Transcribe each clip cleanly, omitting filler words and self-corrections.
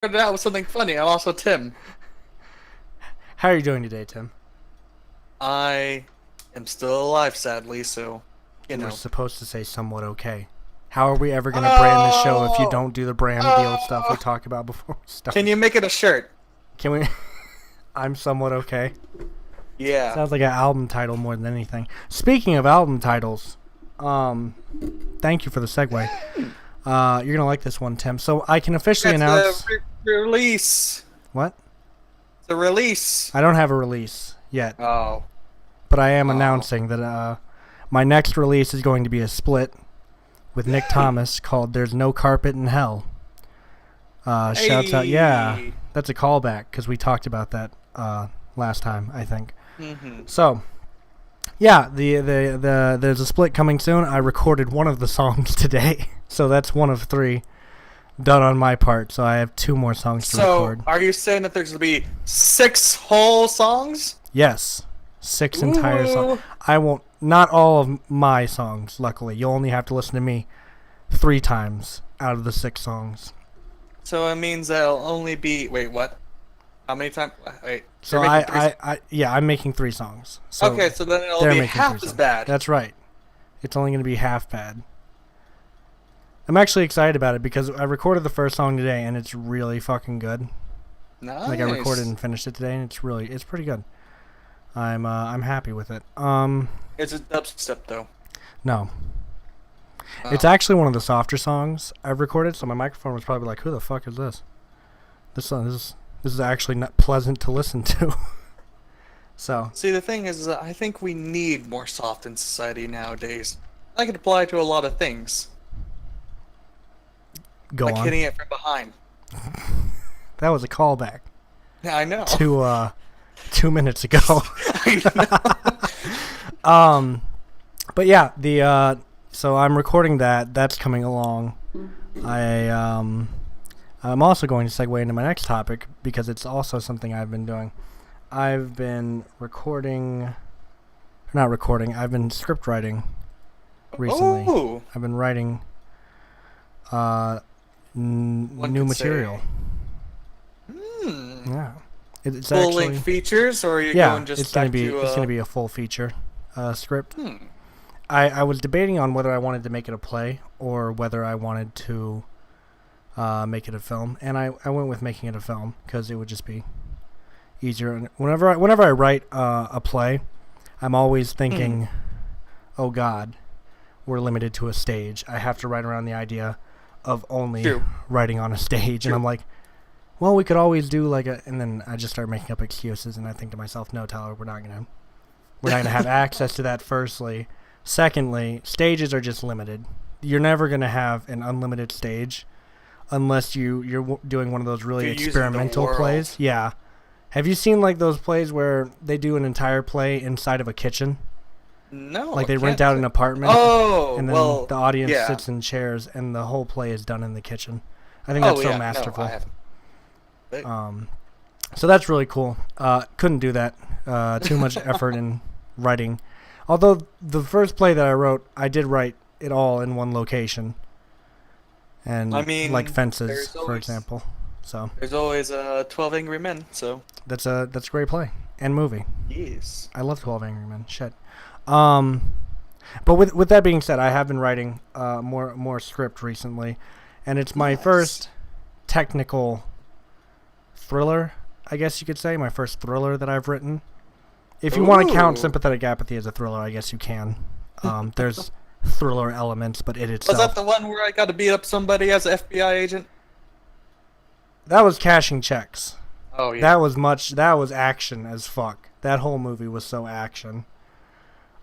started out with something funny. I'm also Tim. How are you doing today, Tim? I am still alive, sadly, so, you You were know. supposed to say somewhat okay. How are we ever going to brand this show if you Oh! don't do the brand deal stuff we Oh! talk about before we Can start? you make it a shirt? Can we? I'm somewhat okay. Yeah. Sounds like an album title more than anything. Speaking of album titles, um, thank you for the segue. You're gonna like this one, Tim. So I can officially That's a announce release. what? It's a release. I don't have a release yet, Oh. but I am Oh. announcing that my next release is going to be a split with Nick Thomas called "There's No Carpet in Hell." Shouts out, yeah, Hey. that's a callback because we talked about that last time, I think. Mm-hmm. So, yeah, there's a split coming soon. I recorded one of the songs today, so that's one of three done on my part. So I have two more songs to So, record. are you saying that there's going to be 6 whole songs? Yes, 6 entire songs. Ooh. I won't. Not all of my songs. Luckily, you'll only have to listen to me 3 times out of the 6 songs. So it means that'll only be... Wait, what? How many times? Wait. So you're making 3 yeah, I'm making 3 songs. So Okay, so then it'll they're be making 3 half as songs. bad. That's right. It's only going to be half bad. I'm actually excited about it because I recorded the first song today and it's really fucking good. Nice. Like I recorded and finished it today and it's pretty good. I'm happy with it. It's a dubstep, though. No. Oh. It's actually one of the softer songs I've recorded, so my microphone was probably like, "Who the fuck is this?" This song this is actually not pleasant to listen to. So, See, the thing is that I think we need more soft in society nowadays. That could apply to a lot of things, go like on. hitting it from behind. That was a callback Yeah, I know. to 2 minutes ago. I know. But yeah, the so I'm recording that. That's coming along. I'm also going to segue into my next topic because it's also something I've been doing. I've been not recording. I've been script writing recently. Oh, I've been writing One new could say- material. hmm. Yeah, it's Full actually length features, or are you yeah. going just It's gonna back be to? it's gonna be a full feature script. Hmm. I was debating on whether I wanted to make it a play or whether I wanted to make it a film, and I went with making it a film because it would just be easier. And whenever I write a play, I'm always thinking, oh God, we're limited to a stage. I have to write around the idea of only True. writing on a stage, True. and I'm like, well, we could always do like a, and then I just start making up excuses, and I think to myself, no, Tyler, we're not gonna have access to that. Firstly. Secondly, stages are just limited. You're never going to have an unlimited stage unless you're doing one of those really You're using the experimental world. plays. Yeah. Have you seen like those plays where they do an entire play inside of a kitchen? No. Like I they rent can't out say- an apartment Oh, and then well, the audience yeah. sits in chairs and the whole play is done in the kitchen. I think that's oh, so yeah. masterful. No, I haven't. So that's really cool. Couldn't do that. Too much effort in writing. Although the first play that I wrote, I did write it all in one location. And I mean, like fences, there's for always- example. So There's always 12 Angry Men, so that's a great play and movie. yes. I love 12 Angry Men. Shit. But with that being said, I have been writing more script recently, and it's my Nice. first technical thriller, I guess you could say, my first thriller that I've written. If you want to count Ooh. Sympathetic Apathy as a thriller, I guess you can. There's thriller elements, but it Was itself. that the one where I got to beat up somebody as an FBI agent? That was cashing checks. Oh yeah. That was action as fuck. That whole movie was so action.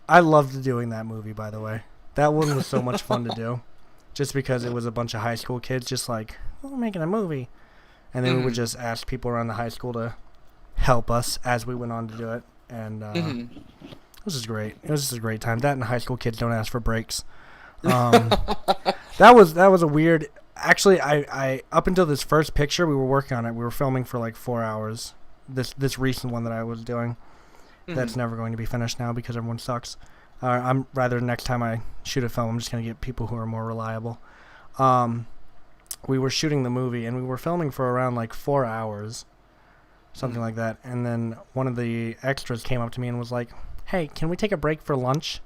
I loved doing that movie, by the way. That one was so much fun to do. Just because it was a bunch of high school kids just like, oh, we're making a movie. And then we would just ask people around the high school to help us as we went on to do it. And it was just great. It was just a great time. That and high school kids don't ask for breaks. That was a weird. Actually, I up until this first picture, we were working on it. We were filming for like 4 hours. This recent one that I was doing, that's never going to be finished now because everyone sucks. I'm rather next time I shoot a film, I'm just gonna get people who are more reliable. we were shooting the movie, and we were filming for around like 4 hours, something like that. And then one of the extras came up to me and was like, "Hey, can we take a break for lunch?"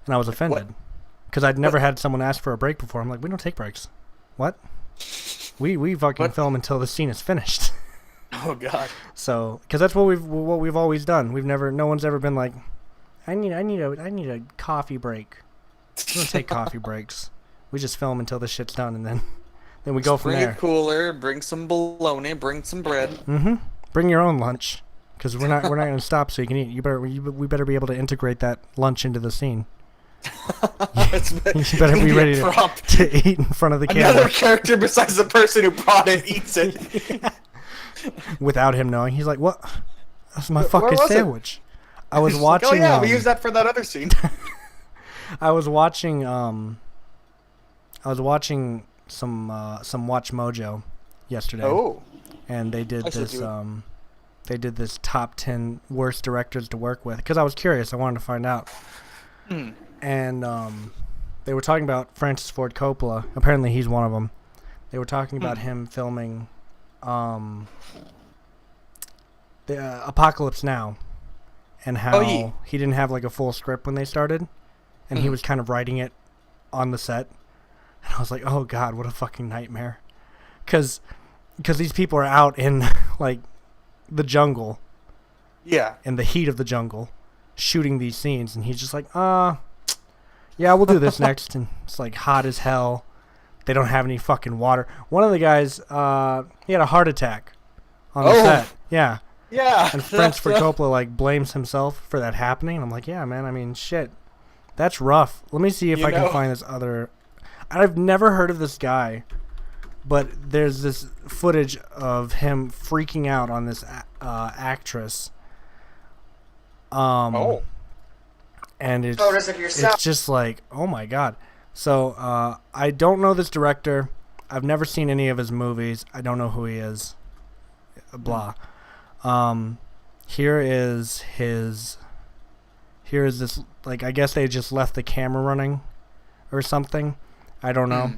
And I was offended because I'd never had someone ask for a break before. I'm like, "We don't take breaks." What? We fucking film until the scene is finished. Oh God. So, because that's what we've always done. No one's ever been like, I need a coffee break. We don't take coffee breaks. We just film until the shit's done, and then we go from there. Bring a cooler, bring some bologna, bring some bread. Mm-hmm. Bring your own lunch, because we're not going to stop so you can eat. We better be able to integrate that lunch into the scene. You better be ready to eat in front of the camera. Another character besides the person who brought it eats it. Without him knowing. He's like, "What? That's my fucking sandwich." I was watching. Like, oh yeah, we used that for that other scene. I was watching some Watch Mojo yesterday. Oh. And they did this top 10 worst directors to work with, because I was curious. I wanted to find out. And they were talking about Francis Ford Coppola. Apparently he's one of them. They were talking about him filming the Apocalypse Now, and how he didn't have like a full script when they started, and he was kind of writing it on the set. And I was like, oh God, what a fucking nightmare. Because these people are out in like the jungle. Yeah. In the heat of the jungle, shooting these scenes, and he's just like, yeah, we'll do this next. And it's like hot as hell. They don't have any fucking water. One of the guys, he had a heart attack on the set. Yeah. Yeah. And Francis Ford Coppola like blames himself for that happening. And I'm like, yeah, man. I mean, shit. That's rough. Let me see if I can find this other. I've never heard of this guy, but there's this footage of him freaking out on this actress. And it's just like, oh my God. So I don't know this director. I've never seen any of his movies. I don't know who he is. Blah. Here is this, like, I guess they just left the camera running or something. I don't know.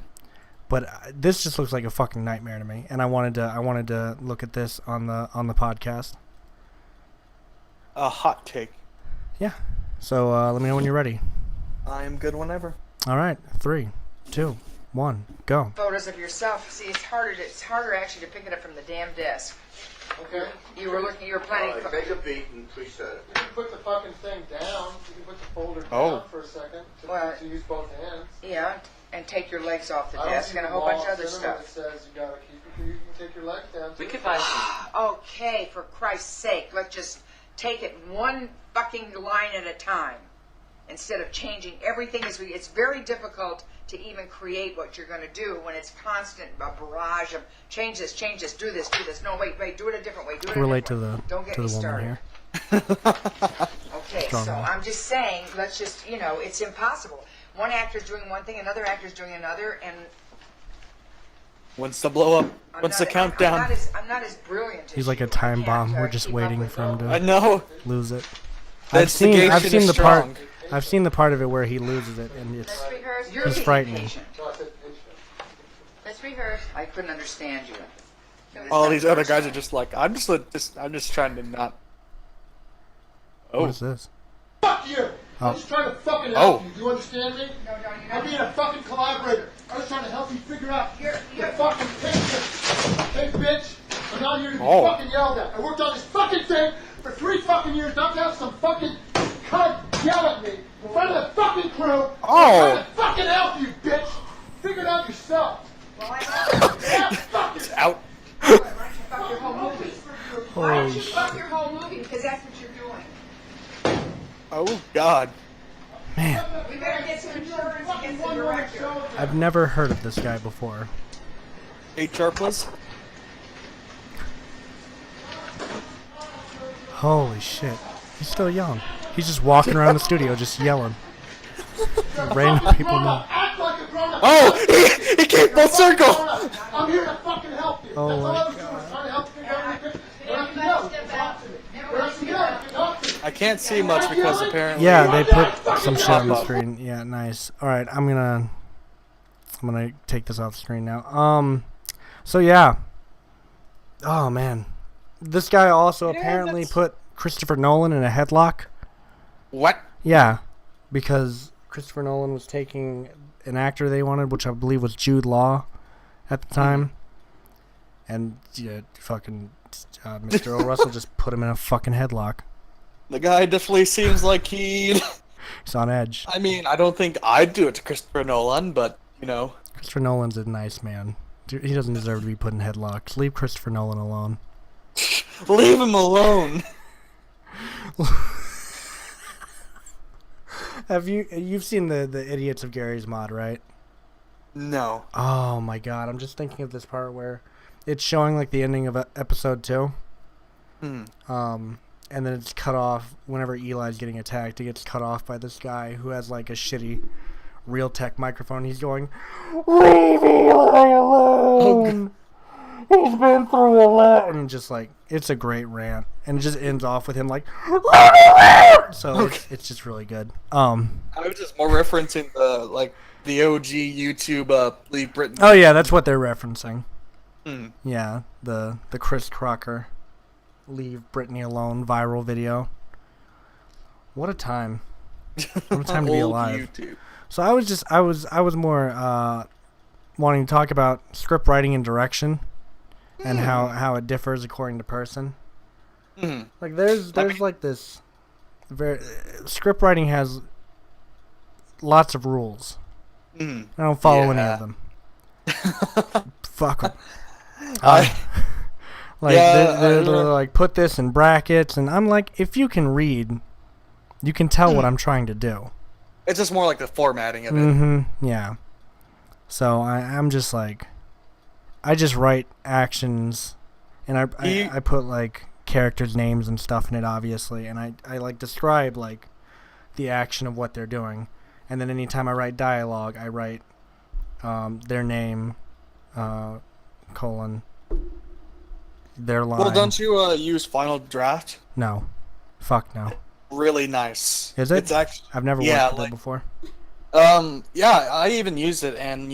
But this just looks like a fucking nightmare to me, and I wanted to look at this on the podcast. A hot take. Yeah. So let me know when you're ready. I am good whenever. All right. 3, 2, 1, go. Photos of yourself. See, it's harder actually to pick it up from the damn desk. Okay. You were planning. Take a beat and preset it. You can put the fucking thing down. You can put the folder down for a second to use both hands. Yeah, and take your legs off the desk and a whole bunch of other stuff. It says you gotta keep it. You can take your legs down. We could find some. Okay, for Christ's sake, let's just take it one fucking line at a time instead of changing everything. It's very difficult to even create what you're going to do when it's constant a barrage of change this, do this. No, wait, do it a different way. Relate to the Don't get to me the woman started. here. Okay, so I'm just saying, let's just, it's impossible. One actor's doing one thing, another actor's doing another, and When's the blow up? When's the countdown? I'm not as brilliant as He's like a you. time I bomb. can't, We're just keep up waiting with for him I to know. lose it. The I've seen instigation is the part. strong. I've seen the part of it where he loses it, and it's You're it's being frightening. patient. Let's rehearse. I couldn't understand you. All these other guys are just like, I'm just trying to not. What is this? Fuck you! Oh. I'm just trying to fucking help you. Do you understand me? No, you're I'm not. being a fucking collaborator. I'm just trying to help you figure out the fucking picture. Hey, bitch! I'm not here to be fucking yelled at. I worked on this fucking thing for 3 fucking years, not to have some fucking cunt yell at me in front of the fucking crew. I'm trying to fucking help you, bitch! Figure it out yourself. Well, I Yeah, fuck it. Out. why don't you fuck your whole movie? Why don't Holy you fuck your whole movie? Because that's what you're doing. Oh God. Man, We better get some insurance against the director. I've never heard of this guy before. 8 sharp, please. Holy shit. He's still young. He's just walking around the studio just yelling. Random people know. Act like a grown-up. Oh, he came full circle. I'm here to fucking help you. Oh That's all my I was doing, was trying to help you figure out anything. Where else you go? You can talk to me. Where else you go? You can talk to me. I can't see much because apparently. Yeah, they put some shit on the screen. Yeah, nice. All right, I'm gonna I'm gonna take this off the screen now. So yeah. Oh man, this guy also apparently put Christopher Nolan in a headlock. What? Yeah, because Christopher Nolan was taking an actor they wanted, which I believe was Jude Law at the time, and fucking Mr. O. Russell just put him in a fucking headlock. The guy definitely seems like he's on edge. I mean, I don't think I'd do it to Christopher Nolan, but, you know. Christopher Nolan's a nice man. Dude, he doesn't deserve to be put in headlocks. Leave Christopher Nolan alone. Leave him alone. You've seen the Idiots of Gary's Mod, right? No. Oh my god, I'm just thinking of this part where it's showing like the ending of episode 2. And then it's cut off whenever Eli's getting attacked. He gets cut off by this guy who has like a shitty Realtek microphone. He's going, "Leave Eli alone. He's been through a lot." And just like, it's a great rant, and it just ends off with him like, "Leave me alone." So it's just really good. I was just more referencing the OG YouTube Leave Britain. Oh yeah, that's what they're referencing. Hmm. Yeah, the Chris Crocker Leave Britney Alone viral video. What a time. What a time to be alive. YouTube. So I was more wanting to talk about script writing and direction and how it differs according to person. Like there's like this script writing has lots of rules. I don't follow any of them. Fuck 'em. They're like, put this in brackets, and I'm like, if you can read, you can tell what I'm trying to do. It's just more like the formatting of it. Yeah. So I'm just like, I just write actions, and I put like characters' names and stuff in it, obviously, and I like describe like the action of what they're doing, and then anytime I write dialogue, I write their name, colon, their line. Well, don't you use Final Draft? No. Fuck no. Really nice. Is it? It's actually, I've never worked with it before. Yeah, I even used it, and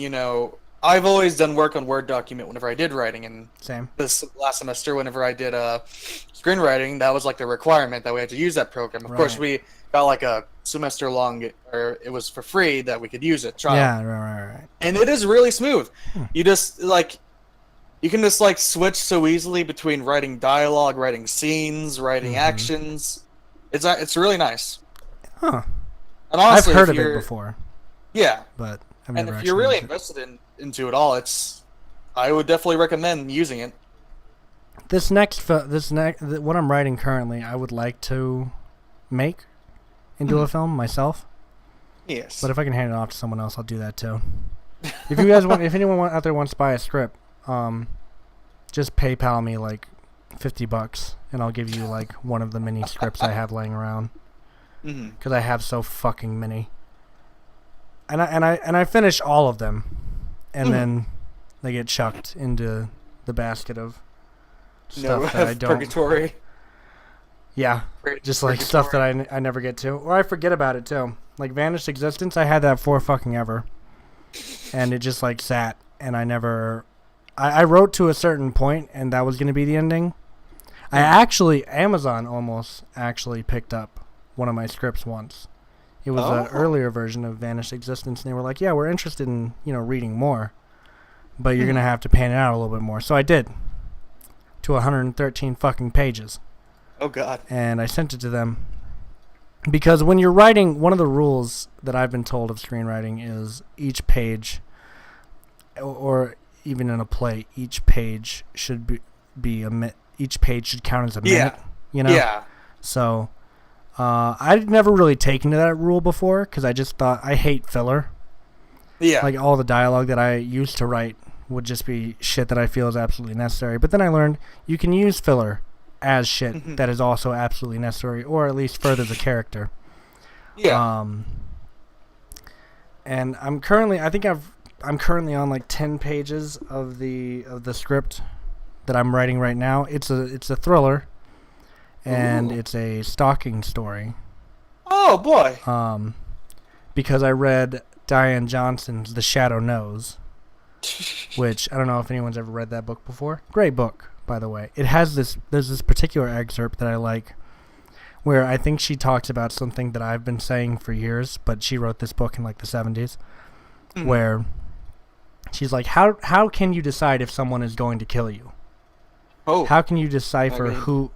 I've always done work on Word document whenever I did writing, and Same. this last semester, whenever I did screenwriting, that was like the requirement that we had to use that program. Of course, we got like a semester long, or it was for free that we could use it. Trial. Yeah, right. And it is really smooth. You just you can just like switch so easily between writing dialogue, writing scenes, writing actions. It's really nice. Huh. And honestly, I've heard of it before. Yeah. But I've And never if you're really used it. invested into it all, I would definitely recommend using it. What I'm writing currently, I would like to make into a film myself. Yes. But if I can hand it off to someone else, I'll do that too. If you guys if anyone out there wants to buy a script, just PayPal me like $50, and I'll give you like one of the mini scripts I have laying around. Because I have so fucking many. And I finish all of them, and then they get chucked into the basket of stuff that I don't. Purgatory. Yeah, just like stuff that I never get to, or I forget about it too. Like Vanished Existence, I had that for fucking ever, and it just like sat, and I never. I wrote to a certain point, and that was gonna be the ending. Amazon almost actually picked up one of my scripts once. It was an earlier version of Vanished Existence, and they were like, "Yeah, we're interested in reading more, but you're gonna have to pan it out a little bit more." So I did, to 113 fucking pages. Oh God. And I sent it to them because when you're writing, one of the rules that I've been told of screenwriting is each page, or even in a play, each page should be each page should count as a minute. Yeah. So. I'd never really taken to that rule before because I just thought I hate filler. Yeah. Like all the dialogue that I used to write would just be shit that I feel is absolutely necessary. But then I learned you can use filler as shit that is also absolutely necessary, or at least furthers a character. Yeah. And I'm currently on like 10 pages of the script that I'm writing right now. It's a thriller. And it's a stalking story. Oh boy. Because I read Diane Johnson's The Shadow Knows. which I don't know if anyone's ever read that book before. Great book, by the way. It has there's this particular excerpt that I like where I think she talks about something that I've been saying for years, but she wrote this book in like the 70s, where she's like, how can you decide if someone is going to kill you? Oh. How can you decipher who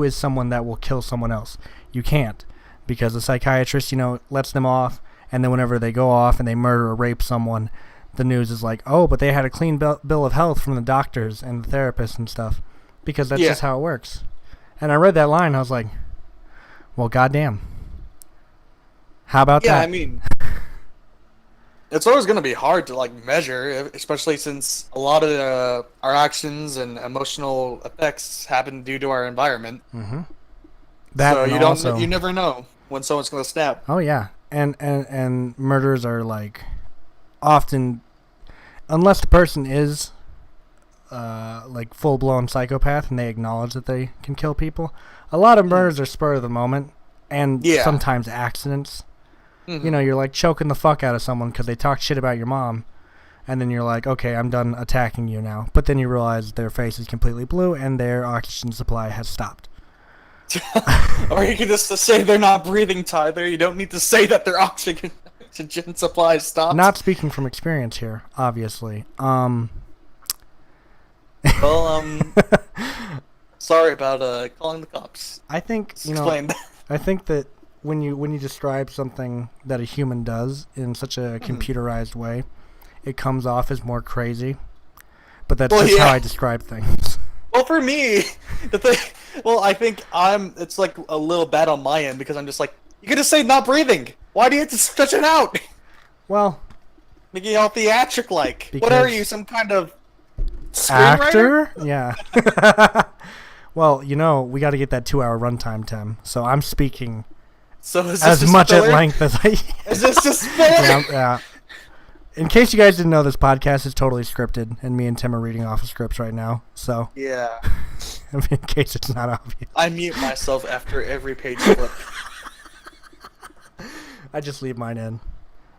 is someone that will kill someone else? You can't, because the psychiatrist, lets them off, and then whenever they go off and they murder or rape someone, the news is like, oh, but they had a clean bill of health from the doctors and the therapists and stuff, because that's just how it works. And I read that line, I was like, well, goddamn. How about that? Yeah, I mean, it's always going to be hard to measure, especially since a lot of our actions and emotional effects happen due to our environment. Mm-hmm. So you never know when someone's going to snap. Oh yeah, and murders are often, unless the person is full blown psychopath and they acknowledge that they can kill people. A lot of murders are spur of the moment and sometimes accidents. Mm-hmm. You're choking the fuck out of someone because they talk shit about your mom, and then you're like, okay, I'm done attacking you now. But then you realize their face is completely blue and their oxygen supply has stopped. Or you can just say they're not breathing, Tyler. You don't need to say that their oxygen supply stopped. Not speaking from experience here, obviously. Sorry about calling the cops. I think Explain that. I think that when you describe something that a human does in such a computerized way, it comes off as more crazy. But that's just how I describe things. Well, for me, I think it's a little bad on my end because I'm just you could just say not breathing. Why do you have to stretch it out? Well, making it all theatric What are you, some kind of actor? Yeah. Well, we got to get that 2-hour runtime, Tim. So I'm speaking as much at length as I. Is this just filler? Yeah. In case you guys didn't know, this podcast is totally scripted, and me and Tim are reading off of scripts right now. So yeah. In case it's not obvious, I mute myself after every page flip. I just leave mine in.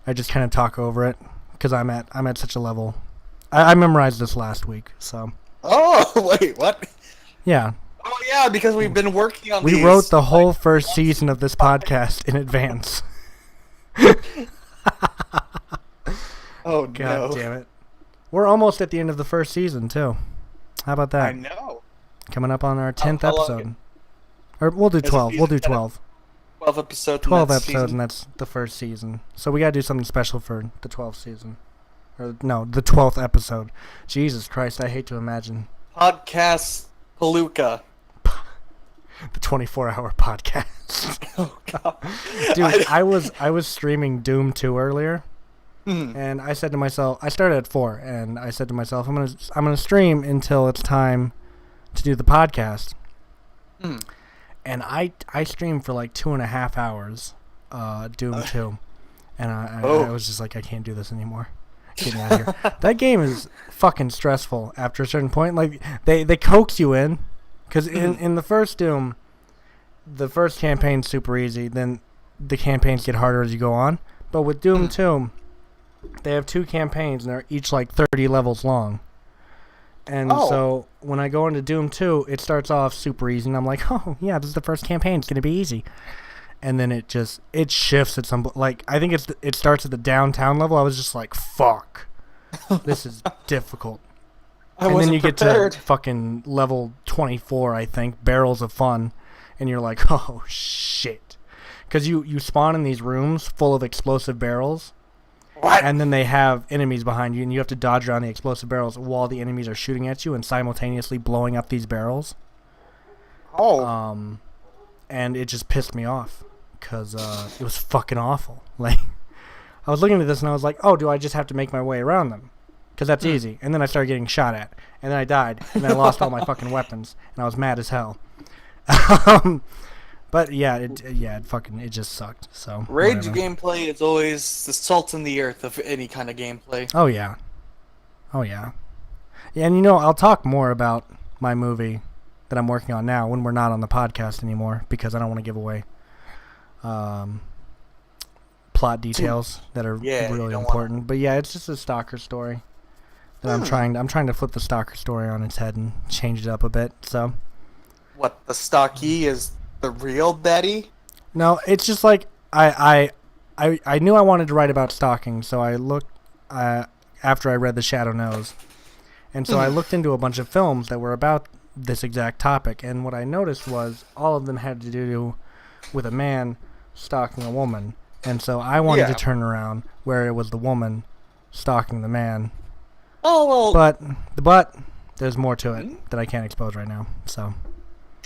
I just kind of talk over it because I'm at such a level. I memorized this last week, so. Oh wait, what? Yeah. Oh yeah, because we've been working on. We wrote the whole first season of this podcast in advance. Oh God damn it! We're almost at the end of the first season too. How about that? I know. Coming up on our 10th episode. Or we'll do 12. We'll do 12. 12 episodes. 12 episodes, and that's the first season. So we gotta do something special for the 12th season. Or no, the 12th episode. Jesus Christ, I hate to imagine. Podcast Palooka. The 24-hour podcast. Oh God. Dude, I was streaming Doom 2 earlier. And I said to myself, I started at 4, and I said to myself, I'm gonna stream until it's time to do the podcast. And I streamed for 2.5 hours, Doom 2, and I was just like, I can't do this anymore. Get me out of here. That game is fucking stressful after a certain point. They coax you in, because in the first Doom, the first campaign's super easy. Then the campaigns get harder as you go on. But with Doom 2. They have 2 campaigns, and they're each 30 levels long. And so when I go into Doom 2, it starts off super easy, and I'm like, oh, yeah, this is the first campaign. It's going to be easy. And then it shifts at some point. I think it starts at the downtown level. I was just like, fuck. This is difficult. And then you get to fucking level 24, I think, Barrels of Fun, and you're like, oh, shit. Because you spawn in these rooms full of explosive barrels. What? And then they have enemies behind you, and you have to dodge around the explosive barrels while the enemies are shooting at you and simultaneously blowing up these barrels. And it just pissed me off because it was fucking awful. I was looking at this and I was like, oh, do I just have to make my way around them? Because that's easy. And then I started getting shot at, and then I died, and then I lost all my fucking weapons, and I was mad as hell. But it just sucked. So Rage gameplay is always the salt in the earth of any kind of gameplay. Oh yeah. Yeah, and I'll talk more about my movie that I'm working on now when we're not on the podcast anymore, because I don't want to give away plot details that are really important. But yeah, it's just a stalker story. that I'm trying to flip the stalker story on its head and change it up a bit. So What, the stocky is the real daddy? no, it's just like I knew I wanted to write about stalking, so I looked after I read The Shadow Knows, and so I looked into a bunch of films that were about this exact topic, and what I noticed was all of them had to do with a man stalking a woman, and so I wanted to turn around where it was the woman stalking the man. Oh, well... But there's more to it that I can't expose right now, so...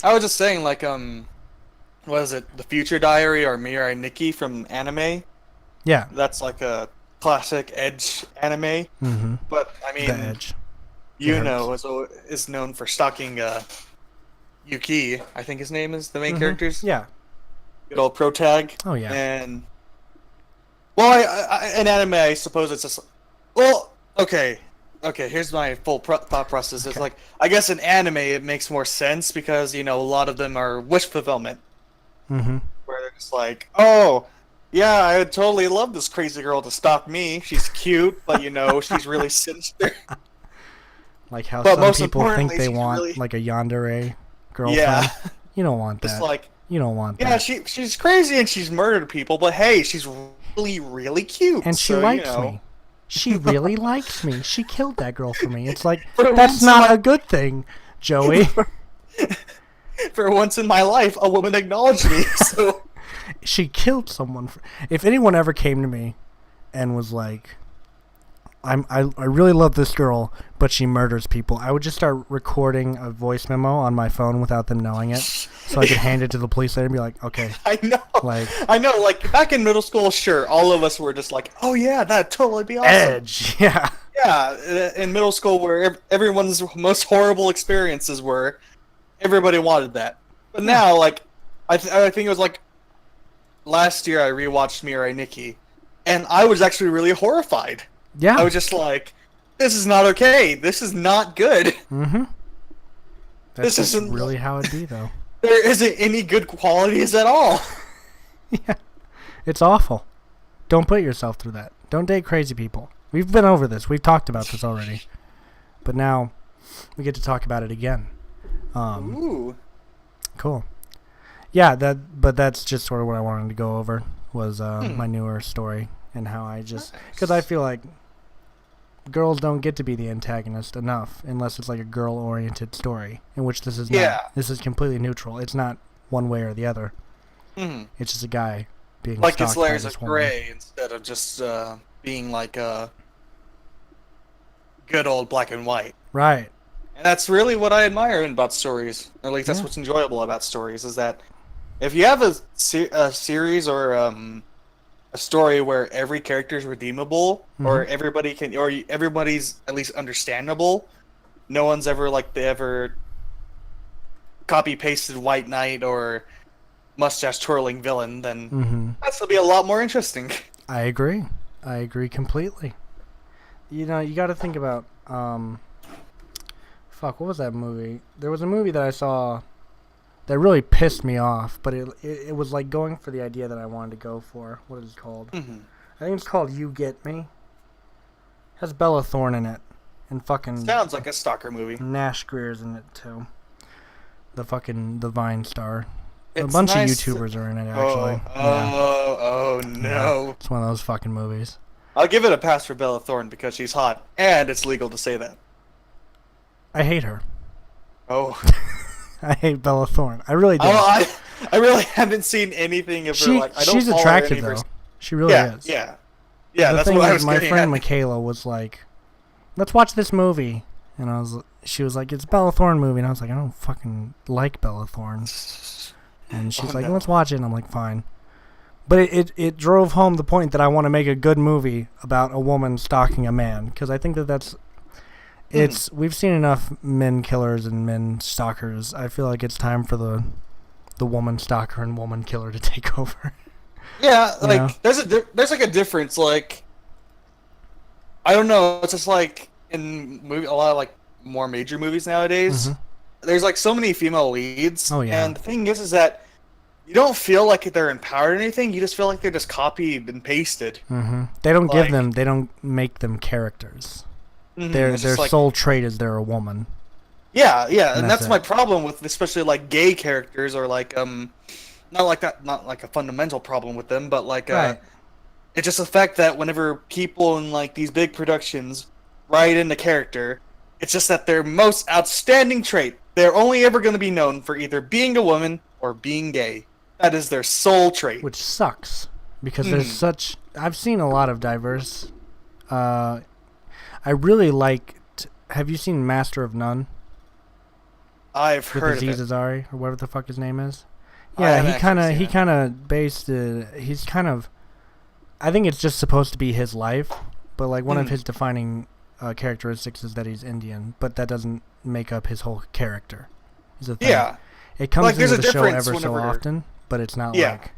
I was just saying, like, what is it? The Future Diary or Mirai Nikki from anime? Yeah. That's like a classic Edge anime. Mm-hmm. But, I mean... The Edge. Is known for stalking, Yuki, I think his name is, the main characters. Yeah. Good old protag. Oh, yeah. And... Well, in anime, I suppose it's just... Well, okay, here's my full thought process. It's like, I guess in anime it makes more sense because, a lot of them are wish fulfillment. Mm-hmm. Where they're just like, oh, yeah, I would totally love this crazy girl to stalk me. She's cute, but, she's really sinister. Like how But some most people think importantly, they she's want, really... like, a yandere girlfriend. Yeah. You don't want that. It's like... You don't want Yeah, that. she's crazy and she's murdered people, but hey, she's really, really cute. And she so, likes me. She really likes me. She killed that girl for me. It's like, For that's once not in a good thing, Joey. For once in my life, a woman acknowledged me. So She killed someone. If anyone ever came to me and was like, I really love this girl, but she murders people, I would just start recording a voice memo on my phone without them knowing it, so I could hand it to the police later and be like, okay. I know. Like back in middle school, sure, all of us were just like, oh yeah, that'd totally be awesome. Edge, yeah. Yeah, in middle school, where everyone's most horrible experiences were, everybody wanted that. But now, like, I think it was like last year I rewatched Mirai Nikki, and I was actually really horrified. Yeah. I was just like, this is not okay. This is not good. Mm-hmm. This isn't really how it'd be, though. There isn't any good qualities at all. Yeah. It's awful. Don't put yourself through that. Don't date crazy people. We've been over this. We've talked about this already. But now we get to talk about it again. Ooh. Cool. Yeah, but that's just sort of what I wanted to go over was my newer story and how I just... Because I feel like girls don't get to be the antagonist enough unless it's like a girl-oriented story, in which this is not. This is completely neutral. It's not one way or the other. Mm-hmm. It's just a guy being like stalked it's by layers this of woman. gray instead of just being like a good old black and white. Right. And that's really what I admire about stories. Or at least that's what's enjoyable about stories, is that if you have a series or a story where every character is redeemable, or everybody's at least understandable, no one's ever like they ever copy pasted White Knight or mustache twirling villain, then that's gonna be a lot more interesting. I agree completely. You got to think about what was that movie? There was a movie that I saw that really pissed me off, but it was like going for the idea that I wanted to go for. What is it called? I think it's called You Get Me. It has Bella Thorne in it, and fucking Sounds like a stalker movie. Nash Greer's in it too. The Vine star. A It's bunch nice of YouTubers are in it, actually. Oh no. Yeah, it's one of those fucking movies. I'll give it a pass for Bella Thorne because she's hot, and it's legal to say that. I hate her. Oh. I hate Bella Thorne. I really do. I really haven't seen anything of her. Like, I don't she's follow attractive, her though. She really is. Yeah, The that's thing what I is, was my getting friend at. Michaela was like, let's watch this movie. And she was like, it's a Bella Thorne movie. And I was like, I don't fucking like Bella Thorne. And she's like, let's watch it. And I'm like, fine. But it drove home the point that I want to make a good movie about a woman stalking a man. Because I think that's... We've seen enough men killers and men stalkers. I feel like it's time for the woman stalker and woman killer to take over. Yeah, like, know? there's like a difference, like... I don't know, it's just like, in a lot of, like, more major movies nowadays, there's, like, so many female leads. Oh, yeah. And the thing is that you don't feel like they're empowered or anything, you just feel like they're just copied and pasted. They don't Like- they don't make them characters. Their It's just like, sole trait is they're a woman. yeah, yeah, and that's that's it. my problem with especially like gay characters, or like not like that, not like a fundamental problem with them, but like Right. it's just the fact that whenever people in like these big productions write in the character, it's just that their most outstanding trait, they're only ever going to be known for either being a woman or being gay. That is their sole trait. Which sucks because there's such. I've seen a lot of diverse. I really liked. Have you seen Master of None I've with heard of Aziz it. Ansari or whatever the fuck his name is? I Yeah, haven't he kind of actually he seen it. kind of based. He's kind of. I think it's just supposed to be his life, but like one of his defining characteristics is that he's Indian, but that doesn't make up his whole character. Is the thing. Yeah. It comes Like, there's into a the show difference ever so whenever- often, but it's not Yeah. like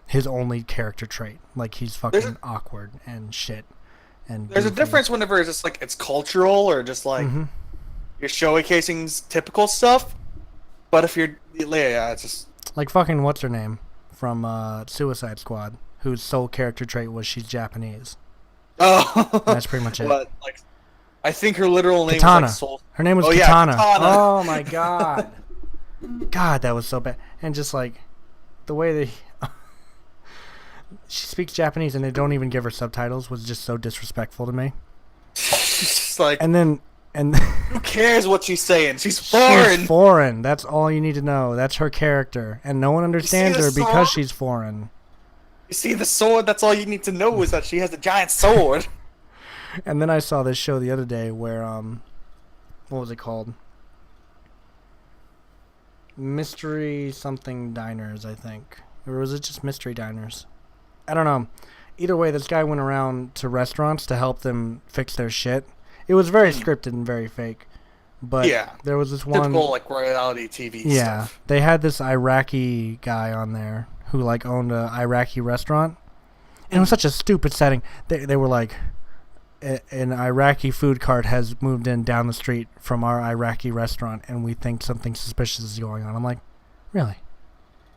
his only character trait. Like he's fucking awkward and shit. And There's a goofy. difference whenever it's just like it's cultural or just like Mhm. you're showcasing typical stuff. But if you're, yeah, it's just Like fucking what's her name from Suicide Squad, whose sole character trait was she's Japanese. oh, That's pretty much it. But like, I think her literal name Katana. was like Soul. Her name was Oh, yeah, Katana. Katana. Oh my god. God, that was so bad. And just like the way that she speaks Japanese and they don't even give her subtitles was just so disrespectful to me. Just like, And then who cares what she's saying? She's foreign. she's foreign. That's all you need to know. That's her character, and no one understands the her because song? she's foreign. You see the sword? That's all you need to know is that she has a giant sword. And then I saw this show the other day where what was it called? Mystery something diners, I think. Or was it just Mystery Diners? I don't know. Either way, this guy went around to restaurants to help them fix their shit. It was very scripted and very fake. But Yeah. there was this one. Typical like reality TV Yeah, stuff. they had this Iraqi guy on there who like owned a Iraqi restaurant, and it was such a stupid setting. They were like, an Iraqi food cart has moved in down the street from our Iraqi restaurant, and we think something suspicious is going on. I'm like, really?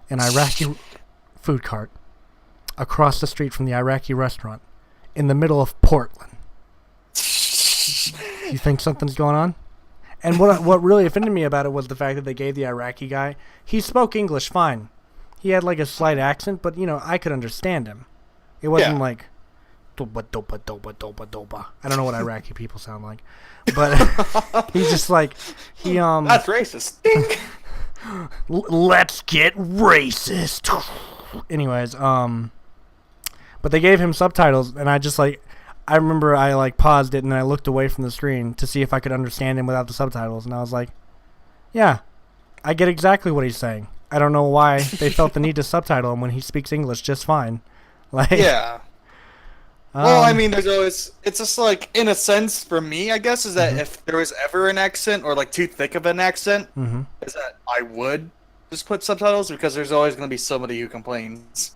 An Iraqi food cart across the street from the Iraqi restaurant in the middle of Portland. You think something's going on? And what really offended me about it was the fact that they gave the Iraqi guy, he spoke English fine. He had like a slight accent, but you know, I could understand him. It wasn't Yeah. like doba doba doba doba doba. I don't know what Iraqi people sound like. But he's just like he That's racist. Dink. let's get racist. Anyways, but they gave him subtitles, and I remember I like paused it and I looked away from the screen to see if I could understand him without the subtitles, and I was like, yeah, I get exactly what he's saying. I don't know why they felt the need to subtitle him when he speaks English just fine. Like, Yeah. Well, I mean, it's just like, in a sense, for me, I guess, is that if there was ever an accent, or like too thick of an accent, is that I would just put subtitles, because there's always going to be somebody who complains.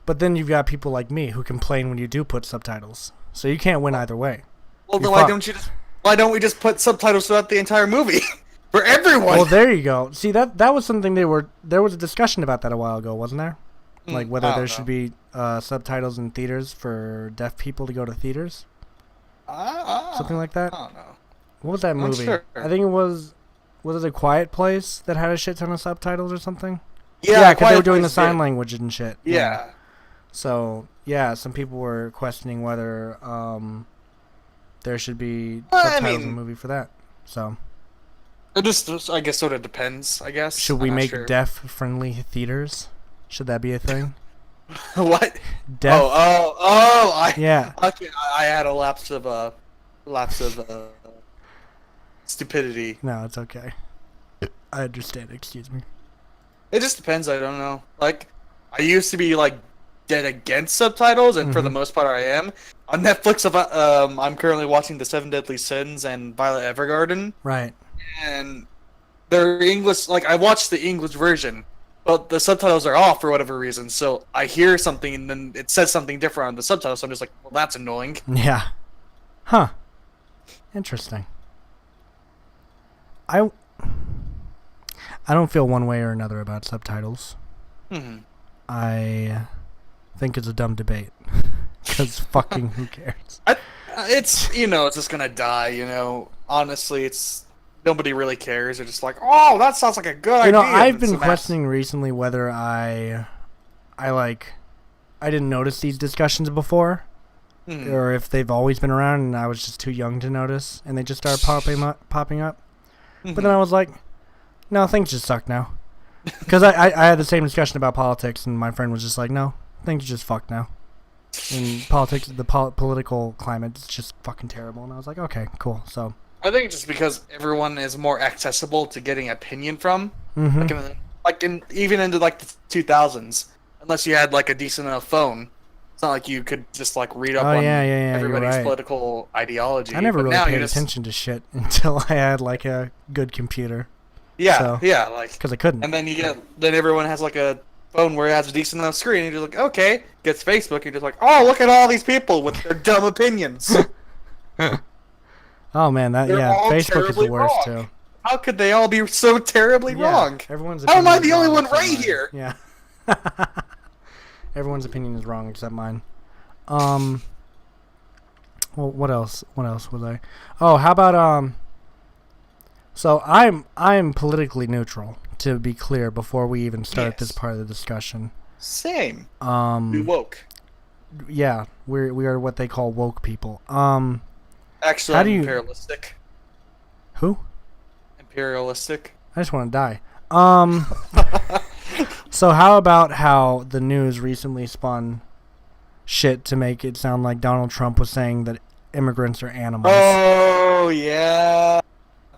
but then you've got people like me who complain when you do put subtitles, so you can't win either way. Well, You're then fucked. why don't we just put subtitles throughout the entire movie? For everyone! Well, there you go. See, that was something there was a discussion about that a while ago, wasn't there? Like whether I there don't should know. be subtitles in theaters for deaf people to go to theaters, something like that. I don't know. What was that movie? sure. I think it was it A Quiet Place that had a shit ton of subtitles or something? Yeah, because they were Quiet doing the Place sign did. language and shit. Yeah. So yeah, some people were questioning whether there should be Well, I subtitles in the mean- movie for that. So It just, I guess, sort of depends, I guess. should we I'm not make sure. deaf-friendly theaters? Should that be a thing? What? Deaf. I Yeah. I had a lapse of stupidity. No, it's okay. I understand. Excuse me. It just depends. I don't know. Like, I used to be like dead against subtitles, and for the most part, I am. On Netflix, I'm currently watching The Seven Deadly Sins and Violet Evergarden, Right. and they're English. Like, I watched the English version, but the subtitles are off for whatever reason. So I hear something, and then it says something different on the subtitles. So I'm just like, well, that's annoying. Yeah. Huh. Interesting. I don't feel one way or another about subtitles. I think it's a dumb debate. Because fucking who cares? It's it's just gonna die. Honestly, it's nobody really cares. They're just like, oh, that sounds like a good idea. I've and been some questioning recently whether I didn't notice these discussions before, or if they've always been around and I was just too young to notice, and they just started popping up. But then I was like, no, things just suck now. Because I had the same discussion about politics, and my friend was just like, no, things just fuck now. And politics, the political climate is just fucking terrible. And I was like, okay, cool. So I think just because everyone is more accessible to getting opinion from, even into like the 2000s, unless you had like a decent enough phone, it's not like you could just like read up on everybody's political ideology. I never But really now paid you attention to shit until I had like a good computer. Yeah, like because I couldn't. And then then everyone has like a phone where it has a decent enough screen, and you're like, okay, gets Facebook, you're just like, oh, look at all these people with their dumb opinions. Oh man, Facebook is the worst too. How could they all be so terribly wrong? Everyone's How am I the only wrong one except right mine. here? Yeah. Everyone's opinion is wrong except mine. Well, what else? What else was I? Oh, how about So I'm politically neutral, to be clear, before we even start this part of the discussion. Same. We woke. Yeah, we are what they call woke people. Actually, I'm imperialistic. Who? Imperialistic. I just want to die. So how about how the news recently spun shit to make it sound like Donald Trump was saying that immigrants are animals? Oh yeah.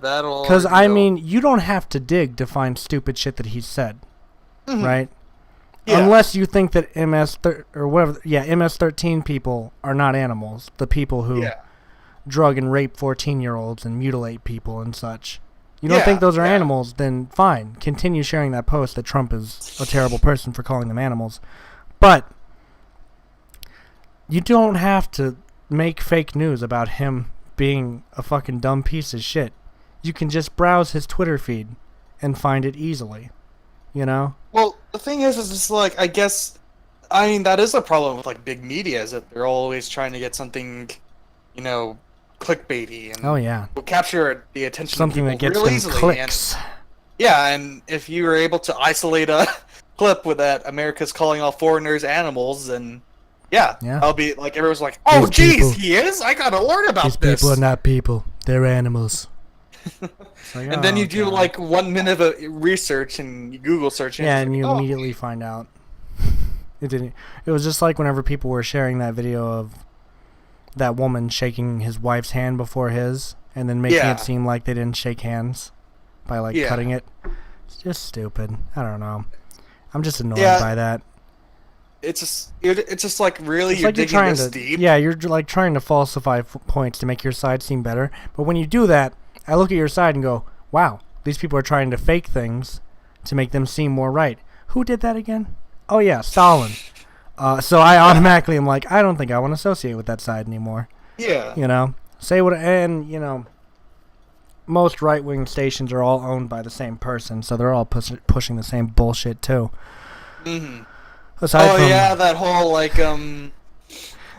Because I mean, you don't have to dig to find stupid shit that he said, right? Yeah. Unless you think that MS-13 people are not animals, the people who drug and rape 14-year-olds and mutilate people and such. You don't think those are animals? Then fine, continue sharing that post that Trump is a terrible person for calling them animals, but you don't have to make fake news about him being a fucking dumb piece of shit. You can just browse his Twitter feed and find it easily, Well, the thing is just like, I mean, that is a problem with like big media, is that they're always trying to get something, clickbaity and will capture the attention something of people that gets real them easily. clicks. And if you were able to isolate a clip with that America's calling all foreigners animals, then I'll be like, everyone's like, oh geez, he is? I gotta learn about this. These people are not people, they're animals. Like, and then you do like 1 minute of research and you Google search, and you immediately find out it didn't. It was just like whenever people were sharing that video of that woman shaking his wife's hand before his, and then making it seem like they didn't shake hands by like cutting it. It's just stupid. I don't know. I'm just annoyed by that. It's just like, really, you're digging this deep. Yeah, you're like trying to falsify points to make your side seem better. But when you do that, I look at your side and go, wow, these people are trying to fake things to make them seem more right. Who did that again? Oh, yeah, Stalin. So I automatically am like, I don't think I want to associate with that side anymore. Yeah. Say what, and, most right-wing stations are all owned by the same person, so they're all pushing the same bullshit, too. Aside from, that whole, like, they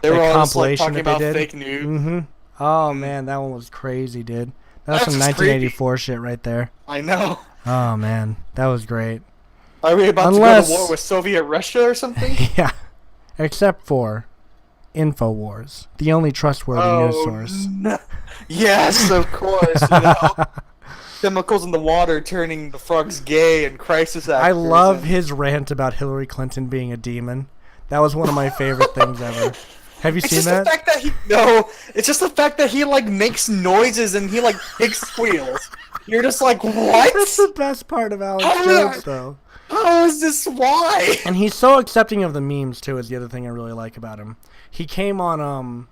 were all just, like, talking about fake news. Oh, man, that one was crazy, dude. That's some 1984 creepy shit right there. I know. Oh, man. That was great. Are we about to go to war with Soviet Russia or something? Yeah. Except for InfoWars, the only trustworthy news source. No. Yes, of course. Chemicals in the water turning the frogs gay and crisis actors. I love his rant about Hillary Clinton being a demon. That was one of my favorite things ever. Have you seen that? It's just the fact that he like makes noises and he like pig squeals. You're just like, what? That's the best part of Alex Jones, though. How is this? Why? And he's so accepting of the memes too. Is the other thing I really like about him. He came on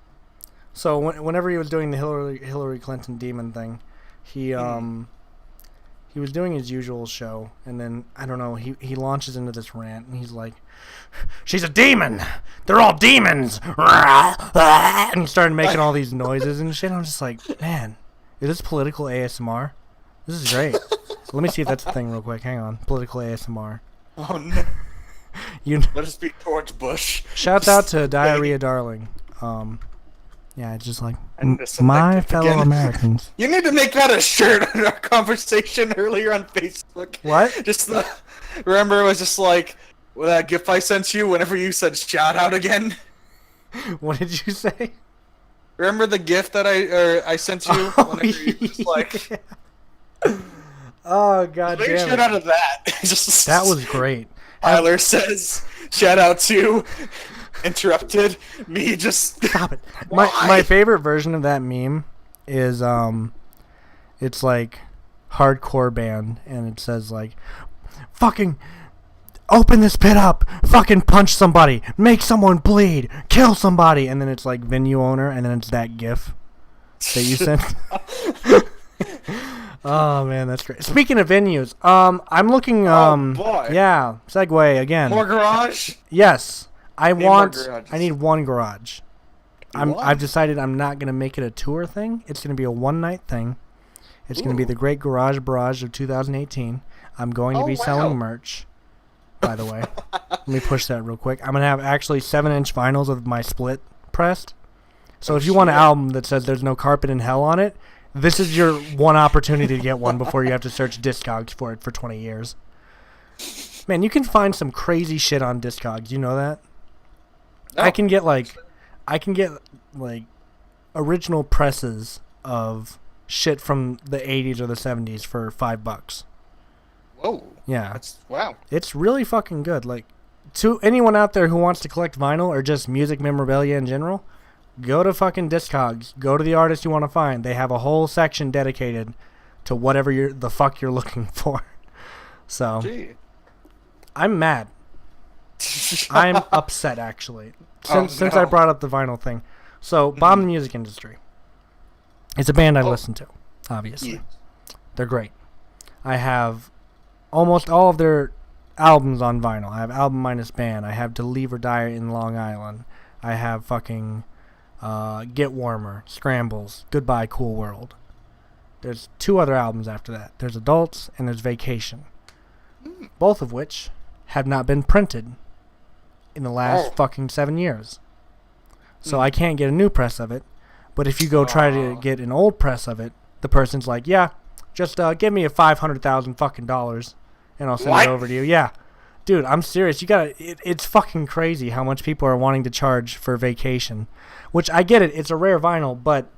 so whenever he was doing the Hillary Clinton demon thing, he was doing his usual show, and then I don't know, he launches into this rant, and he's like, she's a demon! They're all demons! And he started making all these noises and shit. I'm just like, man, is this political ASMR? This is great. Let me see if that's a thing real quick. Hang on. Political ASMR. Oh, no. Let us be George Bush. Shouts out to Diarrhea Darling. Yeah, it's just like And just my like, fellow again. Americans. You need to make that a shirt on our conversation earlier on Facebook. What? Just remember, it was just like that GIF I sent you whenever you said shout out again. What did you say? Remember the GIF that I sent you whenever you just like Oh god make damn shout it. out of that. Just That was great. Tyler says shout out to interrupted me. Just Stop it. Why? My favorite version of that meme is it's like hardcore band and it says like fucking open this pit up, fucking punch somebody, make someone bleed, kill somebody, and then it's like venue owner and then it's that GIF that you sent. Oh man, that's great. Speaking of venues, I'm looking boy. yeah, segue again. more garage. Yes. I more garages. need one garage. One? I've decided I'm not going to make it a tour thing. It's going to be a one-night thing. It's going to be the Great Garage Barrage of 2018. I'm going to be selling merch, by the way. Let me push that real quick. I'm going to have actually 7-inch vinyls of my split pressed. So if you want an album that says there's no carpet in hell on it, this is your one opportunity to get one before you have to search Discogs for it for 20 years. Man, you can find some crazy shit on Discogs. You know that? No. I can get like original presses of shit from the 80s or the 70s for $5. Whoa. Yeah. That's wow. It's really fucking good. Like, to anyone out there who wants to collect vinyl or just music memorabilia in general, go to fucking Discogs. Go to the artist you want to find. They have a whole section dedicated to whatever the fuck you're looking for. So, Gee. I'm mad. I'm upset, actually. Since I brought up the vinyl thing. So, Bomb the Music Industry. It's a band I listen to, obviously. Yeah. They're great. I have almost all of their albums on vinyl. I have Album Minus Band. I have To Leave or Die in Long Island. I have fucking Get Warmer, Scrambles, Goodbye Cool World. There's 2 other albums after that. There's Adults and there's Vacation. Both of which have not been printed in the last fucking 7 years. So I can't get a new press of it. But if you go try to get an old press of it, the person's like, yeah, just give me a $500,000 fucking dollars and I'll send it over to you. Yeah. Dude, I'm serious. You gotta. It's fucking crazy how much people are wanting to charge for Vacation. Which I get it. It's a rare vinyl, but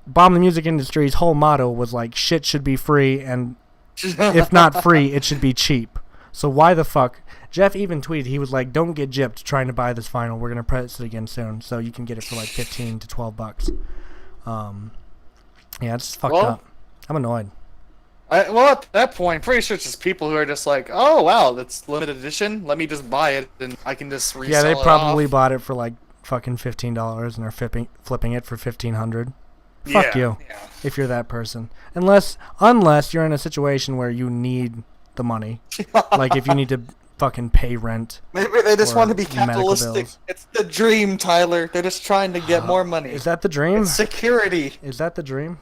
Bomb the Music Industry's whole motto was like, shit should be free, and if not free, it should be cheap. So why the fuck? Jeff even tweeted, he was like, don't get gypped trying to buy this vinyl. We're going to press it again soon, so you can get it for like $15 to $12. Yeah, it's fucked up. I'm annoyed. Well, at that point, I'm pretty sure it's just people who are just like, oh, wow, that's limited edition. Let me just buy it, and I can just resell it. Yeah, they probably off. bought it for like fucking $15 and are flipping it for $1,500. Fuck you, if you're that person. Unless you're in a situation where you need the money. Like if you need to fucking pay rent. Maybe they just or want to be medical capitalistic. bills. It's the dream, Tyler. They're just trying to get more money. Is that the dream? It's security. Is that the dream?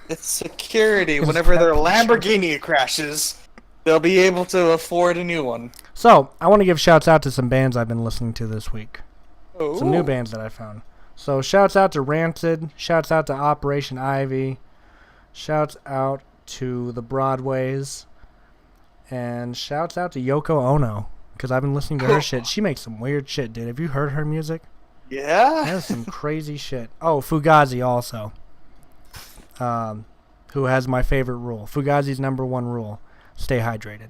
It's security. Whenever that their the Lamborghini crashes, they'll be able to afford a new one. So, I want to give shouts out to some bands I've been listening to this week. Ooh. Some new bands that I found. So, shouts out to Rancid. Shouts out to Operation Ivy. Shouts out to the Broadways. And shouts out to Yoko Ono. Because I've been listening to her shit. She makes some weird shit, dude. Have you heard her music? Yeah? That's some crazy shit. Oh, Fugazi also. Who has my favorite rule. Fugazi's #1 rule. Stay hydrated.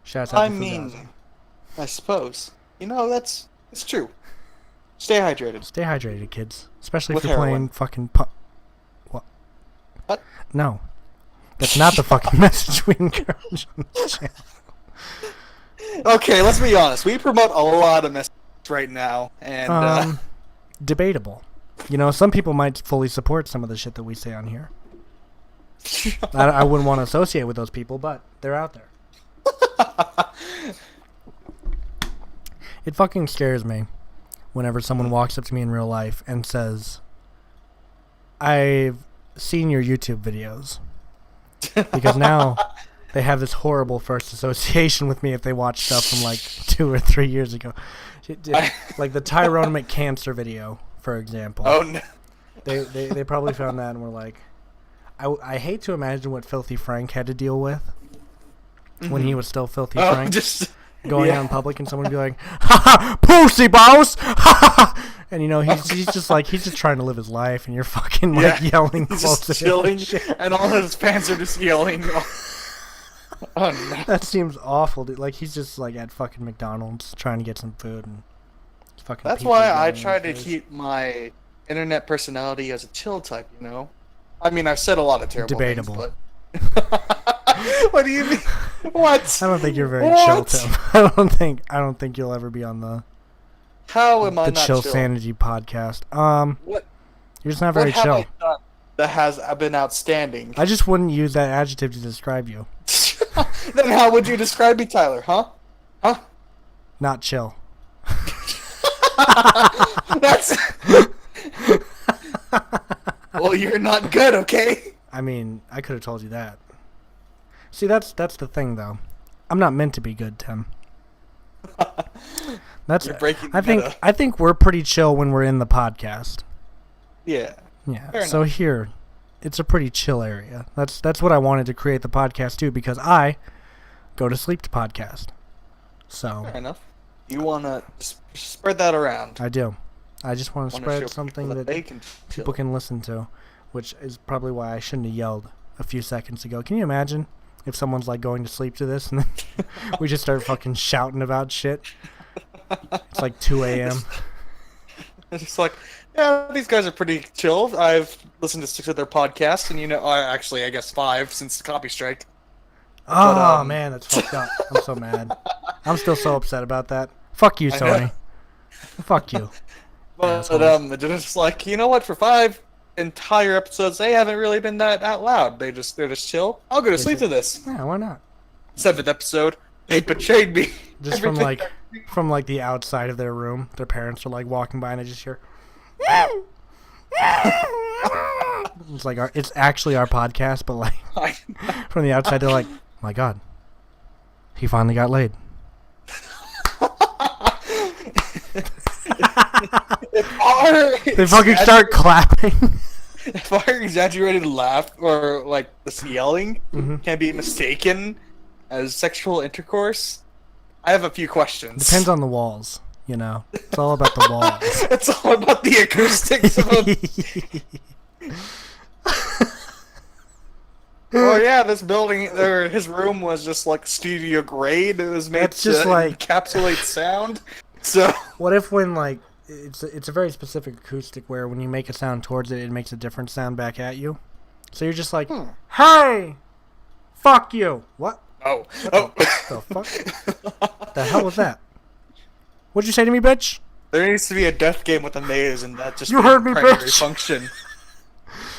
Shouts out to Fugazi. I suppose. You know, it's true. Stay hydrated. Stay hydrated, kids. Especially With if you're heroin. playing fucking What? What? No. That's not the fucking message we encourage on this channel. Okay, let's be honest. We promote a lot of messages right now, and Debatable. You know, some people might fully support some of the shit that we say on here. I wouldn't want to associate with those people, but they're out there. It fucking scares me whenever someone walks up to me in real life and says, I've seen your YouTube videos. Because now they have this horrible first association with me if they watch stuff from like 2 or 3 years ago. Like the Tyrone McCancer video for example. Oh no. They probably found that and were like, I hate to imagine what Filthy Frank had to deal with when he was still Filthy Frank. Just Going out in public and someone would be like, "Ha ha, pussy boss!" Ha ha, and you know he's just trying to live his life, and you're fucking like yelling he's close just to him chilling, and shit. and all his fans are just yelling. Oh no. That seems awful, dude. Like he's just like at fucking McDonald's trying to get some food and fucking. That's people why yelling I in his try to face. keep my internet personality as a chill type. You know, I mean I've said a lot of terrible Debatable. things, but what do you mean? What? I don't think you're very What? chill, Tim. I don't think you'll ever be on the How am I the not Chill chill? Sanity podcast. What? You're just not very What have chill. I done that has been outstanding? I just wouldn't use that adjective to describe you. Then how would you describe me, Tyler? Huh? Not chill. That's. Well, you're not good, okay? I mean, I could have told you that. See, that's the thing, though. I'm not meant to be good, Tim. That's. You're breaking the I think we're pretty chill when we're in the podcast. Yeah. Yeah. Fair So enough. here, it's a pretty chill area. That's what I wanted to create the podcast too, because I go to sleep to podcast. So Fair enough. You wanna spread that around. I do. I just want to Wanna spread show something people that they can people can listen to, which is probably why I shouldn't have yelled a few seconds ago. Can you imagine if someone's like going to sleep to this and then we just start fucking shouting about shit? It's like 2 a.m. It's just like, yeah, these guys are pretty chill. I've listened to 6 of their podcasts, and actually, I guess 5 since the copy strike. Oh man, that's fucked up. I'm so mad. I'm still so upset about that. Fuck you, I know. Sony. Fuck you. But Assholes. they're just like, you know what? For 5 entire episodes, they haven't really been that out loud. they're just chill. I'll go to sleep to this. Yeah, why not? 7th episode, they betrayed me. Just from Everything- like the outside of their room, their parents are like walking by and I just hear. It's like it's actually our podcast, but like from the outside they're like, my God, he finally got laid. They fucking start clapping. If our exaggerated laugh or like this yelling Mhm. can be mistaken as sexual intercourse, I have a few questions. Depends on the walls, you know. It's all about the walls. It's all about the acoustics of a. Oh yeah, this building or his room was just like studio grade. It was made That's to just like- encapsulate sound. So What if when like it's a very specific acoustic where when you make a sound towards it, it makes a different sound back at you. So you're just like, hey, fuck you. What? oh The fuck? The hell was that? What'd you say to me, bitch? there needs to be a death game with a maze, and that just You being heard me, the primary bitch. function.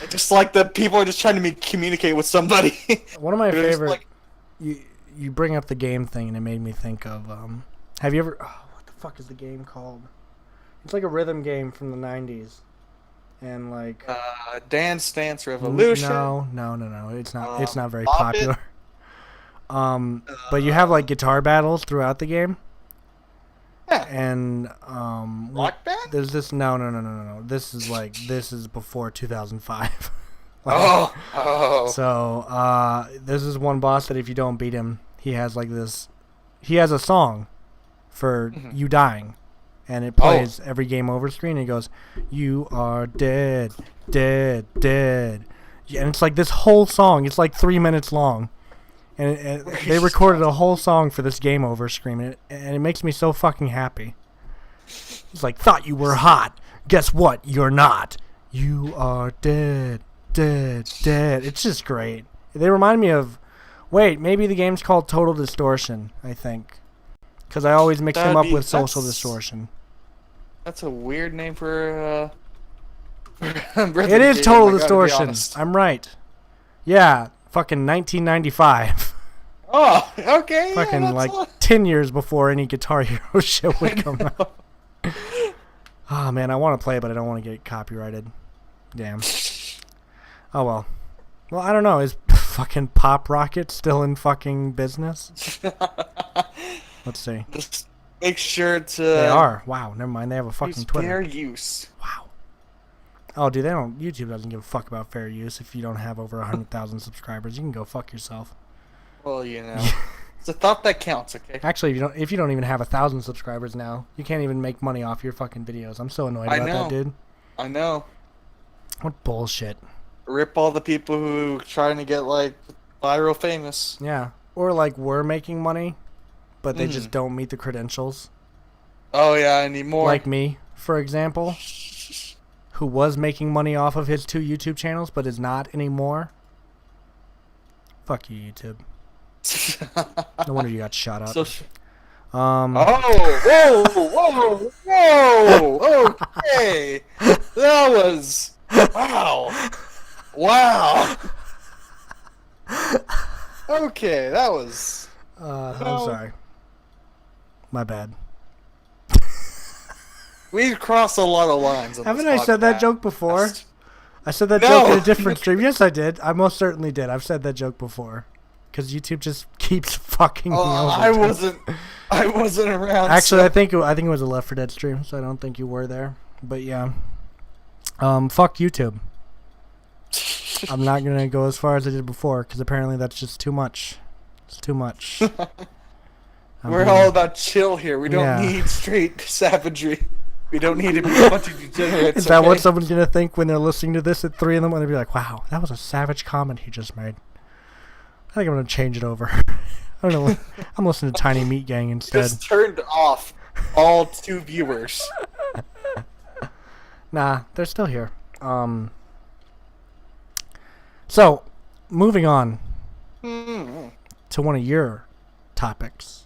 Just like the people are just trying to communicate with somebody. One of my They're just favorite. like, You bring up the game thing, and it made me think of. Have you ever? Oh, what the fuck is the game called? It's like a rhythm game from the '90s, and like. Dance Dance Revolution. No. It's not. It's not very Bop It? popular. But you have like guitar battles throughout the game, Yeah. and Rock Band? there's this. No. This is before 2005. Oh. So there's this one boss that if you don't beat him, he has like this. He has a song for you dying, and it plays every game over screen. And it goes, "You are dead, dead, dead," and it's like this whole song. It's like 3 minutes long, and they recorded a whole song for this game over screen, and it makes me so fucking happy. It's like, thought you were hot. Guess what? You're not. You are dead, dead, dead. It's just great. They remind me of. Wait, maybe the game's called Total Distortion, I think. Because I always mix them up with Social Distortion. That's a weird name for It is Total Distortion. I'm right. Yeah, fucking 1995. Oh, okay. Yeah, Fucking that's like all- 10 years before any Guitar Hero shit would come out. Oh man, I want to play it, but I don't want to get copyrighted. Damn. Oh well. Well, I don't know. Is fucking Pop Rocket still in fucking business? Let's see. Just make sure to. They are. Wow. Never mind. They have a fucking use Twitter. fair use. Wow. Oh, dude, YouTube doesn't give a fuck about fair use. If you don't have over 100,000 subscribers, you can go fuck yourself. Well, it's a thought that counts, okay? Actually, if you don't even have 1,000 subscribers now, you can't even make money off your fucking videos. I'm so annoyed about that, dude. I know. What bullshit. Rip all the people who trying to get like viral famous. Yeah, or like we're making money, but they just don't meet the credentials. Oh yeah, anymore. Like me, for example, who was making money off of his 2 YouTube channels, but is not anymore. Fuck you, YouTube. No wonder you got shot up. So, Oh, whoa, whoa, okay. That was, wow. Okay, that was. I'm sorry. My bad. We crossed a lot of lines. Haven't I said that joke before? I said that joke in a different stream. Yes, I did. I most certainly did. I've said that joke before. Because YouTube just keeps fucking me over. I wasn't around. Actually, so. I think it was a Left 4 Dead stream, so I don't think you were there. But yeah, fuck YouTube. I'm not gonna go as far as I did before because apparently that's just too much. It's too much. We're all about chill here. We don't need straight savagery. We don't need to be a bunch of degenerates. Is that what someone's gonna think when they're listening to this at 3 in the morning? They'll be like, "Wow, that was a savage comment he just made." I think I'm gonna change it over. I don't know. I'm listening to Tiny Meat Gang instead. Just turned off all 2 viewers. Nah, they're still here. So, moving on to one of your topics.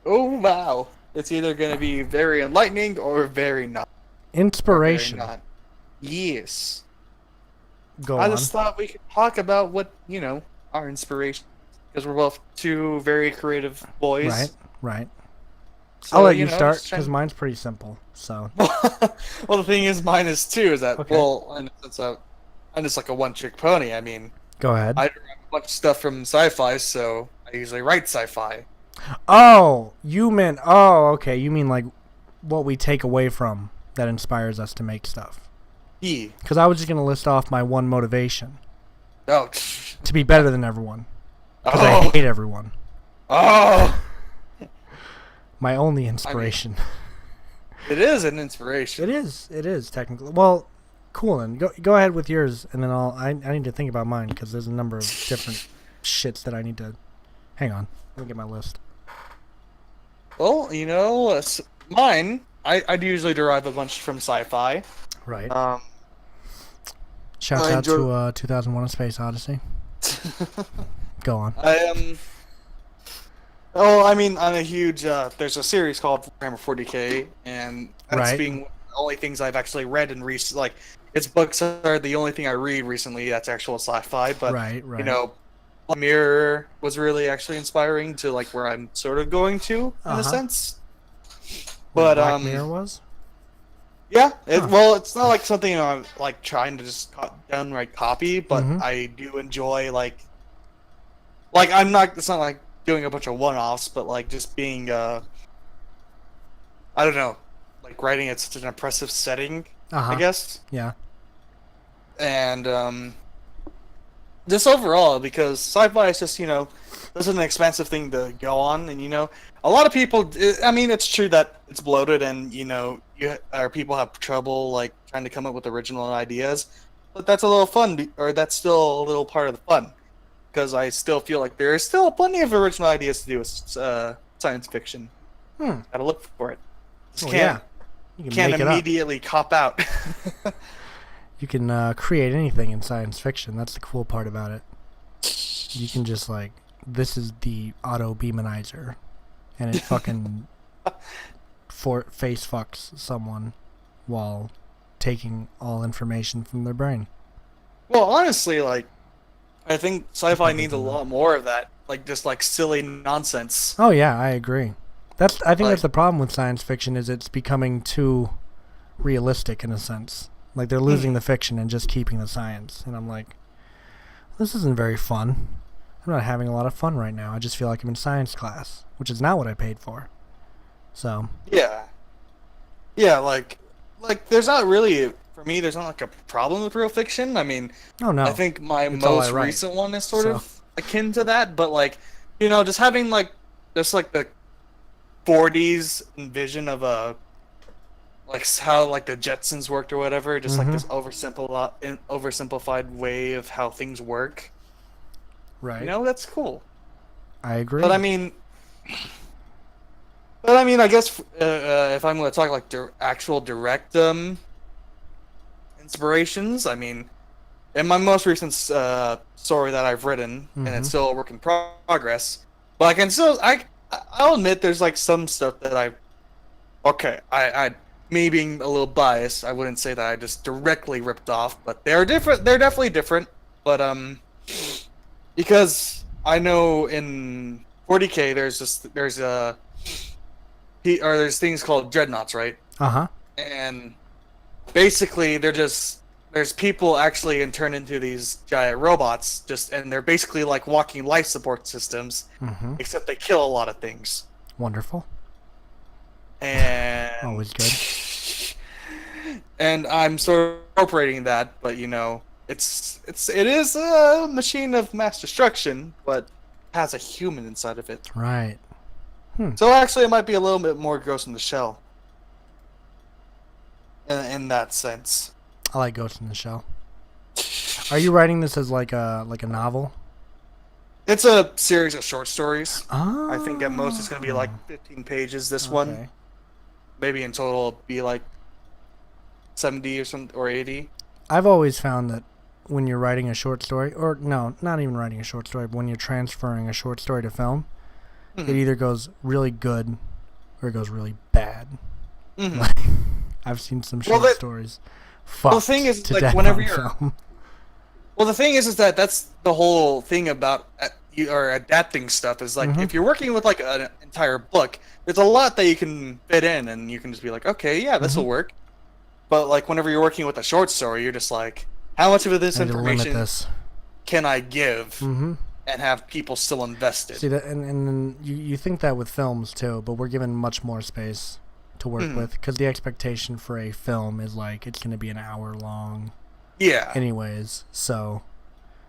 Oh wow! It's either gonna be very enlightening or very not. Inspiration. Or very not. Yes. Go I on. just thought we could talk about what our inspiration, because we're both 2 very creative boys. Right. So, I'll let you start just because mine's pretty simple. So. Well, the thing is, mine is too. Is that Okay. well? I'm just like a one-trick pony. I mean, Go ahead. I derive a bunch of stuff from sci-fi, so I usually write sci-fi. Oh, you meant. Oh, okay. You mean like what we take away from that inspires us to make stuff. Yeah. Because I was just gonna list off my one motivation Oh. to be better than everyone. Because Oh. I hate everyone. Oh. My only inspiration. It is an inspiration. It is technically. Well, cool. Then go ahead with yours, and then I need to think about mine because there's a number of different shits that I need to. Hang on, let me get my list. Well, mine. I'd usually derive a bunch from sci-fi. Right. I Shouts out enjoy- to 2001: A Space Odyssey. Go on. I'm a huge. There's a series called Warhammer 40K, and that's Right. being one of the only things I've actually read in recent. Like, its books are the only thing I read recently that's actual sci-fi. But Right. Black Mirror was really actually inspiring to like where I'm sort of going to in a sense. What But Black Mirror was. yeah. Well, it's not like something I'm like trying to just downright copy, but I do enjoy like I'm not. It's not like doing a bunch of one-offs, but like just being I don't know, like writing at such an impressive setting, I guess. Yeah. And just overall, because sci-fi is just this is an expensive thing to go on, and a lot of people. I mean, it's true that it's bloated, and people have trouble like trying to come up with original ideas, but that's a little fun, or that's still a little part of the fun. Because I still feel like there is still plenty of original ideas to do with science fiction. Gotta look for it. Just You can make it up. immediately cop out. You can create anything in science fiction. That's the cool part about it. You can just like, this is the auto beamanizer, and it fucking face fucks someone while taking all information from their brain. Well, honestly, like, I think sci-fi needs a lot more of that. Like, just like silly nonsense. Oh yeah, I agree. I think Like- that's the problem with science fiction is it's becoming too realistic in a sense. Like they're losing the fiction and just keeping the science. And I'm like, this isn't very fun. I'm not having a lot of fun right now. I just feel like I'm in science class, which is not what I paid for. So Yeah. Yeah, like there's not really, for me, there's not like a problem with real fiction. I mean, Oh no. I think my It's all I most write, recent one is sort so. of akin to that, but like, just having like just like the 40s vision of a like how like the Jetsons worked or whatever, just like this oversimplified way of how things work. Right. That's cool. I agree. But I mean, I guess if I'm going to talk like actual direct inspirations, I mean, in my most recent story that I've written, and it's still a work in progress, but I can still I'll admit there's like some stuff that I me being a little biased, I wouldn't say that I just directly ripped off, but they're different. They're definitely different, but because I know in 40K there's things called dreadnoughts, right? Uh-huh. And basically there's people actually turned into these giant robots, and they're basically like walking life support systems, except they kill a lot of things. Wonderful. And Always good. And I'm sort of incorporating that, but it is a machine of mass destruction, but has a human inside of it. Right. So actually, it might be a little bit more Ghost in the Shell. In that sense. I like Ghost in the Shell. Are you writing this as like a novel? It's a series of short stories. Oh. I think at most it's going to be like 15 pages. This one, maybe in total, it'll be like 70 or something, or 80. I've always found that when you're writing a short story, or no, not even writing a short story, but when you're transferring a short story to film, it either goes really good or it goes really bad. Like, I've seen some short stories. Well, the thing is, like, whenever you're film. Well, the thing is that that's the whole thing about adapting stuff is like if you're working with like an entire book, there's a lot that you can fit in, and you can just be like, okay, yeah, this will work. But like whenever you're working with a short story, you're just like, how much of this information can I give and have people still invested? See that, and then you think that with films too, but we're given much more space to work with because the expectation for a film is like it's going to be an hour long. Yeah. Anyways, so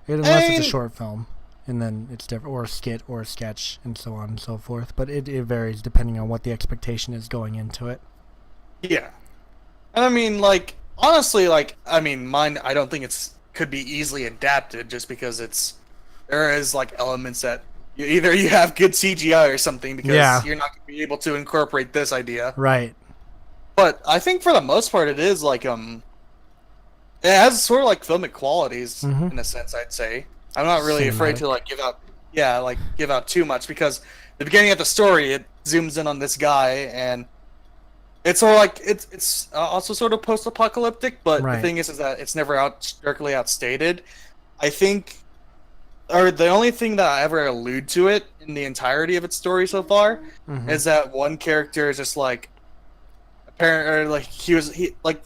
unless it's a short film, and then it's different, or a skit or a sketch, and so on and so forth. But it varies depending on what the expectation is going into it. Yeah. And I mean, like, honestly, like, I mean, mine, I don't think could be easily adapted just because there is, like, elements that either you have good CGI or something because you're not going to be able to incorporate this idea. Right. But I think for the most part it is, like, it has sort of, like, filmic qualities in a sense, I'd say. I'm not really afraid to, like, give out too much because the beginning of the story, it zooms in on this guy and it's sort of like it's also sort of post-apocalyptic, but the thing is that it's never directly outstated. I think, or the only thing that I ever allude to it in the entirety of its story so far is that one character is just like apparent, or like he like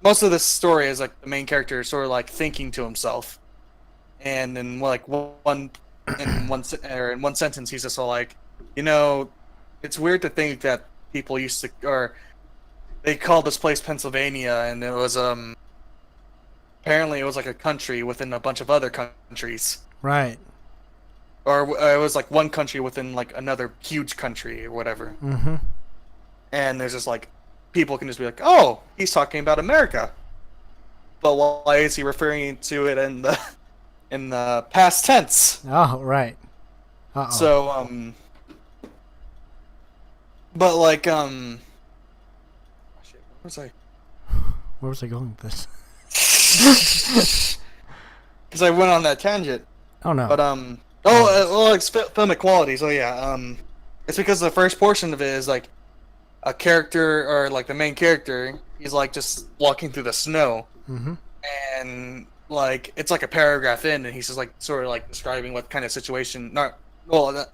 most of this story is like the main character is sort of like thinking to himself, and in like one sentence he's just all like, it's weird to think that people used to, or they called this place Pennsylvania, and it was apparently it was like a country within a bunch of other countries. Right. Or it was like one country within like another huge country or whatever. And there's just like people can just be like, oh, he's talking about America, but why is he referring to it in the past tense? Oh, right. So but like shit, where was I going with this? Because I went on that tangent. Oh no. But well, it's filmic quality. So yeah, it's because the first portion of it is like a character, or like the main character, he's like just walking through the snow, and like it's like a paragraph in, and he's just like sort of like describing what kind of situation.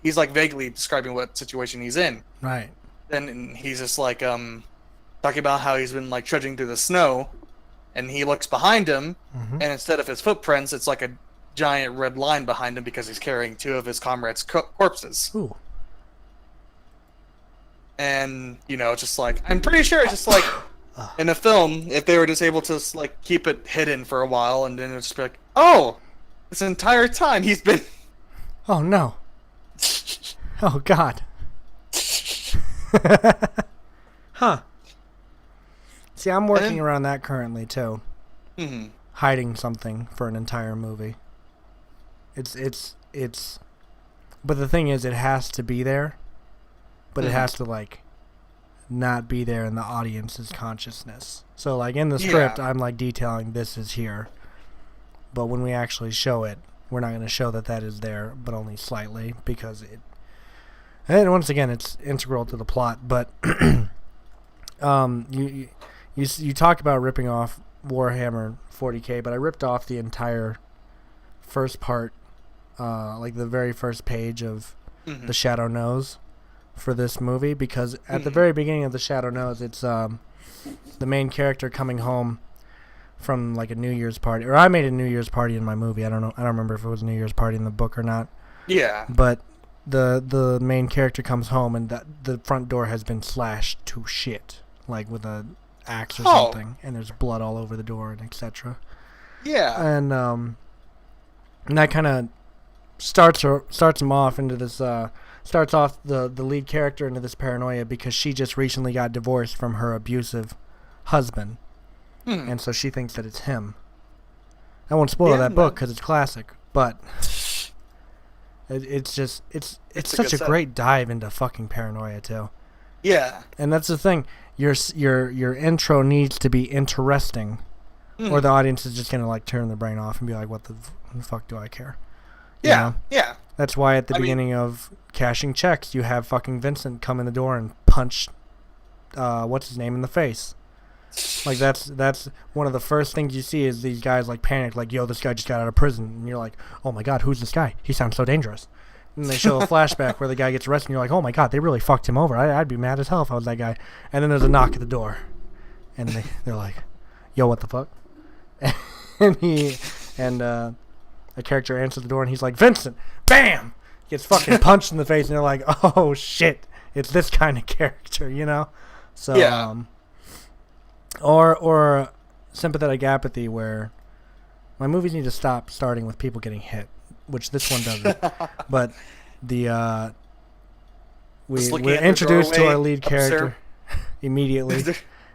He's like vaguely describing what situation he's in. Right. Then he's just like talking about how he's been like trudging through the snow, and he looks behind him, and instead of his footprints, it's like a giant red line behind him because he's carrying two of his comrades' corpses. Ooh. And it's just like, I'm pretty sure it's just like in a film, if they were just able to like keep it hidden for a while, and then it's just be like, oh, this entire time he's been. Oh no. Oh God. Huh. See, I'm working around that currently too. Mm-hmm. Hiding something for an entire movie. It's. But the thing is, it has to be there. But it has to like not be there in the audience's consciousness. So like in the script, I'm like detailing this is here. But when we actually show it, we're not going to show that is there, but only slightly, because it. And once again, it's integral to the plot. But you talk about ripping off Warhammer 40K, but I ripped off the entire first part, like the very first page of the Shadow Knows for this movie, because at the very beginning of the Shadow Knows, it's the main character coming home from like a New Year's party, or I made a New Year's party in my movie. I don't know. I don't remember if it was a New Year's party in the book or not. Yeah. But the main character comes home and the front door has been slashed to shit, like with a axe or something, and there's blood all over the door and etc. Yeah. And that kind of starts him off into this. Starts off the lead character into this paranoia because she just recently got divorced from her abusive husband. And so she thinks that it's him. I won't spoil that book because it's classic, but it's such a great dive into fucking paranoia too. Yeah. And that's the thing. Your intro needs to be interesting, or the audience is just gonna like turn their brain off and be like, "What the fuck do I care?" You know? Yeah. That's why at the beginning of cashing checks, you have fucking Vincent come in the door and punch, what's his name in the face. Like that's one of the first things you see is these guys like panic, like, yo, this guy just got out of prison, and you're like, oh my god, who's this guy? He sounds so dangerous. And they show a flashback where the guy gets arrested, and you're like, oh my god, they really fucked him over. I'd be mad as hell if I was that guy. And then there's a knock at the door, and they're like, yo, what the fuck? And a character answers the door, and he's like, Vincent, bam, gets fucking punched in the face, and they're like, oh shit, it's this kind of character, you know? So yeah. Or sympathetic apathy, where my movies need to stop starting with people getting hit, which this one doesn't. But we're introduced to our lead character immediately,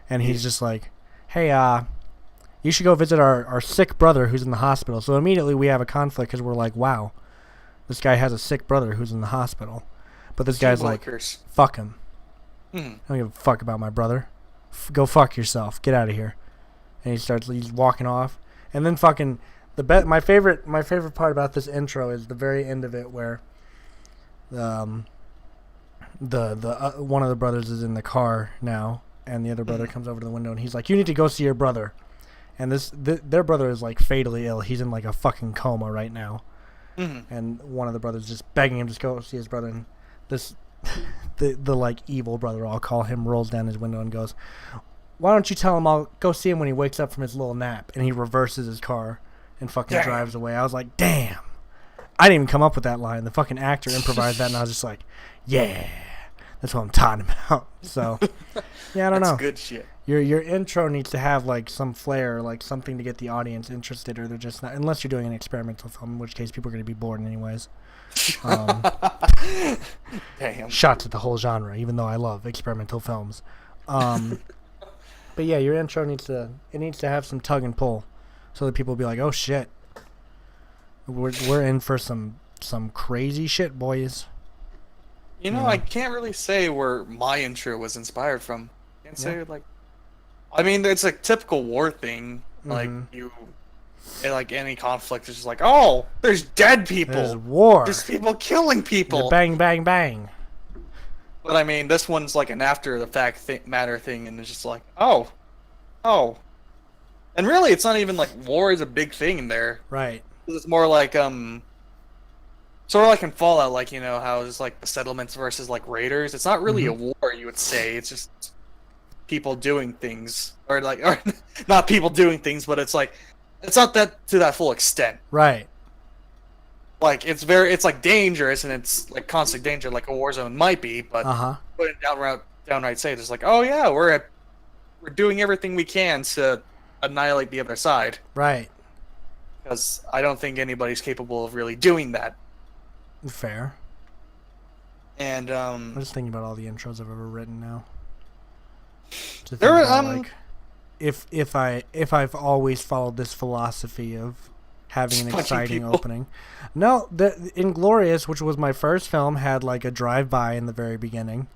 and he's just like, hey, you should go visit our sick brother who's in the hospital. So immediately we have a conflict because we're like, wow, this guy has a sick brother who's in the hospital. But this guy's like, fuck him. I don't give a fuck about my brother. Go fuck yourself. Get out of here. And he's walking off. And then fucking my favorite part about this intro is the very end of it, where the one of the brothers is in the car now, and the other brother comes over to the window, and he's like, you need to go see your brother. And their brother is like fatally ill. He's in like a fucking coma right now. And one of the brothers just begging him to go see his brother, and this the like evil brother, I'll call him, rolls down his window and goes, why don't you tell him I'll go see him when he wakes up from his little nap? And he reverses his car and fucking drives away. I was like, damn, I didn't even come up with that line. The fucking actor improvised that, and I was just like, yeah, that's what I'm talking about. So yeah, I don't know. That's good shit. Your intro needs to have like some flair, like something to get the audience interested, or they're just not, unless you're doing an experimental film, in which case people are going to be bored anyways. Damn. Shots at the whole genre, even though I love experimental films. But yeah, your intro needs to have some tug and pull, so that people will be like, oh shit, we're in for some crazy shit, boys. You know, I can't really say where my intro was inspired from. I can't say like, I mean, it's a typical war thing. Like like any conflict is just like, oh, there's dead people. There's war. There's people killing people. Bang, bang, bang. But I mean, this one's like an after the fact matter thing, and it's just like, oh. And really, it's not even like war is a big thing in there. Right. It's more like sort of like in Fallout, like, you know how it's like the settlements versus like raiders. It's not really a war, you would say. It's just people doing things, or not people doing things, but it's like it's not that to that full extent. Right. Like it's like dangerous, and it's like constant danger, like a war zone might be. But wouldn't downright say it's like, oh yeah, we're we're doing everything we can to annihilate the other side. Right. Because I don't think anybody's capable of really doing that. Fair. And I'm just thinking about all the intros I've ever written now. To there think are, about, like, if I've always followed this philosophy of having an Punching exciting people. opening. No, the Inglorious, which was my first film, had like a drive-by in the very beginning.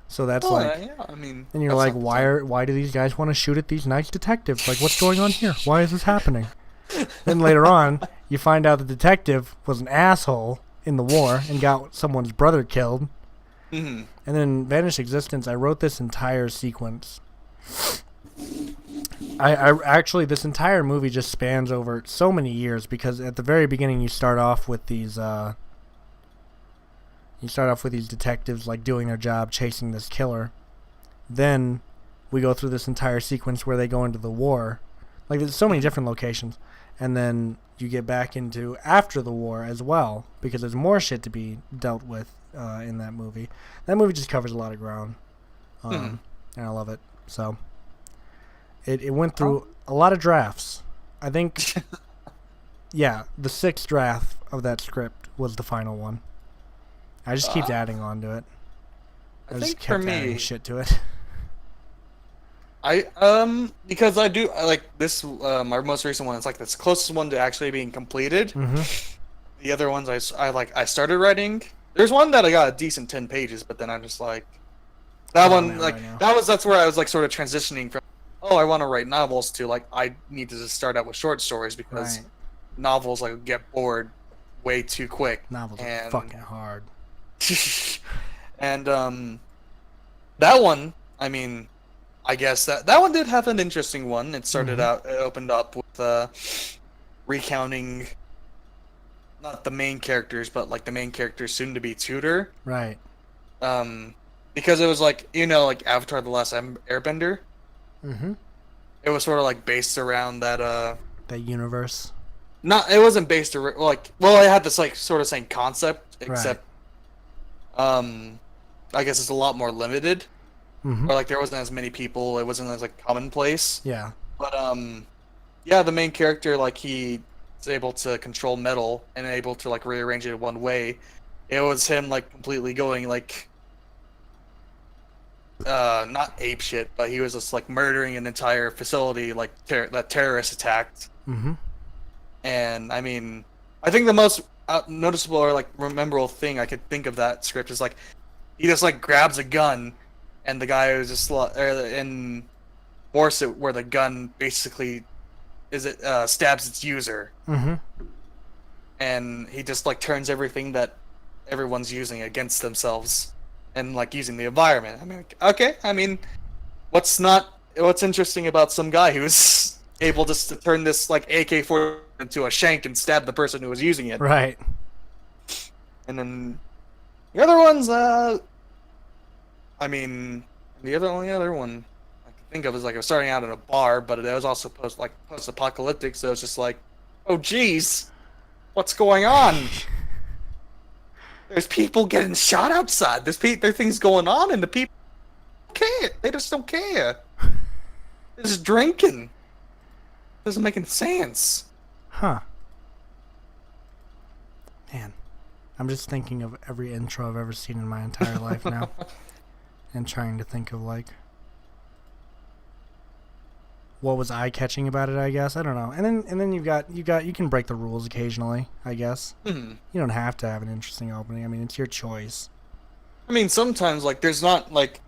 So that's like, yeah, I mean, and you're that's like, something. why do these guys want to shoot at these nice detectives? Like, what's going on here? Why is this happening? Then later on, you find out the detective was an asshole in the war and got someone's brother killed. Mhm. And then in Vanished Existence, I wrote this entire sequence. I actually, this entire movie just spans over so many years, because at the very beginning you start off with these detectives like doing their job, chasing this killer. Then we go through this entire sequence where they go into the war. Like, there's so many different locations. And then you get back into after the war as well, because there's more shit to be dealt with in that movie. That movie just covers a lot of ground. And I love it. So it went through a lot of drafts. I think, yeah, the 6th draft of that script was the final one. I just keep adding on to it. I just think kept for me- adding shit to it. Because I like this, my most recent one is like the closest one to actually being completed. The other ones I started writing. There's one that I got a decent 10 pages, but then I'm just like, that Where I'm one, at like, right now. that's where I was like sort of transitioning from, oh, I want to write novels, to like, I need to just start out with short stories, because Right. novels like get bored way too quick. Novels are and fucking hard. and that one, I mean, I guess that one did have an interesting one. It started out, it opened up with recounting not the main characters, but like the main character's soon-to-be tutor. Right. Because it was like, like Avatar: The Last Airbender. Mm-hmm. It was sort of like based around that. That universe. Not, it wasn't based around, like, well, it had this like sort of same concept, except, I guess it's a lot more limited. Mm-hmm. Or like there wasn't as many people. It wasn't as like commonplace. Yeah. But yeah, the main character, like, he is able to control metal and able to like rearrange it one way. It was him like completely going like not ape shit, but he was just like murdering an entire facility like that terrorists attacked. Mm-hmm. And I mean, I think the most noticeable or like memorable thing I could think of that script is like he just like grabs a gun, and the guy who's just in force it where the gun basically stabs its user, Mm-hmm. and he just like turns everything that everyone's using against themselves, and like using the environment. I mean, okay, I mean, what's interesting about some guy who's able just to turn this like AK-47 into a shank and stab the person who was using it? Right. And then the other ones, I mean, the only other one I can think of is like I was starting out in a bar, but it was also post-apocalyptic, so it's just like, oh geez, what's going on? There's people getting shot outside. There are things going on, and the people don't care. They just don't care. They're just drinking. Doesn't make any sense. Huh. Man, I'm just thinking of every intro I've ever seen in my entire life now, and trying to think of like what was eye-catching about it. I guess I don't know. And then you can break the rules occasionally. I guess Hmm. you don't have to have an interesting opening. I mean, it's your choice. I mean, sometimes like there's not like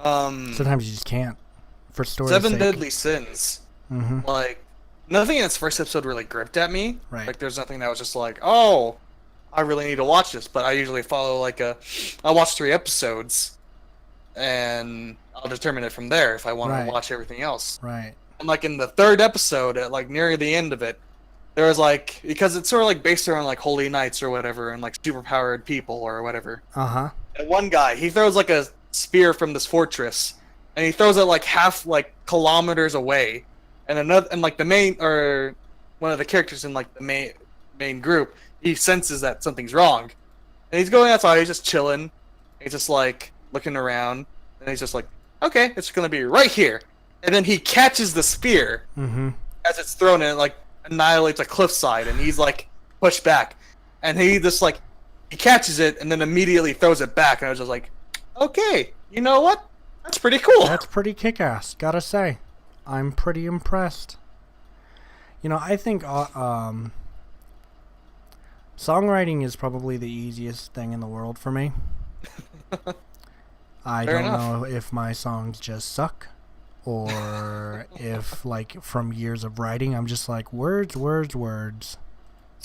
Sometimes you just can't. For story's Seven sake. Deadly Sins. Mm-hmm. Like, nothing in its first episode really gripped at me. Right. Like, there's nothing that was just like, oh, I really need to watch this. But I usually follow I watch 3 episodes, and I'll determine it from there if I want Right. to watch everything else. Right. And like in the 3rd episode, at like near the end of it, there was like, because it's sort of like based around like holy knights or whatever, and like superpowered people or whatever. Uh-huh. And one guy, he throws like a spear from this fortress, and he throws it like half like kilometers away, and like the main, or one of the characters in like the main group, he senses that something's wrong, and he's going outside. He's just chilling. He's just like looking around, and he's just like, okay, it's gonna be right here, and then he catches the spear as it's thrown and it like annihilates a cliffside, and he's like pushed back, and he just like he catches it and then immediately throws it back, and I was just like, okay, you know what? That's pretty cool. That's pretty kick-ass, gotta say. I'm pretty impressed. You know, I think songwriting is probably the easiest thing in the world for me. I Fair don't enough. know if my songs just suck, or if, like, from years of writing, I'm just like, words, words, words.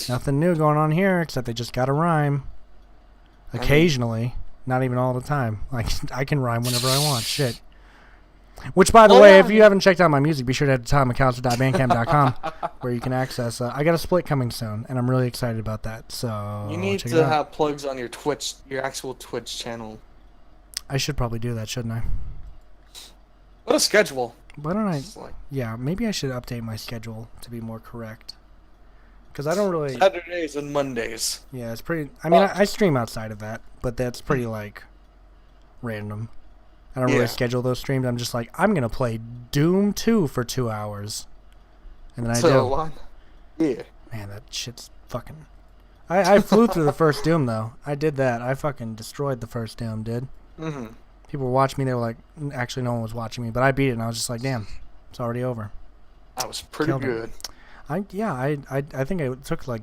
Nothing new going on here, except they just gotta rhyme. Occasionally. Not even all the time. Like, I can rhyme whenever I want. Shit. Which, by the way, if you haven't checked out my music, be sure to head to tomaccounts.bandcamp.com where you can access. I got a split coming soon, and I'm really excited about that. So You need check it to out. have plugs on your Twitch, your actual Twitch channel. I should probably do that, shouldn't I? What a schedule. Why don't I? It's like Yeah, maybe I should update my schedule to be more correct. Because I don't really. Saturdays and Mondays. Yeah, it's pretty. I mean, I stream outside of that, but that's pretty like random. I don't Yeah. really schedule those streams. I'm just like, I'm gonna play Doom 2 for 2 hours, and then I do. Yeah. Man, that shit's fucking. I flew through the first Doom though. I did that. I fucking destroyed the first Doom, dude. Mm-hmm. People were watching me. They were like, actually, no one was watching me, but I beat it, and I was just like, damn, it's already over. That was pretty Killed it. good. I think it took like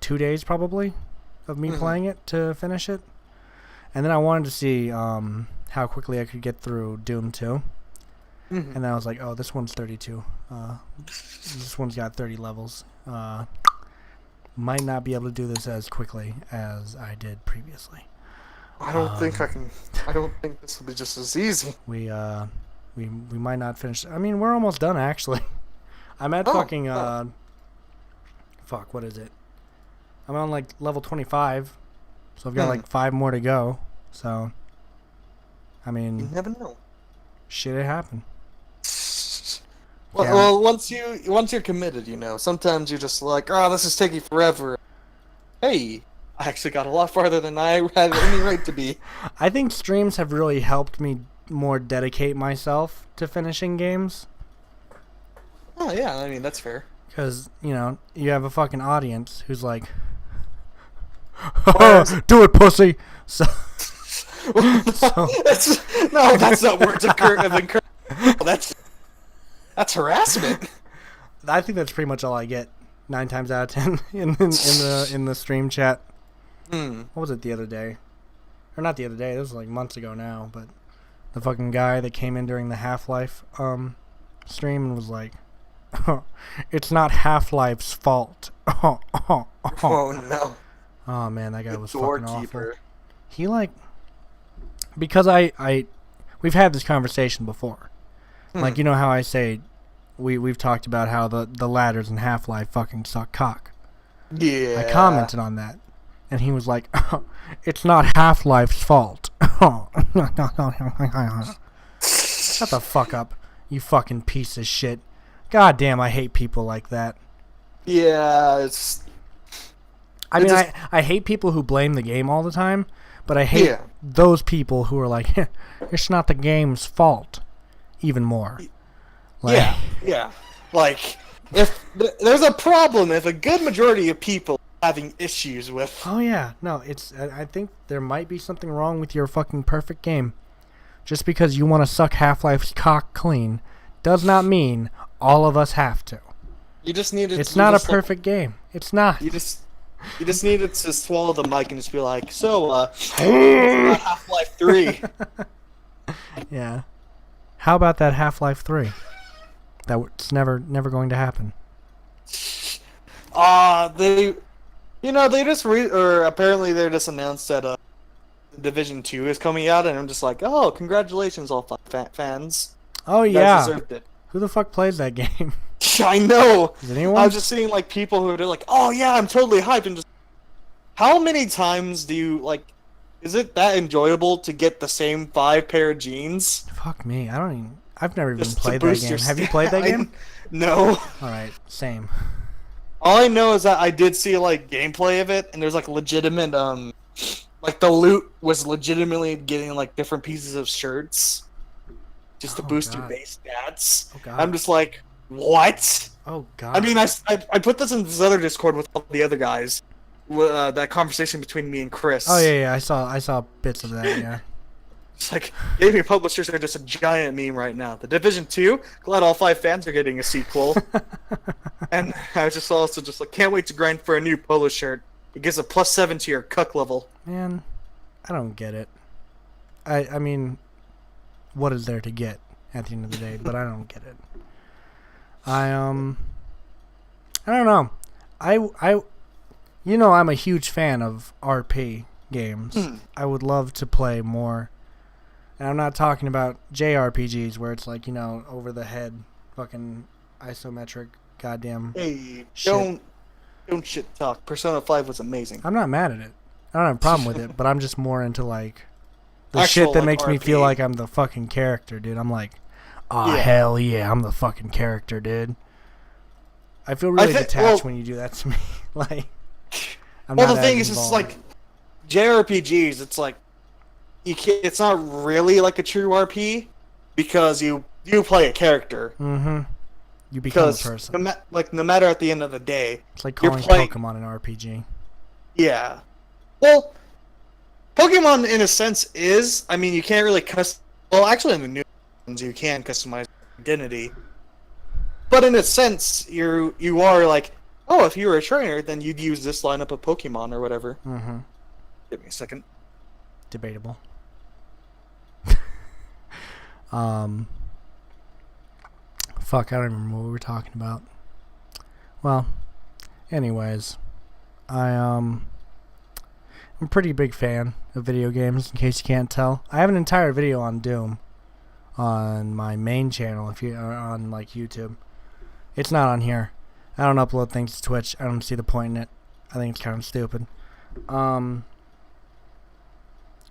2 days probably of me playing it to finish it, and then I wanted to see how quickly I could get through Doom 2, and then I was like, oh, this one's 32. This one's got 30 levels. Might not be able to do this as quickly as I did previously. I don't think I can. I don't think this will be just as easy. We might not finish. I mean, we're almost done actually. I'm at fucking fuck, what is it? I'm on like level 25, so I've got like 5 more to go. So, I You mean, never know. shit, it happened. Well, Yeah. well, once you're committed, you know, sometimes you're just like, oh, this is taking forever. Hey, I actually got a lot farther than I had any right to be. I think streams have really helped me more dedicate myself to finishing games. Oh yeah, I mean that's fair. Because, you know, you have a fucking audience who's like, Whereas- do it, pussy. So, that's not words of encouragement. That's harassment. I think that's pretty much all I get 9 times out of 10 in the stream chat. What was it the other day? Or not the other day, this was like months ago now, but the fucking guy that came in during the Half-Life stream and was like, it's not Half-Life's fault. Oh no. Oh man, that guy The was fucking awful. doorkeeper. He like, because we've had this conversation before. Like, you know how I say, we've talked about how the ladders in Half-Life fucking suck cock. Yeah. I commented on that, and he was like, it's not Half-Life's fault. Shut the fuck up, you fucking piece of shit. God damn, I hate people like that. Yeah, it's. I mean, just- I hate people who blame the game all the time, but I hate Yeah. those people who are like, it's not the game's fault, even more. Like, Yeah. Like, if there's a problem, if a good majority of people are having issues with. Oh yeah, no, I think there might be something wrong with your fucking perfect game. Just because you want to suck Half-Life's cock clean does not mean all of us have to. You just need it. It's not a perfect game. It's not. You just needed to swallow the mic and just be like, so, Half-Life 3. Yeah. How about that Half-Life 3? That's never going to happen. They just apparently they just announced that Division 2 is coming out, and I'm just like, oh, congratulations, all fans. Oh You guys yeah. deserved it. Who the fuck plays that game? I know. Is anyone? I was just seeing like people who are like, oh yeah, I'm totally hyped, and just how many times do you like? Is it that enjoyable to get the same 5 pair of jeans? Fuck me. I've never even Just to played that boost game. your Have you played that game? No. All right, same. All I know is that I did see like gameplay of it, and there's like legitimate like the loot was legitimately getting like different pieces of shirts. just to Oh, boost your God. base stats. Oh, God. I'm just like, what? Oh god. I mean, I put this in this other Discord with all the other guys. That conversation between me and Chris. Oh yeah, I saw bits of that. Yeah. It's like, gaming publishers are just a giant meme right now. The Division 2, glad all 5 fans are getting a sequel. And I was just also just like, can't wait to grind for a new polo shirt. It gives a +7 to your cuck level. Man, I don't get it. I mean, what is there to get at the end of the day? But I don't get it. I don't know. I'm a huge fan of RP games. I would love to play more. And I'm not talking about JRPGs where it's like, over the head, fucking isometric, goddamn. Hey, shit. don't shit talk. Persona 5 was amazing. I'm not mad at it. I don't have a problem with it, but I'm just more into like the Actual, shit that like, makes me RP. feel like I'm the fucking character, dude. I'm like, oh Yeah. hell yeah, I'm the fucking character, dude. I feel really detached when you do that to me. Like, I'm Well, not the thing as is, it's involved. like JRPGs. It's like you can't. It's not really like a true RP because you play a character. You become a Because person. no matter at the end of the day, It's like you're calling playing- Pokemon an RPG. yeah. Well, Pokemon in a sense is. I mean, you can't really Well, actually, in the new ones, you can customize identity. But in a sense, you are like, oh, if you were a trainer, then you'd use this lineup of Pokemon or whatever. Give me a second. Debatable. Fuck, I don't remember what we were talking about. Well, anyways, I'm a pretty big fan of video games, in case you can't tell. I have an entire video on Doom on my main channel, if you are on like YouTube. It's not on here. I don't upload things to Twitch. I don't see the point in it. I think it's kind of stupid.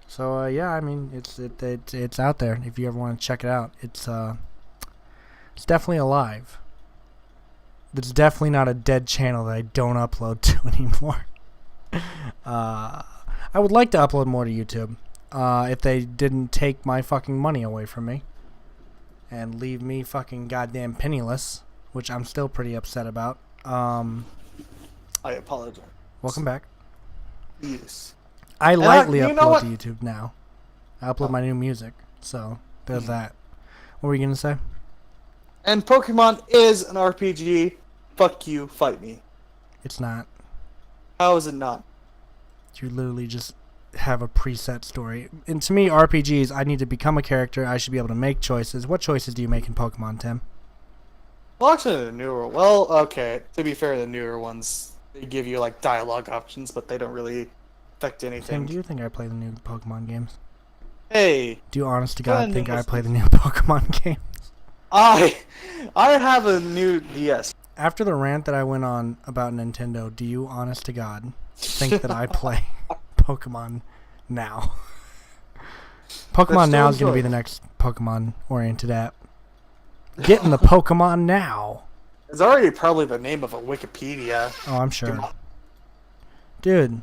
So yeah, I mean, it's out there if you ever want to check it out. It's definitely alive. It's definitely not a dead channel that I don't upload to anymore. I would like to upload more to YouTube if they didn't take my fucking money away from me and leave me fucking goddamn penniless, which I'm still pretty upset about. I apologize. Welcome back. Yes. I lightly you know upload what? to YouTube now. I upload my new music, so there's that. What were you gonna say? And Pokemon is an RPG. Fuck you, fight me. It's not. How is it not? You literally just have a preset story. And to me, RPGs, I need to become a character. I should be able to make choices. What choices do you make in Pokemon, Tim? Well, actually, the newer. Well, okay. To be fair, the newer ones they give you like dialogue options, but they don't really affect Tim, anything. do you think I play the new Pokemon games? Hey, Do you honest to God Kinda think I listen. play the new Pokemon games? I have a new DS. After the rant that I went on about Nintendo, do you honest to God think that I play Pokemon now? Pokemon Now is going to be the next Pokemon-oriented app. Get in the Pokemon Now. It's already probably the name of a Wikipedia. Oh, I'm sure. Dude,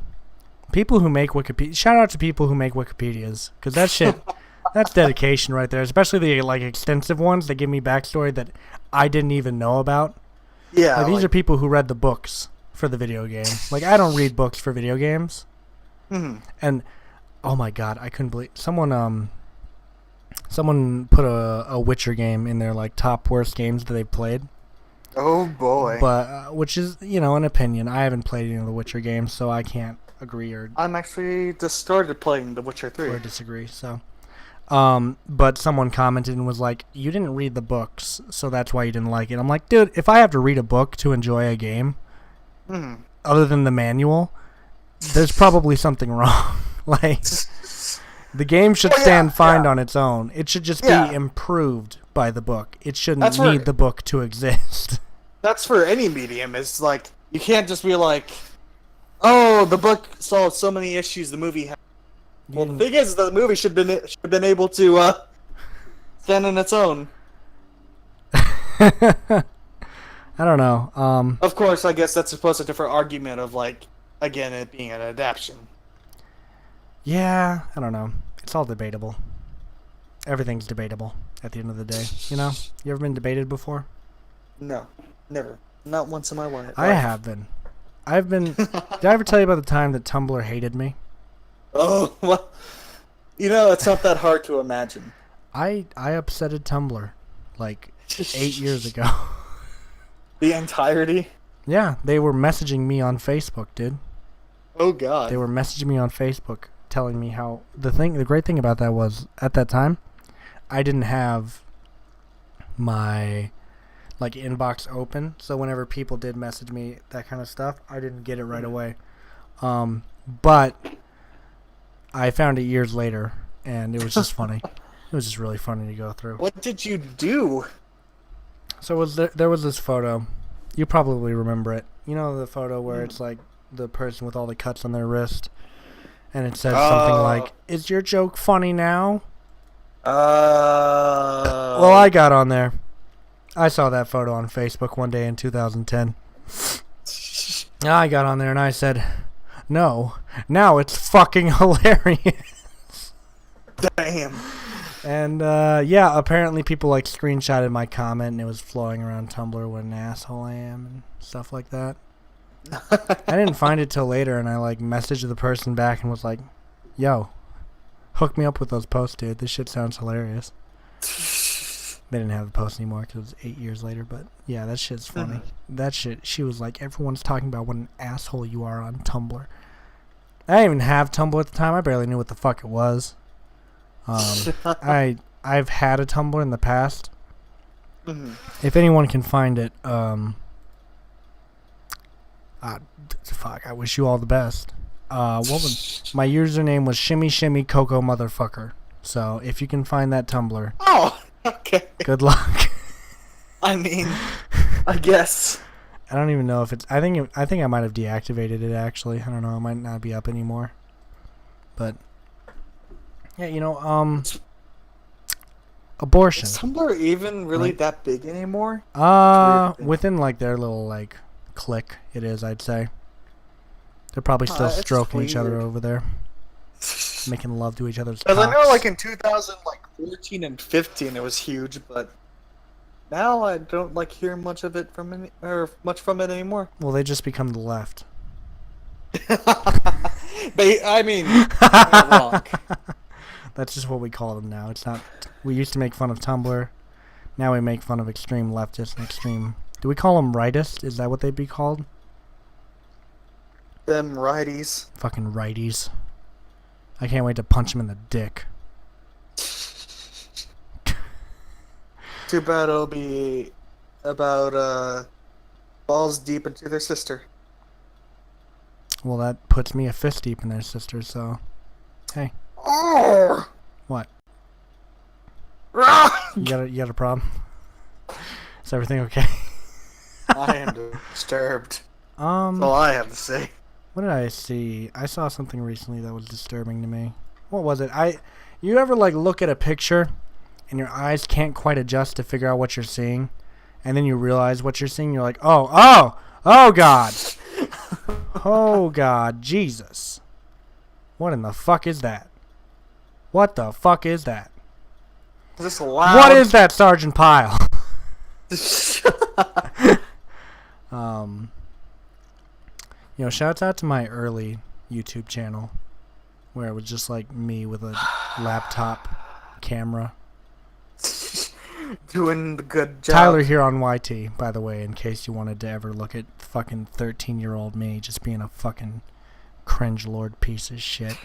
people who make Wikipedia, shout out to people who make Wikipedias, because that shit, that's dedication right there. Especially the like extensive ones that give me backstory that I didn't even know about. Yeah, Like, these are people who read the books for the video game. Like, I don't read books for video games. And oh my god, I couldn't believe someone put a Witcher game in their like top worst games that they've played. Oh boy. But which is, an opinion. I haven't played any of the Witcher games, so I can't agree or I'm actually just started playing The Witcher 3. disagree. So but someone commented and was like, "You didn't read the books, so that's why you didn't like it." I'm like, dude, if I have to read a book to enjoy a game, other than the manual, there's probably something wrong. Like, the game should stand fine on its own. It should just be improved by the book. It shouldn't need the book to exist. That's for any medium. It's like, you can't just be like, oh, the book solved so many issues the movie had. Well, the thing is, the movie should have been able to stand on its own. I don't know. Of course, I guess that's supposed to different argument of like, again, it being an adaptation. Yeah, I don't know. It's all debatable. Everything's debatable. at the end of the day. You know? You ever been debated before? No, never. Not once in my life. I have been. I've been... Did I ever tell you about the time that Tumblr hated me? Oh, well, you know, it's not that hard to imagine. I upsetted Tumblr like 8 years ago. The entirety? Yeah, they were messaging me on Facebook, dude. Oh, God. They were messaging me on Facebook telling me how... The great thing about that was, at that time, I didn't have my like inbox open, so whenever people did message me that kind of stuff, I didn't get it right away. But I found it years later, and it was just funny. It was just really funny to go through. What did you do? So there was this photo. You probably remember it. You know the photo where it's like the person with all the cuts on their wrist, and it says something like, "Is your joke funny now?" Well, I got on there. I saw that photo on Facebook one day in 2010. I got on there and I said, "No, now it's fucking hilarious." Damn. And yeah, apparently people like screenshotted my comment and it was flowing around Tumblr what an asshole I am and stuff like that. I didn't find it till later, and I like messaged the person back and was like, "Yo, hook me up with those posts, dude. This shit sounds hilarious." They didn't have the post anymore because it was 8 years later, but yeah, that shit's funny. That shit, she was like, "Everyone's talking about what an asshole you are on Tumblr." I didn't even have Tumblr at the time. I barely knew what the fuck it was. I've had a Tumblr in the past. If anyone can find it, fuck, I wish you all the best. What was my username was Shimmy Shimmy Coco Motherfucker. So if you can find that Tumblr, Oh, okay. good luck. I mean, I guess. I don't even know if it's. I think I might have deactivated it actually. I don't know. It might not be up anymore. But yeah, you know, abortion. Is Tumblr even really that big anymore? Within like their little like clique, it is. I'd say they're probably still stroking each other over there, making love to each other's. Because I know, like in 2014 and 15, it was huge, but now I don't like hear much of it from it anymore. Well, they just become the left. I mean, you're wrong. That's just what we call them now. It's not. We used to make fun of Tumblr. Now we make fun of extreme leftists and extreme. Do we call them rightists? Is that what they'd be called? Them righties. Fucking righties. I can't wait to punch them in the dick. Too bad it'll be about balls deep into their sister. Well, that puts me a fist deep in their sister, so hey. Oh! What? You got a problem? Is everything okay? I am disturbed. That's all I have to say. What did I see? I saw something recently that was disturbing to me. What was it? You ever like look at a picture and your eyes can't quite adjust to figure out what you're seeing, and then you realize what you're seeing, you're like, oh God. Oh God, Jesus. What in the fuck is that? What the fuck is that? Is this loud? What is that, Sergeant Pyle? You know, shouts out to my early YouTube channel where it was just like me with a laptop camera. Doing the good job. Tyler here on YT, by the way, in case you wanted to ever look at fucking 13-year-old me just being a fucking cringe lord piece of shit.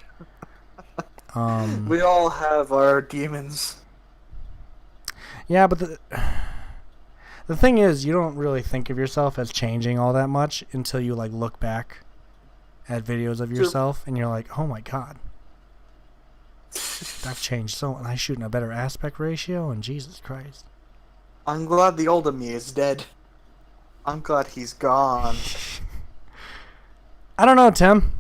We all have our demons. Yeah, but the thing is, you don't really think of yourself as changing all that much until you like look back at videos of yourself and you're like, oh my God, I've changed so, and I shoot in a better aspect ratio, and Jesus Christ. I'm glad the older me is dead. I'm glad he's gone. I don't know, Tim.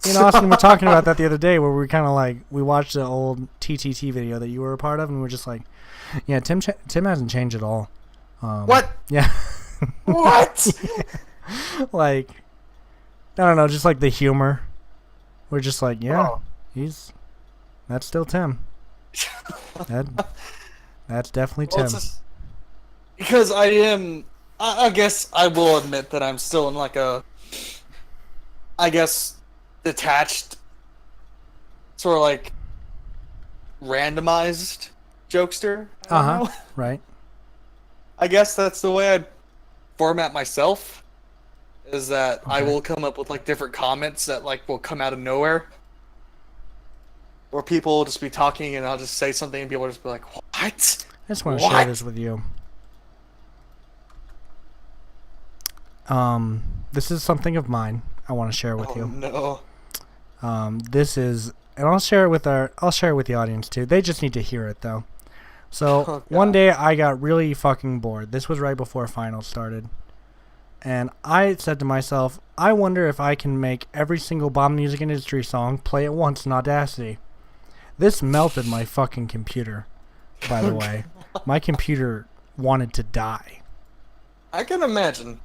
You know, Austin, we were talking about that the other day where we kind of like, we watched the old TTT video that you were a part of, and we were just like, yeah, Tim hasn't changed at all. What? Yeah. What? Like, I don't know, just like the humor. We're just like, yeah, that's still Tim. That's definitely Well, Tim. because I am. I guess I will admit that I'm still in like a. I guess detached, sort of like randomized jokester. I don't know. Right. I guess that's the way I'd format myself. Is that I Okay. will come up with like different comments that like will come out of nowhere, or people will just be talking and I'll just say something and people will just be like, "What? I just want to share What?" this with you. This is something of mine. I want to share with Oh you. no! This is, and I'll share it with the audience too. They just need to hear it though. So Oh, one God. day I got really fucking bored. This was right before finals started, and I said to myself, I wonder if I can make every single Bomb Music Industry song play at once in Audacity. This melted my fucking computer. By the way, my computer wanted to die. I can imagine.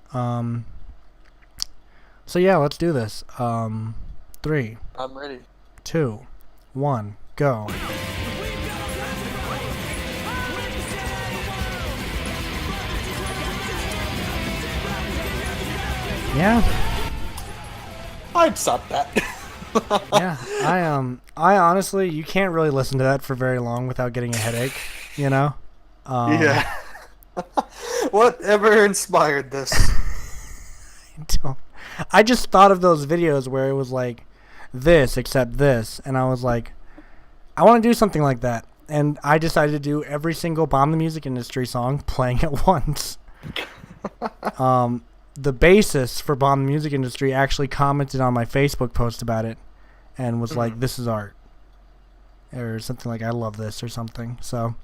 So yeah, let's do this. 3, I'm ready. 2, 1, go. Yeah, I'd stop that. yeah. I honestly, you can't really listen to that for very long without getting a headache. You know. Yeah. Whatever inspired this? Don't. I just thought of those videos where it was like this except this, and I was like, I want to do something like that, and I decided to do every single Bomb the Music Industry song playing at once. The bassist for Bomb the Music Industry actually commented on my Facebook post about it, and was like, "This is art," or something like, "I love this," or something. So,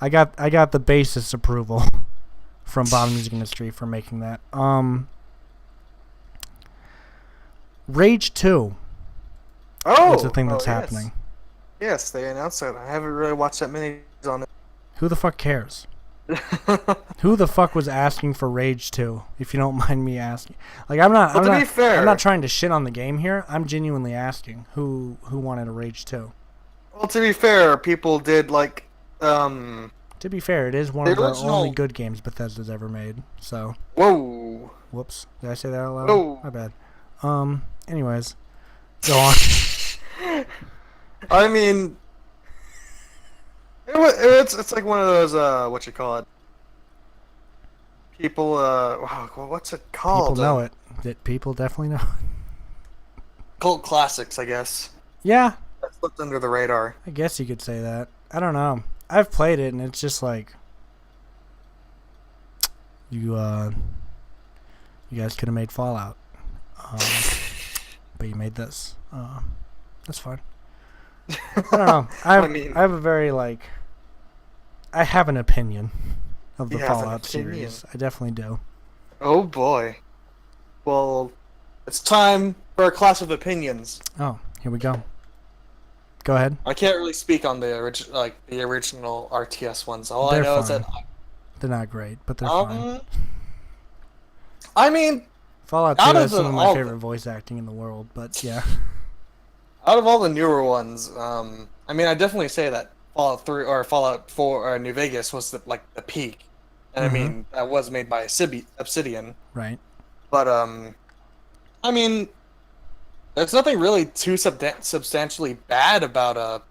I got the bassist's approval from Bomb the Music Industry for making that. Rage 2 Oh, is the thing that's yes. happening. Yes, they announced it. I haven't really watched that many on it. Who the fuck cares? Who the fuck was asking for Rage 2? If you don't mind me asking, like I'm not. Well, I'm to not, be fair- I'm not trying to shit on the game here. I'm genuinely asking who wanted a Rage 2. Well, to be fair, people did like, To be fair, it is one The of the original- only good games Bethesda's ever made. So, Whoa. whoops, did I say that out loud? Whoa. My bad. Anyways, go on. I mean, it's like one of those what you call it? People wow, what's it called? People know it. People definitely know. Cult classics, I guess. Yeah, That slipped under the radar. I guess you could say that. I don't know. I've played it, and it's just like you guys could have made Fallout, but you made this. That's fine. I don't know. I mean- I have a very I have an opinion of the You have an Fallout opinion. series. I definitely do. Oh boy. Well, it's time for a class of opinions. Oh, here we go. Go ahead. I can't really speak on the original RTS ones. All They're I know is fine. that They're not great, but they're fine. I mean, Fallout out 2 of has some the- of my all favorite the- voice acting in the world, but yeah. out of all the newer ones, I mean, I definitely say that Fallout 3 or Fallout 4 or New Vegas was the peak, and I mean that was made by Obsidian. Right. But I mean, there's nothing really too substantially bad about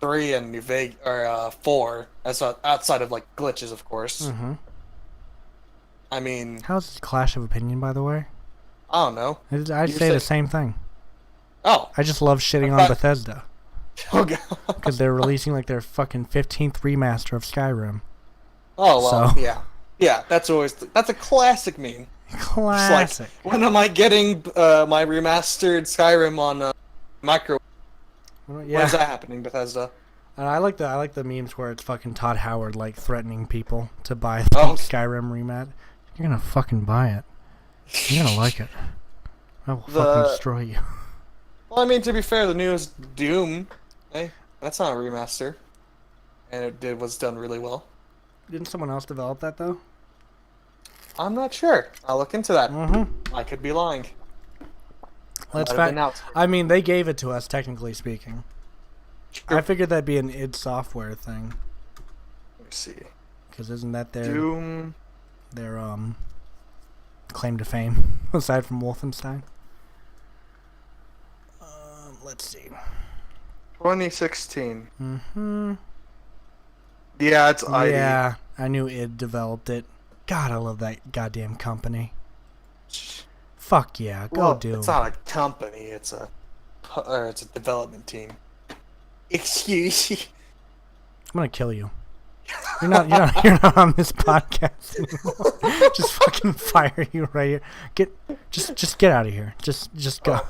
3 and New Vegas or 4, outside of like glitches, of course. Mm-hmm. I mean, How's this clash of opinion, by the way? I don't know. I'd You say the say- same thing. Oh, I just love shitting on thought- Bethesda oh god. because they're releasing like their fucking 15th remaster of Skyrim. Oh well, So- yeah. That's a classic meme. Classic. It's like, when am I getting my remastered Skyrim on micro? When Yeah. is that happening, Bethesda? I like the memes where it's fucking Todd Howard like threatening people to buy the Oh. Skyrim remat. You're gonna fucking buy it. You're gonna like it. I will The- fucking destroy you. Well, I mean, to be fair, the newest Doom, hey, that's not a remaster, and was done really well. Didn't someone else develop that though? I'm not sure. I'll look into that. Mm-hmm. I could be lying. Let's Might have been fact. out. I mean, they gave it to us, technically speaking. I figured that'd be an id Software thing. Let me see. Because isn't that Doom. their claim to fame aside from Wolfenstein? Let's see. 2016. Mm-hmm. Yeah, it's ID. Yeah, I knew id developed it. God, I love that goddamn company. Fuck yeah, go Well, Doom. it's not a company. It's a development team. Excuse me. I'm gonna kill you. You're not on this podcast anymore. Just fucking fire you right here. Just get out of here. Just go.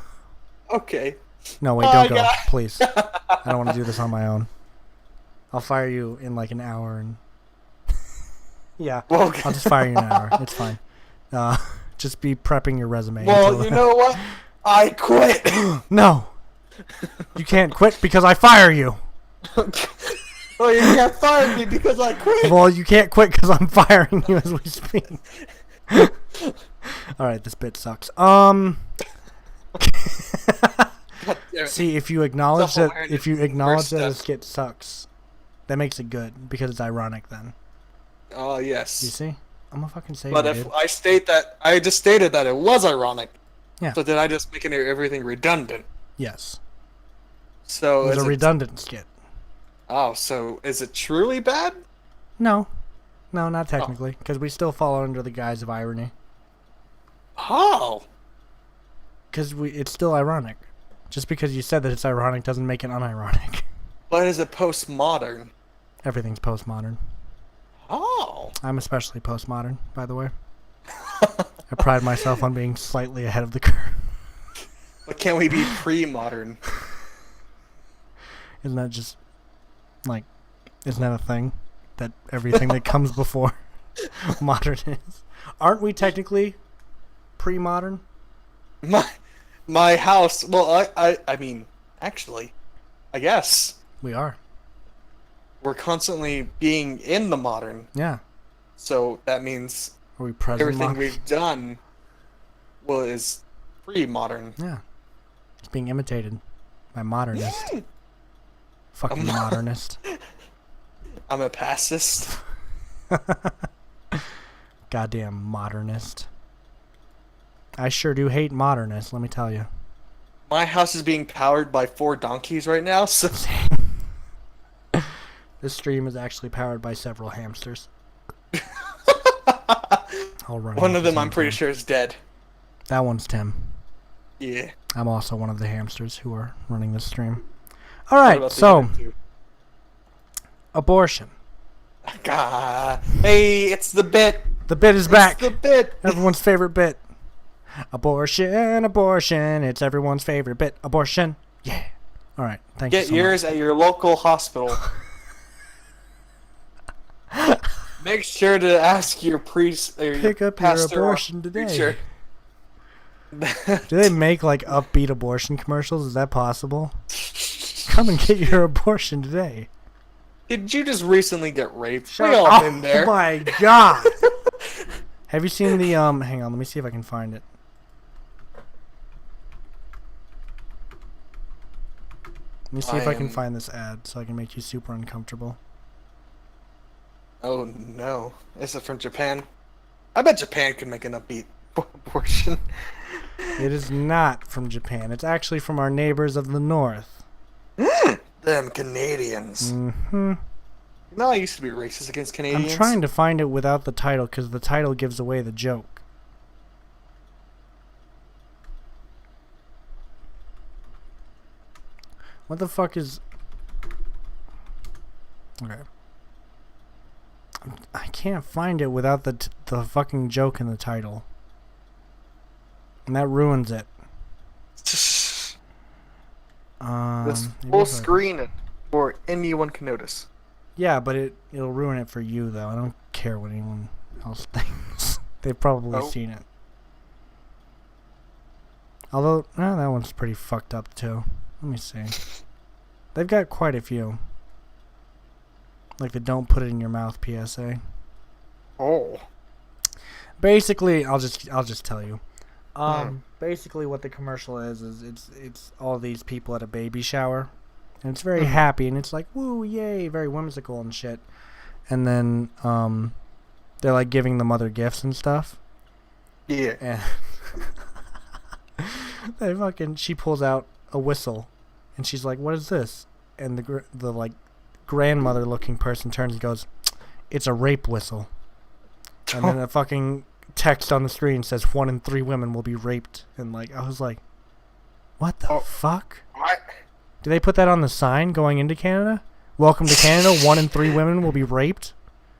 Okay. No, wait, don't go, please. I don't want to do this on my own. I'll fire you in like an hour and. Yeah, Well, I'll just fire you in an hour. It's fine. Just be prepping your resume. Well, you know what? I quit. No, you can't quit because I fire you. Well, you can't fire me because I quit. Well, you can't quit because I'm firing you as we speak. All right, this bit sucks. See, if you acknowledge that a skit sucks, that makes it good because it's ironic. Then. Oh yes. You see, I'm a fucking savior. But if I just stated that it was ironic. Yeah. So did I just make everything redundant? Yes. So It was a redundant skit. Oh, so is it truly bad? No, not technically, because we still fall under the guise of irony. Oh. Because it's still ironic. Just because you said that it's ironic doesn't make it unironic. But is it postmodern? Everything's postmodern. Oh. I'm especially postmodern, by the way. I pride myself on being slightly ahead of the curve. But can't we be pre-modern? Isn't that just, like, isn't that a thing? That everything that comes before modern is? Aren't we technically pre-modern? My house, well, I mean, actually, I guess. We are. We're constantly being in the modern. Yeah. So that means Are we present everything modern? we've done is pre-modern. Yeah. It's being imitated by modernist. Fucking modernist. I'm a pacifist. Goddamn modernist. I sure do hate modernists, let me tell you. My house is being powered by 4 donkeys right now, so... This stream is actually powered by several hamsters. All running One at of the them same I'm pretty time. sure is dead. That one's Tim. Yeah. I'm also one of the hamsters who are running this stream. What Alright, about the so, other two? abortion. God. Hey, it's the bit. The bit is back. It's the bit. Everyone's favorite bit. Abortion, abortion. It's everyone's favorite bit. Abortion. Yeah. All right. Thank you Get so yours much. at your local hospital. Make sure to ask your priest or Pick your up your pastor or abortion today. preacher. Do they make like upbeat abortion commercials? Is that possible? Come and get your abortion today. Did you just recently get raped? Shut We all up. been there. Oh my god. Have you seen the hang on, let me see if I can find it. Let me see if I can find this ad so I can make you super uncomfortable. Oh no. Is it from Japan? I bet Japan could make an upbeat abortion. It is not from Japan. It's actually from our neighbors of the north. Them Canadians. Mm-hmm. No, I used to be racist against Canadians. I'm trying to find it without the title because the title gives away the joke. What the fuck is... Okay. I can't find it without the fucking joke in the title. And that ruins it. This Maybe full if I- screen or anyone can notice. Yeah, but it'll ruin it for you though. I don't care what anyone else thinks. They've probably Oh. seen it. Although, that one's pretty fucked up too. Let me see. They've got quite a few. Like the "Don't put it in your mouth" PSA. Oh. Basically, I'll just tell you. Basically, what the commercial is it's all these people at a baby shower, and it's very happy, and it's like, woo, yay, very whimsical and shit. And then they're like giving the mother gifts and stuff. Yeah. And she pulls out a whistle, and she's like, "What is this?" And the like grandmother looking person turns and goes, "It's a rape whistle." And then a fucking text on the screen says 1 in 3 women will be raped. And like, I was like, what the fuck? What? Do they put that on the sign going into Canada? Welcome to Canada, 1 in 3 women will be raped.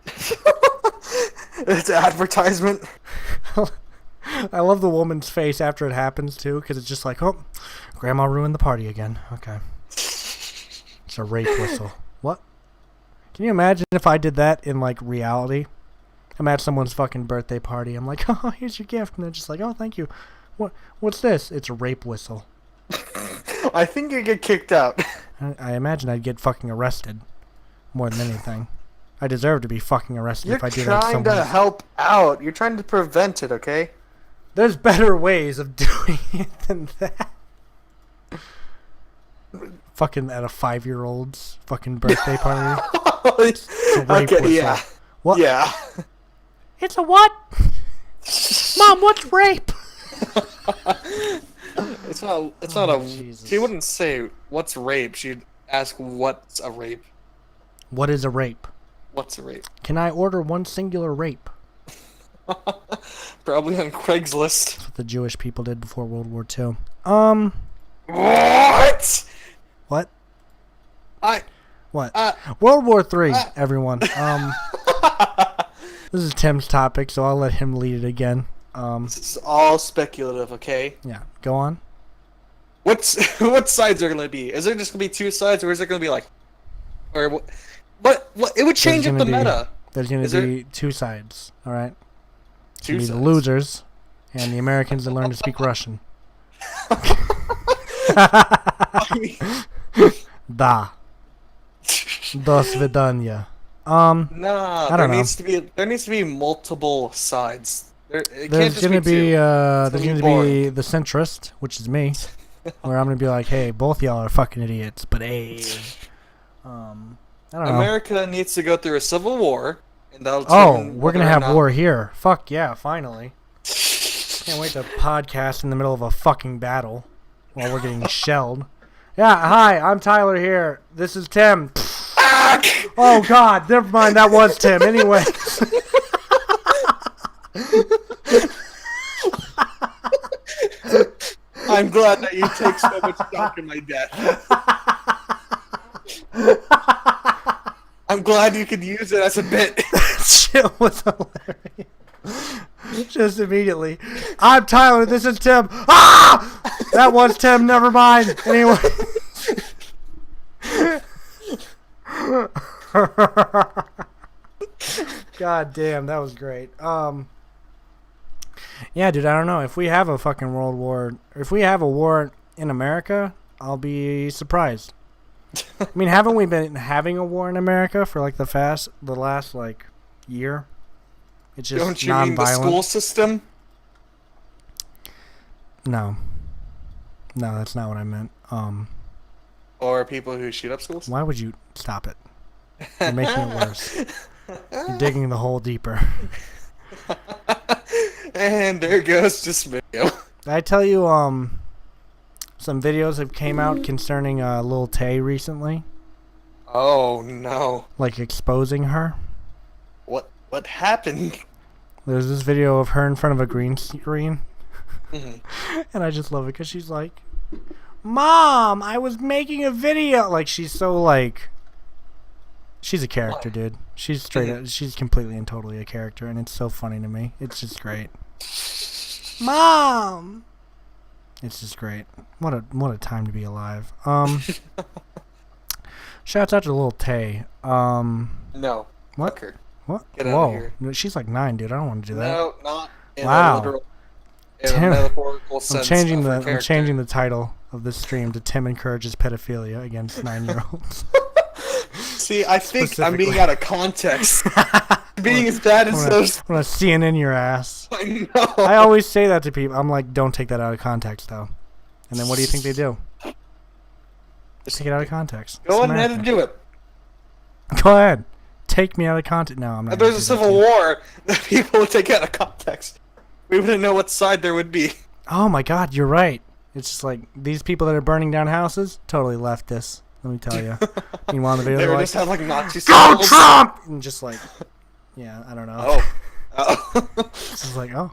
It's an advertisement. I love the woman's face after it happens too, because it's just like, oh, grandma ruined the party again. Okay. It's a rape whistle. What? Can you imagine if I did that in like reality? I'm at someone's fucking birthday party. I'm like, oh, here's your gift. And they're just like, oh, thank you. What's this? It's a rape whistle. I think you get kicked out. I imagine I'd get fucking arrested more than anything. I deserve to be fucking arrested if I do that to You're trying someone. to help out. You're trying to prevent it, okay? There's better ways of doing it than that. Fucking at a 5-year-old's fucking birthday party. It's a rape Okay, whistle. yeah. What? Yeah. It's a what? Mom, what's rape? It's not a... Jesus. She wouldn't say, what's rape? She'd ask, what's a rape? What is a rape? What's a rape? Can I order one singular rape? Probably on Craigslist. That's what the Jewish people did before World War II. What? What? I... What? World War III, everyone. This is Tim's topic, so I'll let him lead it again. This is all speculative, okay? Yeah, go on. What sides are gonna be? Is there just gonna be 2 sides, or is it gonna be like, or what? What? It would change up the meta. There's gonna be 2 sides. All right. It's 2 gonna be sides. the losers, and the Americans that learn to speak Russian. Da. До свидания. Nah, I don't know. There needs to be multiple sides. It can't There's just gonna be be 2. there's gonna be gonna be boring. the centrist, which is me, where I'm gonna be like, hey, both y'all are fucking idiots, but hey, I don't know. America needs to go through a civil war, and that'll. Oh, determine we're gonna whether or have not- war here. Fuck yeah, finally. Can't wait to podcast in the middle of a fucking battle while we're getting shelled. Yeah, hi, I'm Tyler here. This is Tim. Oh God, never mind. That was Tim. Anyway. I'm glad that you take so much stock in my death. I'm glad you could use it as a bit. Shit was hilarious. Just immediately. I'm Tyler. This is Tim. Ah! That was Tim. Never mind. Anyway. God damn, that was great. Yeah, dude, I don't know. If we have a fucking world war, or if we have a war in America, I'll be surprised. I mean, haven't we been having a war in America for like the last like year? It's just Don't you non-violent. mean the school system? No, that's not what I meant. Or people who shoot up schools? Why would you stop it? You're making it worse. You're digging the hole deeper. And there goes this video. Did I tell you some videos have came out concerning Lil Tay recently, Oh no. like exposing her. What happened? There's this video of her in front of a green screen, Mhm. and I just love it because she's like, "Mom, I was making a video." Like she's so like, she's a character, dude. She's straight up, she's completely and totally a character, and it's so funny to me. It's just great. Mom, it's just great. What a time to be alive. Shouts out to Lil Tay. No. What? Fuck her. What? Get outta Whoa, here. No, she's like 9, dude. I don't want to do that. No, not in Wow. a literal, in Tim, a metaphorical sense. I'm changing of her I'm character. changing the title of this stream to Tim encourages pedophilia against 9-year-olds. See, I think I'm being Specifically. out of context. Being as bad as I'm those. gonna CNN your ass. I know. I always say that to people. I'm like, don't take that out of context, though. And then what do you think they do? Take it out of context. Go It's ahead and America. do it. Go ahead. Take me out of context. No, I'm not. If there's gonna a do that civil to you. war that people would take out of context, we wouldn't know what side there would be. Oh my God, you're right. It's just like these people that are burning down houses, totally leftists. Let me tell you. Meanwhile, in the video, They they're would like, just have like Nazi "Go symbols. Trump!" and just like, yeah, I don't know. Oh. Oh. It's just like, oh,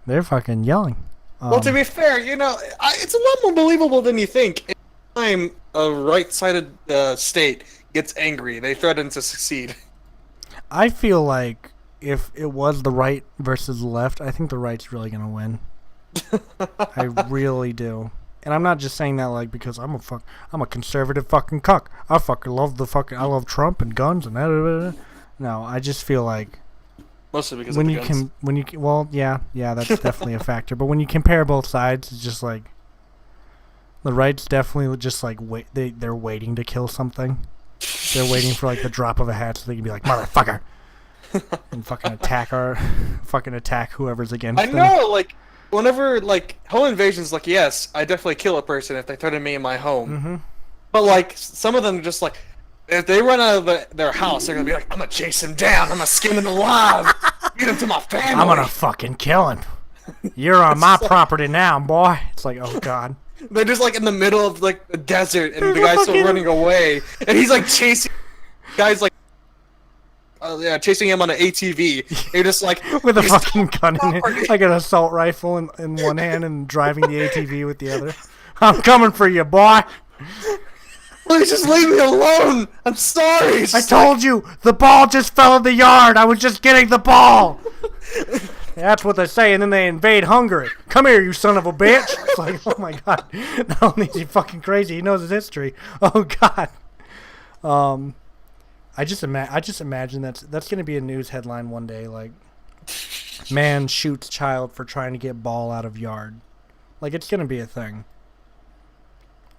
they're fucking yelling. Well, to be fair, you know, it's a lot more believable than you think. Anytime a right-sided state gets angry, they threaten to succeed. I feel like if it was the right versus the left, I think the right's really gonna win. I really do. And I'm not just saying that like because I'm a conservative fucking cuck. I love Trump and guns and that. No, I just feel like Mostly because when of you the guns. can when you can, well, yeah, that's definitely a factor. But when you compare both sides, it's just like the right's definitely just like they're waiting to kill something. They're waiting for like the drop of a hat so they can be like motherfucker and fucking attack whoever's against I them. know, like, whenever, like, home invasion's like, yes, I definitely kill a person if they threaten me in my home. Mm-hmm. But, like, some of them just, like, if they run out of their house, they're gonna be like, I'm gonna chase him down, I'm gonna skin him alive, get him to my family. I'm gonna fucking kill him. You're on my property now, boy. It's like, oh god. They're just, like, in the middle of, like, the desert, and the There's a guy's still fucking- running away, and he's, like, chasing, guys, like, chasing him on an ATV. You're just like With a he's fucking gun in it, like an assault rifle in one hand and driving the ATV with the other. I'm coming for you, boy. Please just leave me alone. I'm sorry. I told you, the ball just fell in the yard. I was just getting the ball. That's what they say, and then they invade Hungary. Come here, you son of a bitch. It's like, oh my god. Not only is he fucking crazy, he knows his history. Oh god. I just imagine that's gonna be a news headline one day, like, man shoots child for trying to get ball out of yard. Like, it's gonna be a thing.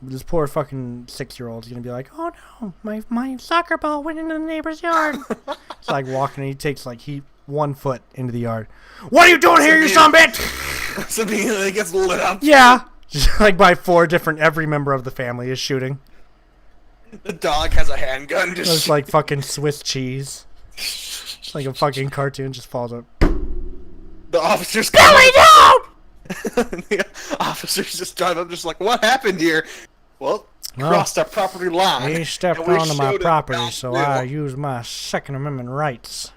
This poor fucking 6-year-old's gonna be like, oh no, my soccer ball went into the neighbor's yard. It's like walking, and he takes like 1 foot into the yard. What are you doing here, you son of a bitch? Something that gets lit up. Yeah, just like by 4 different. Every member of the family is shooting. The dog has a handgun. Just It's like fucking Swiss cheese. It's like a fucking cartoon just falls up. the officers. Billy, down! The officers just drive up, just like, what happened here? Well, Well, crossed our property line. He stepped and we onto my showed him property, down so there. I used my Second Amendment rights.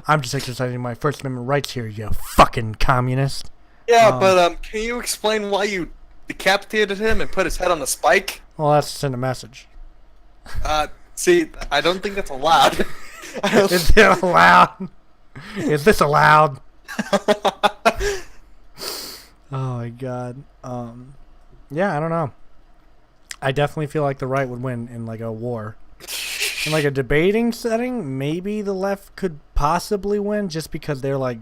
I'm just exercising my First Amendment rights here, you fucking communist. Yeah, but can you explain why you decapitated him and put his head on the spike? Well, that's to send a message. See, I don't think that's allowed. Is it allowed? Is this allowed? Oh my god. Yeah, I don't know. I definitely feel like the right would win in like a war. In like a debating setting, maybe the left could possibly win just because they're like,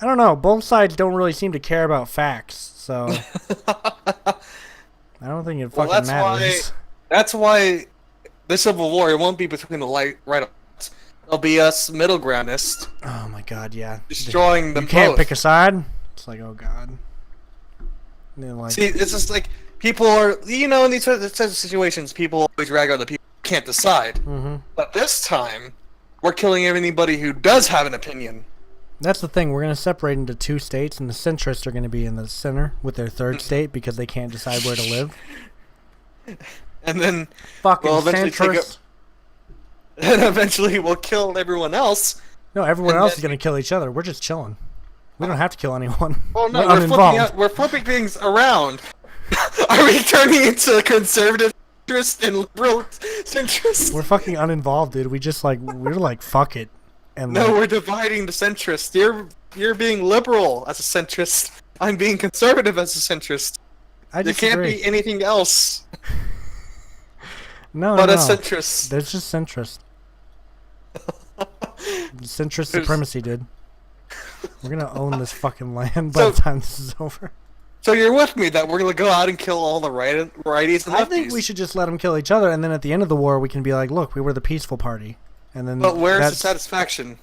I don't know, both sides don't really seem to care about facts, so I don't think it fucking Well, matters. that's why the Civil War, it won't be between the right and left. It'll be us middle groundists Oh my god, yeah. destroying them You can't both. pick a side? It's like, oh god. And then, like, See, it's just like people are, you know, in these types of situations, people always rag on the people who can't decide. mhm. But this time, we're killing anybody who does have an opinion. That's the thing. We're going to separate into 2 states, and the centrists are going to be in the center with their 3rd state because they can't decide where to live. And then, Fucking well, eventually centrists. and eventually we'll kill everyone else. No, everyone and else then- is going to kill each other. We're just chilling. We don't have to kill anyone. Well, no, We're we're uninvolved. we're flipping things around. Are we turning into conservative centrist and liberal centrist? We're fucking uninvolved, dude. We're like, fuck it. And No, like, we're dividing the centrist. You're being liberal as a centrist. I'm being conservative as a centrist. I There disagree. can't be anything else no, but no, a no. centrist. There's just centrist. Centrist supremacy, dude. We're gonna own this fucking land by So- the time this is over. So you're with me that we're gonna go out and kill all the righties and lefties. I think we should just let them kill each other, and then at the end of the war, we can be like, "Look, we were the peaceful party," and then But where's the that's satisfaction?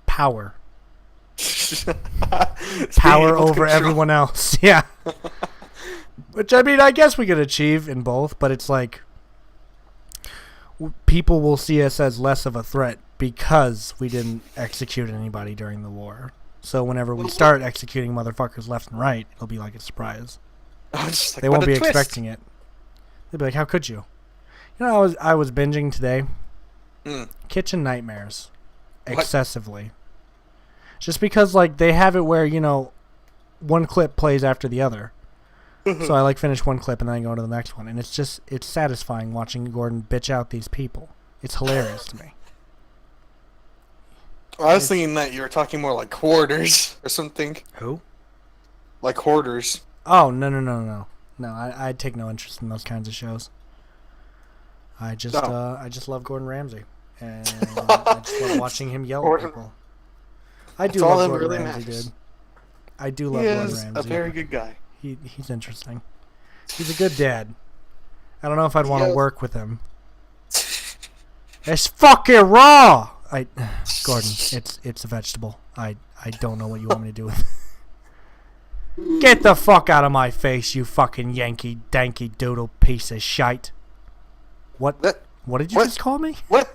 power, Being power able to over control- everyone else. Yeah, Which, I mean, I guess we could achieve in both, but it's like people will see us as less of a threat because we didn't execute anybody during the war. So whenever we start executing motherfuckers left and right, it'll be like a surprise. Like, They won't be expecting it. They'll be like, how could you? You know, I was binging today. Kitchen Nightmares. Excessively. Just because, like, they have it where, you know, one clip plays after the other. So I, like, finish one clip and then I go to the next one. And it's just, it's satisfying watching Gordon bitch out these people. It's hilarious to me. I was thinking that you were talking more like hoarders or something. Who? Like hoarders. Oh, no. No, I take no interest in those kinds of shows. I just love Gordon Ramsay. And I just love watching him yell at people. I do love Gordon Ramsay, dude. I do love Gordon Ramsay. He is a very good guy. He's interesting. He's a good dad. I don't know if I'd want to work with him. It's fucking raw! Gordon, it's a vegetable. I don't know what you want me to do with it. Get the fuck out of my face, you fucking Yankee danky doodle piece of shite. What did you just call me? What?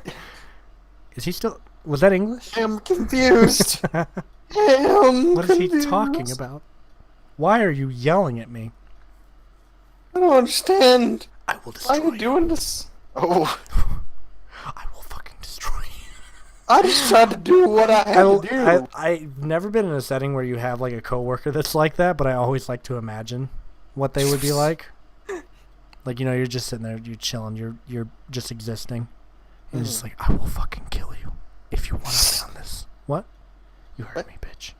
Is he still... Was that English? I'm confused. What is he talking about? Why are you yelling at me? I don't understand. I will destroy you. Why are you doing this? Oh. I will fucking destroy you. I just tried to do what I had to do. I've never been in a setting where you have like a coworker that's like that, but I always like to imagine what they would be like. Like, you know, you're just sitting there, you're chilling, you're just existing. And it's just like, I will fucking kill you if you want to be on this. What? You heard me, bitch.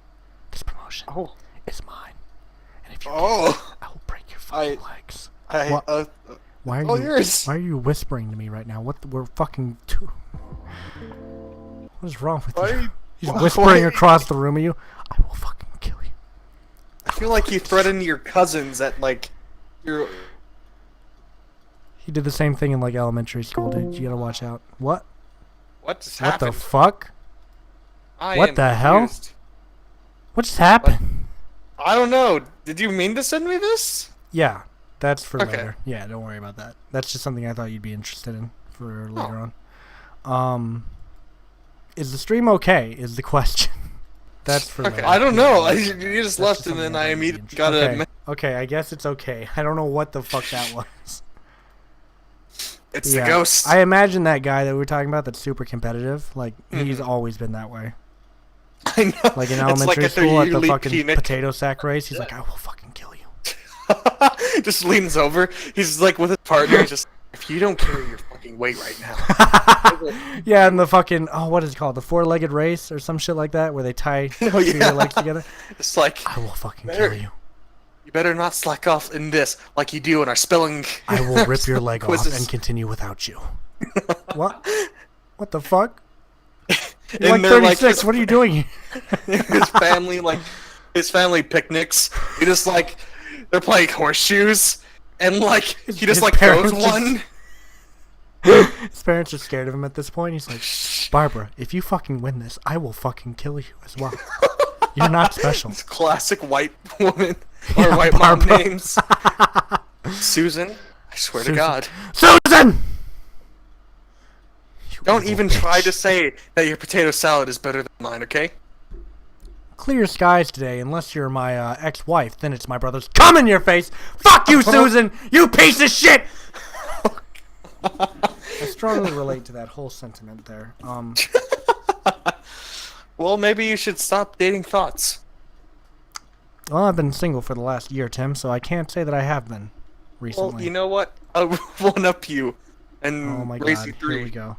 This promotion is mine. And if you can't, I will break your fucking legs. Why are you whispering to me right now? We're fucking What is wrong with you? He's whispering across the room at you. I will fucking kill you. I feel like you threatened your cousins at like your. He did the same thing in like elementary school, dude. You gotta watch out. What? What just What happened? the fuck? I What am the hell? confused. What just happened? I don't know. Did you mean to send me this? Yeah, that's for Okay. later. Yeah, don't worry about that. That's just something I thought you'd be interested in for later on. Is the stream okay? Is the question. That's for Okay. later. I don't know. You just That's left just and then something I thought you'd be immediately got interested- a. Okay, I guess it's okay. I don't know what the fuck that was. It's the ghost. I imagine that guy that we were talking about that's super competitive. Like, he's always been that way. I know. Like in It's elementary like school at the yearly fucking peanut. potato sack race, he's like, I will fucking kill you. Just leans over. He's like with his partner. Just if you don't carry your fucking weight right now. Yeah, and the fucking, what is it called? The four-legged race or some shit like that where they tie two of your legs together? It's like I will fucking kill you. you better not slack off in this like you do in our spelling. I will rip your leg off quizzes. and continue without you. What? What the fuck? And You're like they're 36. What are you doing here? his family picnics. He just like they're playing horseshoes, and like he just his like throws parents just- one. His parents are scared of him at this point. He's like, Barbara, if you fucking win this, I will fucking kill you as well. You're not special. It's classic white woman or Yeah, white mom Barbara. names. Susan, I swear to Susan. God. Susan! You Don't evil even bitch. try to say that your potato salad is better than mine, okay? Clear skies today, unless you're my ex-wife. Then it's my brother's come in your face. Fuck you, Susan! You piece of shit! I strongly relate to that whole sentiment there. Well, maybe you should stop dating thoughts. Well, I've been single for the last year, Tim, so I can't say that I have been recently. Well, you know what? I'll one up you and Oh my raise god, you here three. we go.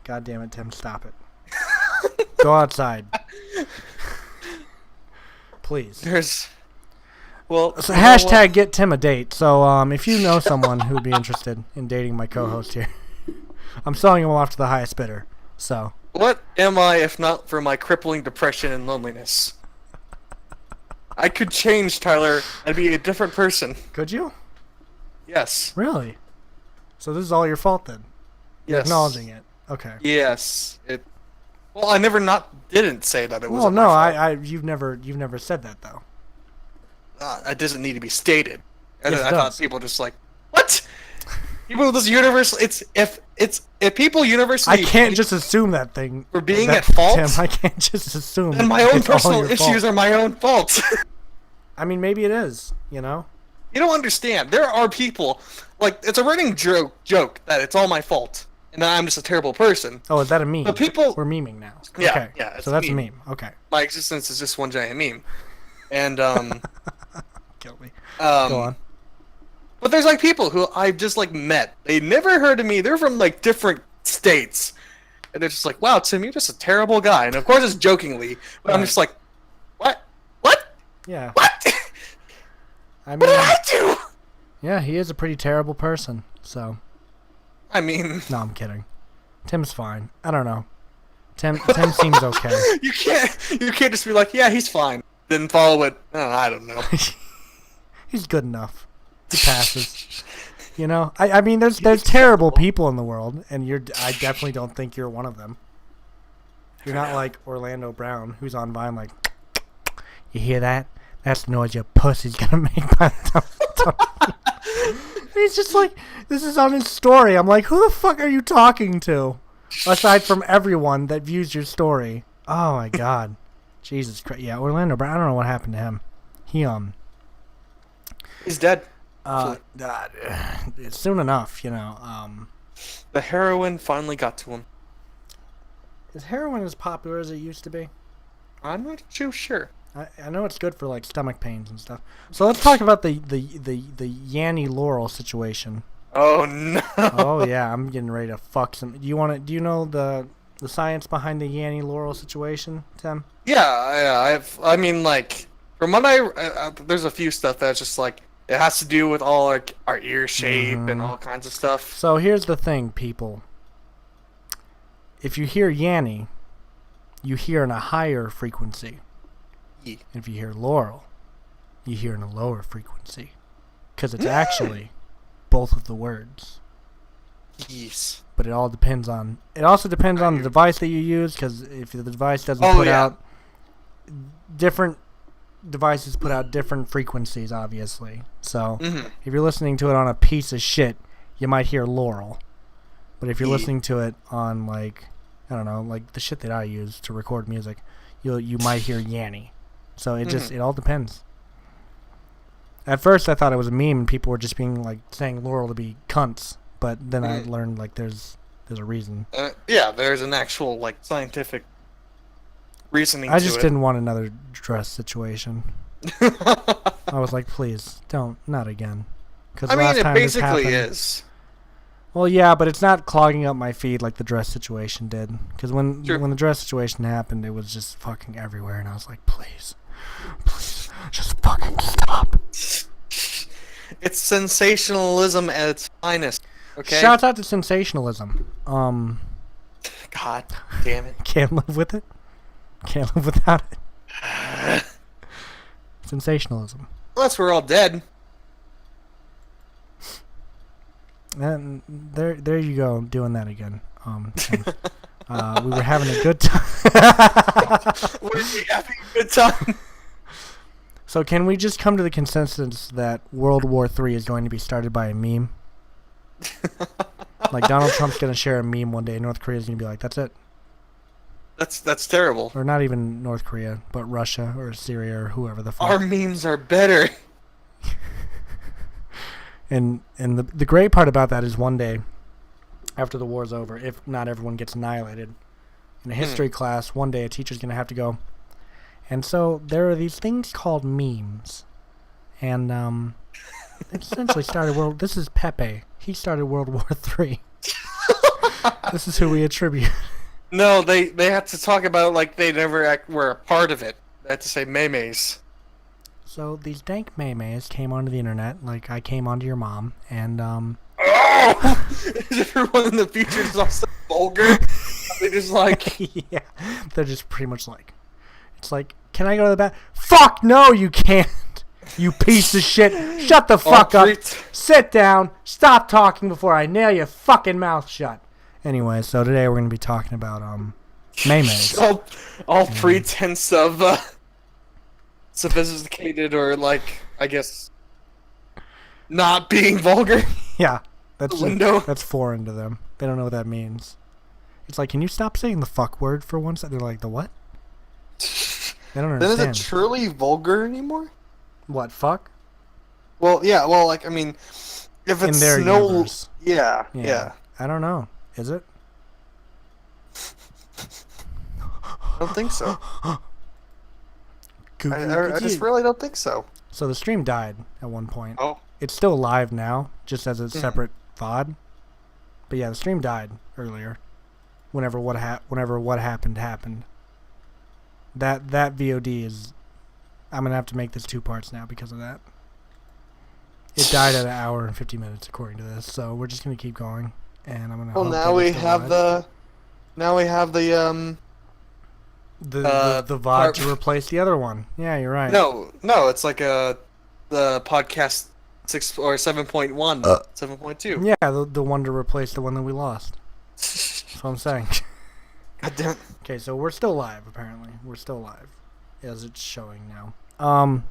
God damn it, Tim, stop it. Go outside. Please. There's, well, So you know what? hashtag get Tim a date. So if you know someone who would be interested in dating my co-host here, I'm selling him off to the highest bidder. So What am I if not for my crippling depression and loneliness? I could change, Tyler. I'd be a different person. could you? Yes. Really? So this is all your fault then? You're Yes. acknowledging it. Okay. Yes. It. Well, I never didn't say that it was. Well, no, you've never said that though. It doesn't need to be stated. And Yes, I it thought does. people just like, what? People in this universe, if people universally I can't hate just assume that thing. for being that, at fault, Tim, I can't just assume. then my own it's all personal your issues fault. are my own fault. I mean, maybe it is. You know. You don't understand. There are people, like, it's a running joke that it's all my fault, and that I'm just a terrible person. Oh, is that a meme? But people... We're meming now. Yeah, Okay. yeah, it's So that's a a meme. meme. Okay. My existence is just one giant meme. And, Kill me. Go um... on. But there's, like, people who I've just, like, met. They never heard of me. They're from, like, different states. And they're just like, wow, Tim, you're just a terrible guy. And, of course, it's jokingly. But I'm Right. just like, what? What? Yeah. What? I What did mean, I do? yeah, he is a pretty terrible person. So, I mean... no, I'm kidding. Tim's fine. I don't know. Tim seems okay. You can't just be like, yeah, he's fine. Then follow it. Oh, I don't know. He's good enough. He passes. You know, I mean, there's terrible people in the world, and I definitely don't think you're one of them. You're not like Orlando Brown, who's on Vine like, you hear that? That's the noise your pussy's gonna make by the time. He's just like, this is on his story. I'm like, who the fuck are you talking to? Aside from everyone that views your story. Oh my god. Jesus Christ. Yeah, Orlando Brown, I don't know what happened to him. He, He's dead. soon enough, you know. The heroin finally got to him. Is heroin as popular as it used to be? I'm not too sure. I know it's good for like stomach pains and stuff. So let's talk about the Yanny Laurel situation. Oh no. Oh yeah, I'm getting ready to fuck some. Do you know the science behind the Yanny Laurel situation, Tim? Yeah, I mean, like, from what there's a few stuff that's just like, it has to do with all like our ear shape and all kinds of stuff. So here's the thing, people. If you hear Yanny, you hear in a higher frequency. Yeah. If you hear Laurel, you hear in a lower frequency. Because it's actually both of the words. Yes. But it all depends on... It also depends on the device that you use, because if the device doesn't put yeah. out... Different devices put out different frequencies, obviously. So, if you're listening to it on a piece of shit, you might hear Laurel. But if you're listening to it on, like... I don't know, like the shit that I use to record music, you might hear Yanny. So it just, it all depends. At first I thought it was a meme and people were just being like saying Laurel to be cunts, but then I learned like there's a reason. Yeah, there's an actual like scientific reasoning I to just it. didn't want another dress situation. I was like, please, not again. Because I mean, last it time this basically happened, is. Well, yeah, but it's not clogging up my feed like the dress situation did. Because when the dress situation happened, it was just fucking everywhere, and I was like, please, just fucking stop. It's sensationalism at its finest. Okay. Shouts out to sensationalism. God damn it. Can't live with it. Can't live without it. Sensationalism. Unless we're all dead. And there you go, doing that again. We were having a good time. We're having a good time. So can we just come to the consensus that World War III is going to be started by a meme? Like Donald Trump's going to share a meme one day, and North Korea's going to be like, that's it. That's terrible. Or not even North Korea, but Russia or Syria or whoever the fuck. Our memes are better. And the great part about that is one day, after the war's over, if not everyone gets annihilated, in a history class, one day a teacher's going to have to go, and so there are these things called memes. And it essentially started this is Pepe. He started World War III. This is who we attribute. No, they have to talk about it like they never were a part of it. They have to say memes. So these dank memes came onto the internet, like I came onto your mom, and Oh! Is everyone in the future just all so vulgar? They just like... yeah, they're just pretty much like, it's like, can I go to the bathroom? Fuck no, you can't. You piece of shit. Shut the fuck up. Sit down. Stop talking before I nail your fucking mouth shut. Anyway, so today we're going to be talking about memes. all pretense of sophisticated or like, I guess, Not being vulgar. Yeah, that's Window. that's foreign to them. They don't know what that means. It's like, can you stop saying the fuck word for once? They're like, the what? They don't Then is understand. it truly vulgar anymore? What, fuck? Well, yeah. Well, like I mean, if In it's their no, universe. yeah, yeah. I don't know. Is it? I don't think so. I just really don't think so. So the stream died at one point. Oh. It's still live now, just as a separate VOD. But yeah, the stream died earlier. Whenever what happened happened. That VOD is... I'm gonna have to make this 2 parts now because of that. It died at 1 hour and 50 minutes according to this, so we're just gonna keep going. And I'm gonna. Well, hope now that we it's still have live. the the VOD part- to replace the other one. Yeah, you're right. No, it's like the podcast 6 or 7.1, 7.2. Yeah, the one to replace the one that we lost. That's what I'm saying. God damn. Okay, so we're still live. Apparently, we're still live, as it's showing now. I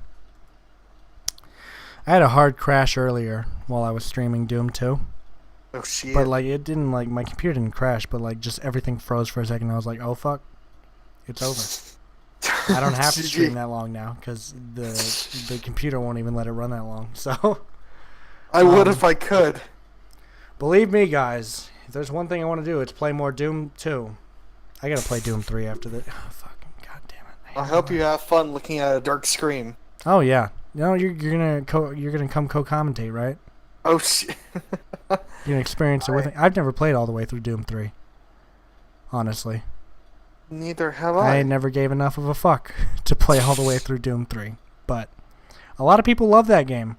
had a hard crash earlier while I was streaming Doom 2. Oh shit. But like it didn't, like, my computer didn't crash, but like just everything froze for a second. I was like, oh fuck, it's over. I don't have to stream that long now because the computer won't even let it run that long. So I would if I could. believe me, guys, if there's one thing I want to do, it's play more Doom 2. I gotta play Doom 3 after that. Oh, fucking goddamn it! I hope you have fun looking at a dark screen. Oh yeah, you're gonna come co-commentate, right? Oh shit. You're gonna experience it with me. I've never played all the way through Doom 3. Honestly, Neither have I I. never gave enough of a fuck to play all the way through Doom 3. But a lot of people love that game.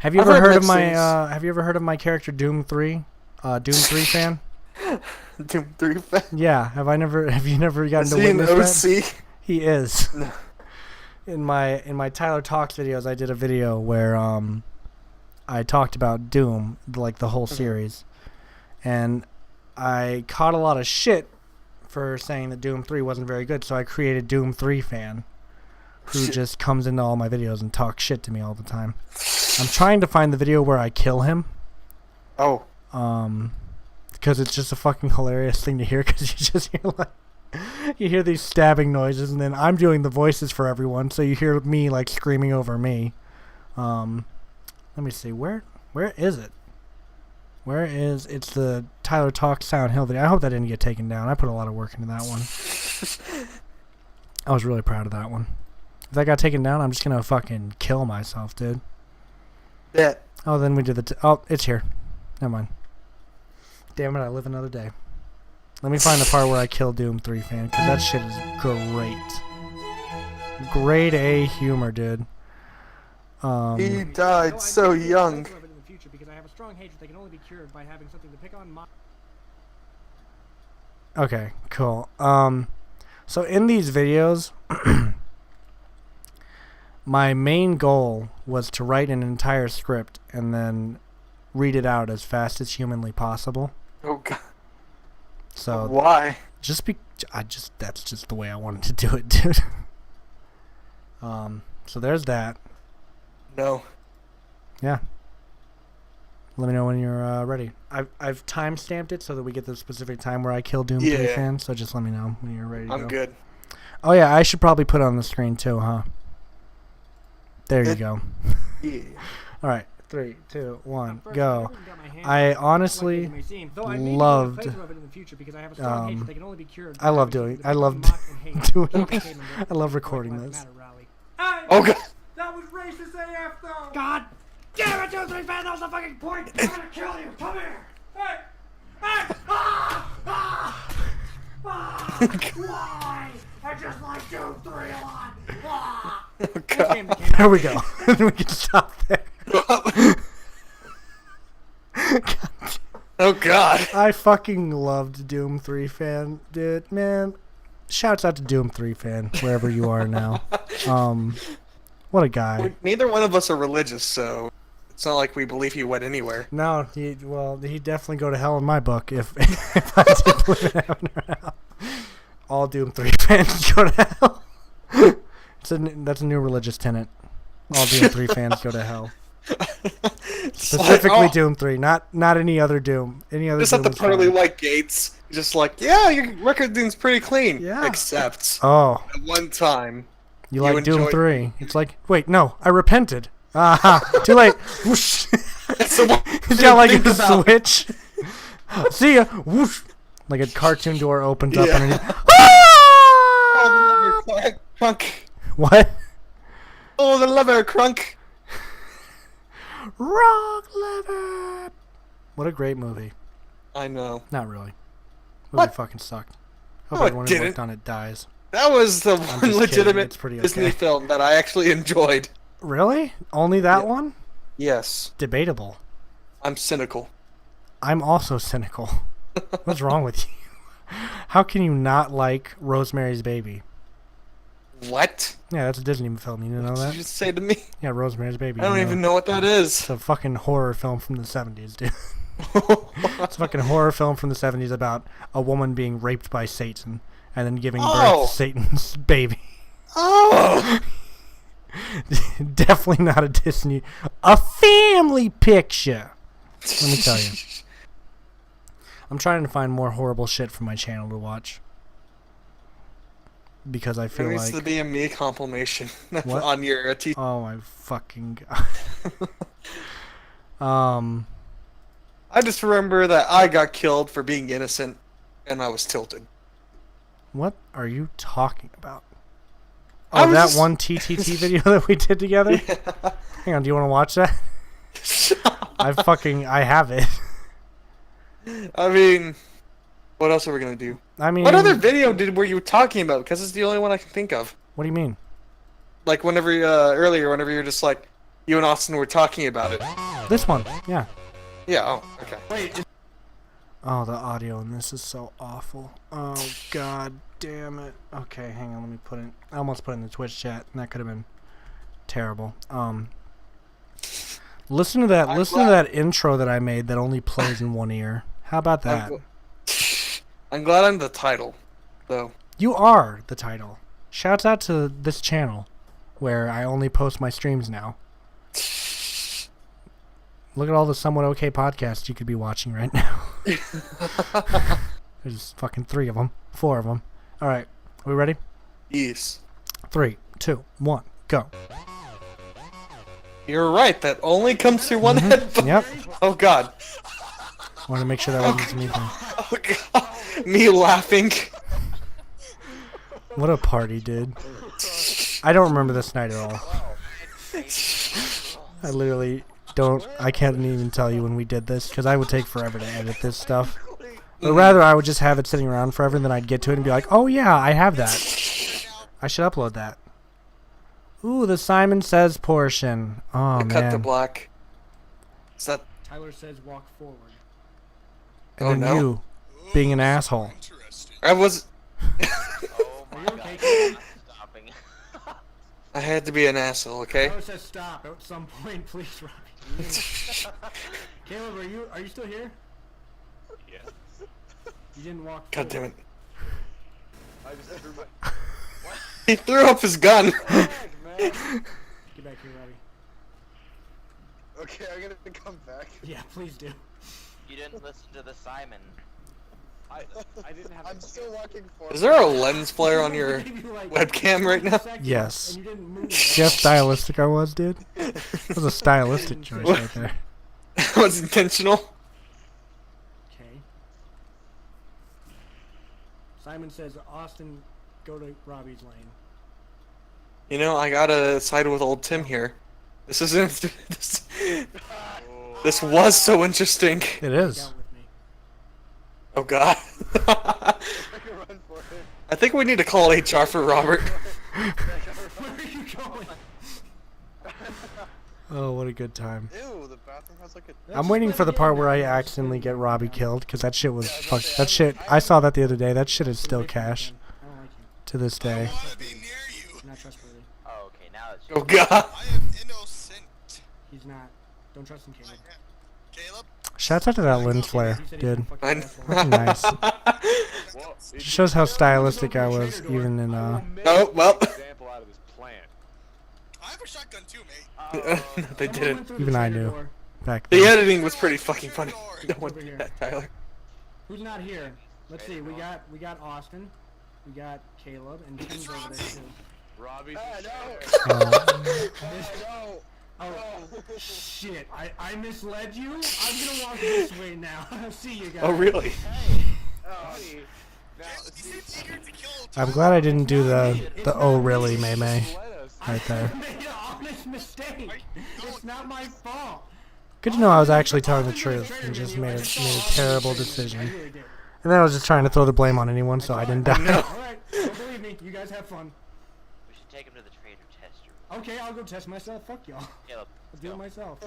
Have you I've ever heard of mixed my things. Have you ever heard of my character Doom 3? Doom 3 fan? Doom 3 fan. Yeah. Have you never gotten Is to he an witness that? OC? He is. No. In my Tyler Talks videos, I did a video where I talked about Doom, like the whole series, and I caught a lot of shit for saying that Doom 3 wasn't very good. So I created Doom 3 fan, who Shit. just comes into all my videos and talks shit to me all the time. I'm trying to find the video where I kill him. Oh. Because it's just a fucking hilarious thing to hear. Because you just hear you hear these stabbing noises, and then I'm doing the voices for everyone, so you hear me like screaming over me. Let me see, where is it? It's the Tyler Talks Sound Hill video. I hope that didn't get taken down. I put a lot of work into that one. I was really proud of that one. If that got taken down, I'm just gonna fucking kill myself, dude. Yeah. Oh, then we did the oh, it's here. Never mind. Damn it, I live another day. Let me find the part where I kill Doom 3 fan, because that shit is great. Grade A humor, dude. He died so young. Okay, cool. So in these videos, my main goal was to write an entire script and then read it out as fast as humanly possible. Oh god. So Why? that's just the way I wanted to do it, dude. So there's that. No. Yeah. Let me know when you're ready. I've time stamped it so that we get the specific time where I kill Doom 3 Yeah. fan. So just let me know when you're ready to I'm go. good. Oh yeah, I should probably put it on the screen too, huh? There you go. Yeah. All right, 3, 2, 1, go. I honestly loved. I love doing I love recording this. Oh god. That was racist AF though! God damn it, 2, 3 fan, that was the fucking point! I'm gonna kill you! Come here! Hey! Hey! Why? I just like 2, 3 a lot! Oh god. There we go. We can stop there. Oh god. I fucking loved Doom 3 fan, dude. Man, shouts out to Doom 3 fan, wherever you are now. What a guy. Neither one of us are religious, so it's not like we believe he went anywhere. No, he'd definitely go to hell in my book if I did believe in heaven or hell. All Doom 3 fans go to hell. That's a new religious tenet. All Doom 3 fans go to hell. Specifically Doom 3, not any other Doom. Any other Just Doom at the is pearly fine. white gates. Just like, yeah, your record thing's pretty clean. Yeah. Except Oh, at one time. you like Doom enjoyed- 3. It's like, wait, no, I repented. Aha, too late. Whoosh. It's the one He's got like think a about. switch. See ya. Whoosh. Like a cartoon door opens up Yeah. and Oh, the lever crunk. what? Oh, the lever crunk. Rock lever. What a great movie. I know. Not really. Movie What? fucking sucked. Hope No, it everyone who worked didn't. on it dies. That was the just one kidding. legitimate It's pretty Disney okay. film that I actually enjoyed. Really? Only that Yeah. one? Yes. Debatable. I'm cynical. I'm also cynical. What's wrong with you? How can you not like Rosemary's Baby? What? Yeah, that's a Disney film. You didn't know What did that? you just say to me? Yeah, Rosemary's Baby. I don't you even know what that is. It's a fucking horror film from the 70s, dude. It's a fucking horror film from the 70s about a woman being raped by Satan and then giving birth Oh. to Satan's baby. Oh! Definitely not a Disney. A family picture. Let me tell you. I'm trying to find more horrible shit for my channel to watch. Because I There feel needs like... to be a me compilation What? on your TV. Oh my fucking god. I just remember that I got killed for being innocent, and I was tilted. What are you talking about? I Oh, was that just- one TTT video that we did together? Hang on, do you want to watch that? I have it. I mean, what else are we gonna do? I mean, What other video were you talking about? Because it's the only one I can think of. what do you mean? Like whenever earlier, whenever you were just like, you and Austin were talking about it. This one, yeah. Yeah. Oh, okay. Oh, the audio in this is so awful. Oh, god damn it. Okay, hang on, let me put it... I almost put it in the Twitch chat, and that could have been terrible. Listen to that intro that I made that only plays in one ear. How about that? I'm glad I'm the title, though. You are the title. Shouts out to this channel, where I only post my streams now. Look at all the somewhat okay podcasts you could be watching right now. There's fucking 3 of them. 4 of them. Alright, are we ready? Yes. 3, 2, 1, go. You're right. That only comes through one headphone. Yep. Oh God. I want to make sure that wasn't me. Oh God. Me laughing. What a party, dude. I don't remember this night at all. I literally don't... I can't even tell you when we did this, because I would take forever to edit this stuff. Or rather, I would just have it sitting around forever, and then I'd get to it and be like, oh yeah, I have that. I should upload that. Ooh, the Simon Says portion. Oh, I man. cut to black. Is that? Tyler says walk forward. Oh, And then no. you, being an asshole. I was. Oh my god, I'm not stopping. I had to be an asshole. Okay. Tyler says stop at some point, please, Robbie. Caleb, are you still here? Yeah. You didn't walk God damn it. I just threw my He threw up his gun. Get back here, Robbie. Okay, I'm gonna come back. Yeah, please do. You didn't listen to the Simon. I didn't have. I'm still walking forward. Is there a lens flare on your webcam right now? Yes. See how stylistic I was, dude? That was a stylistic choice right there. That was intentional. Okay. Simon says, Austin, go to Robbie's lane. You know, I gotta side with old Tim here. This isn't. This was so interesting. It is. Oh God. Run for it. I think we need to call HR for Robert. Where are you going? Oh, what a good time. Ew, the bathroom has like a. I'm waiting for the part where I accidentally get Robbie killed, because that shit was fucked. That shit, I saw that the other day. That shit is still cash to this day. Oh, okay, now it's. Oh God. I am innocent. He's not. Don't trust him, Caleb. Caleb? Shouts out to that lens flare, dude. I- Fucking nice. Just shows how stylistic I was, even in Oh well. I have a shotgun too, mate. No, they didn't. Even I knew back The then. editing was pretty fucking funny. No one did that, Tyler. Who's not here? Let's see. We got Austin. We got Caleb and Tim's over there too. Robbie. Oh shit! I misled you. I'm gonna walk this way now. See you guys. Oh, really? I'm glad I didn't do the oh really May May right there. I made an honest mistake. It's not my fault. Good to know I was actually telling the truth and just made a terrible decision. And then I was just trying to throw the blame on anyone so I didn't die. Alright, don't believe me. You guys have fun. We should take him to the trader tester. Okay, I'll go test myself. Fuck y'all. Caleb, I'll do it myself.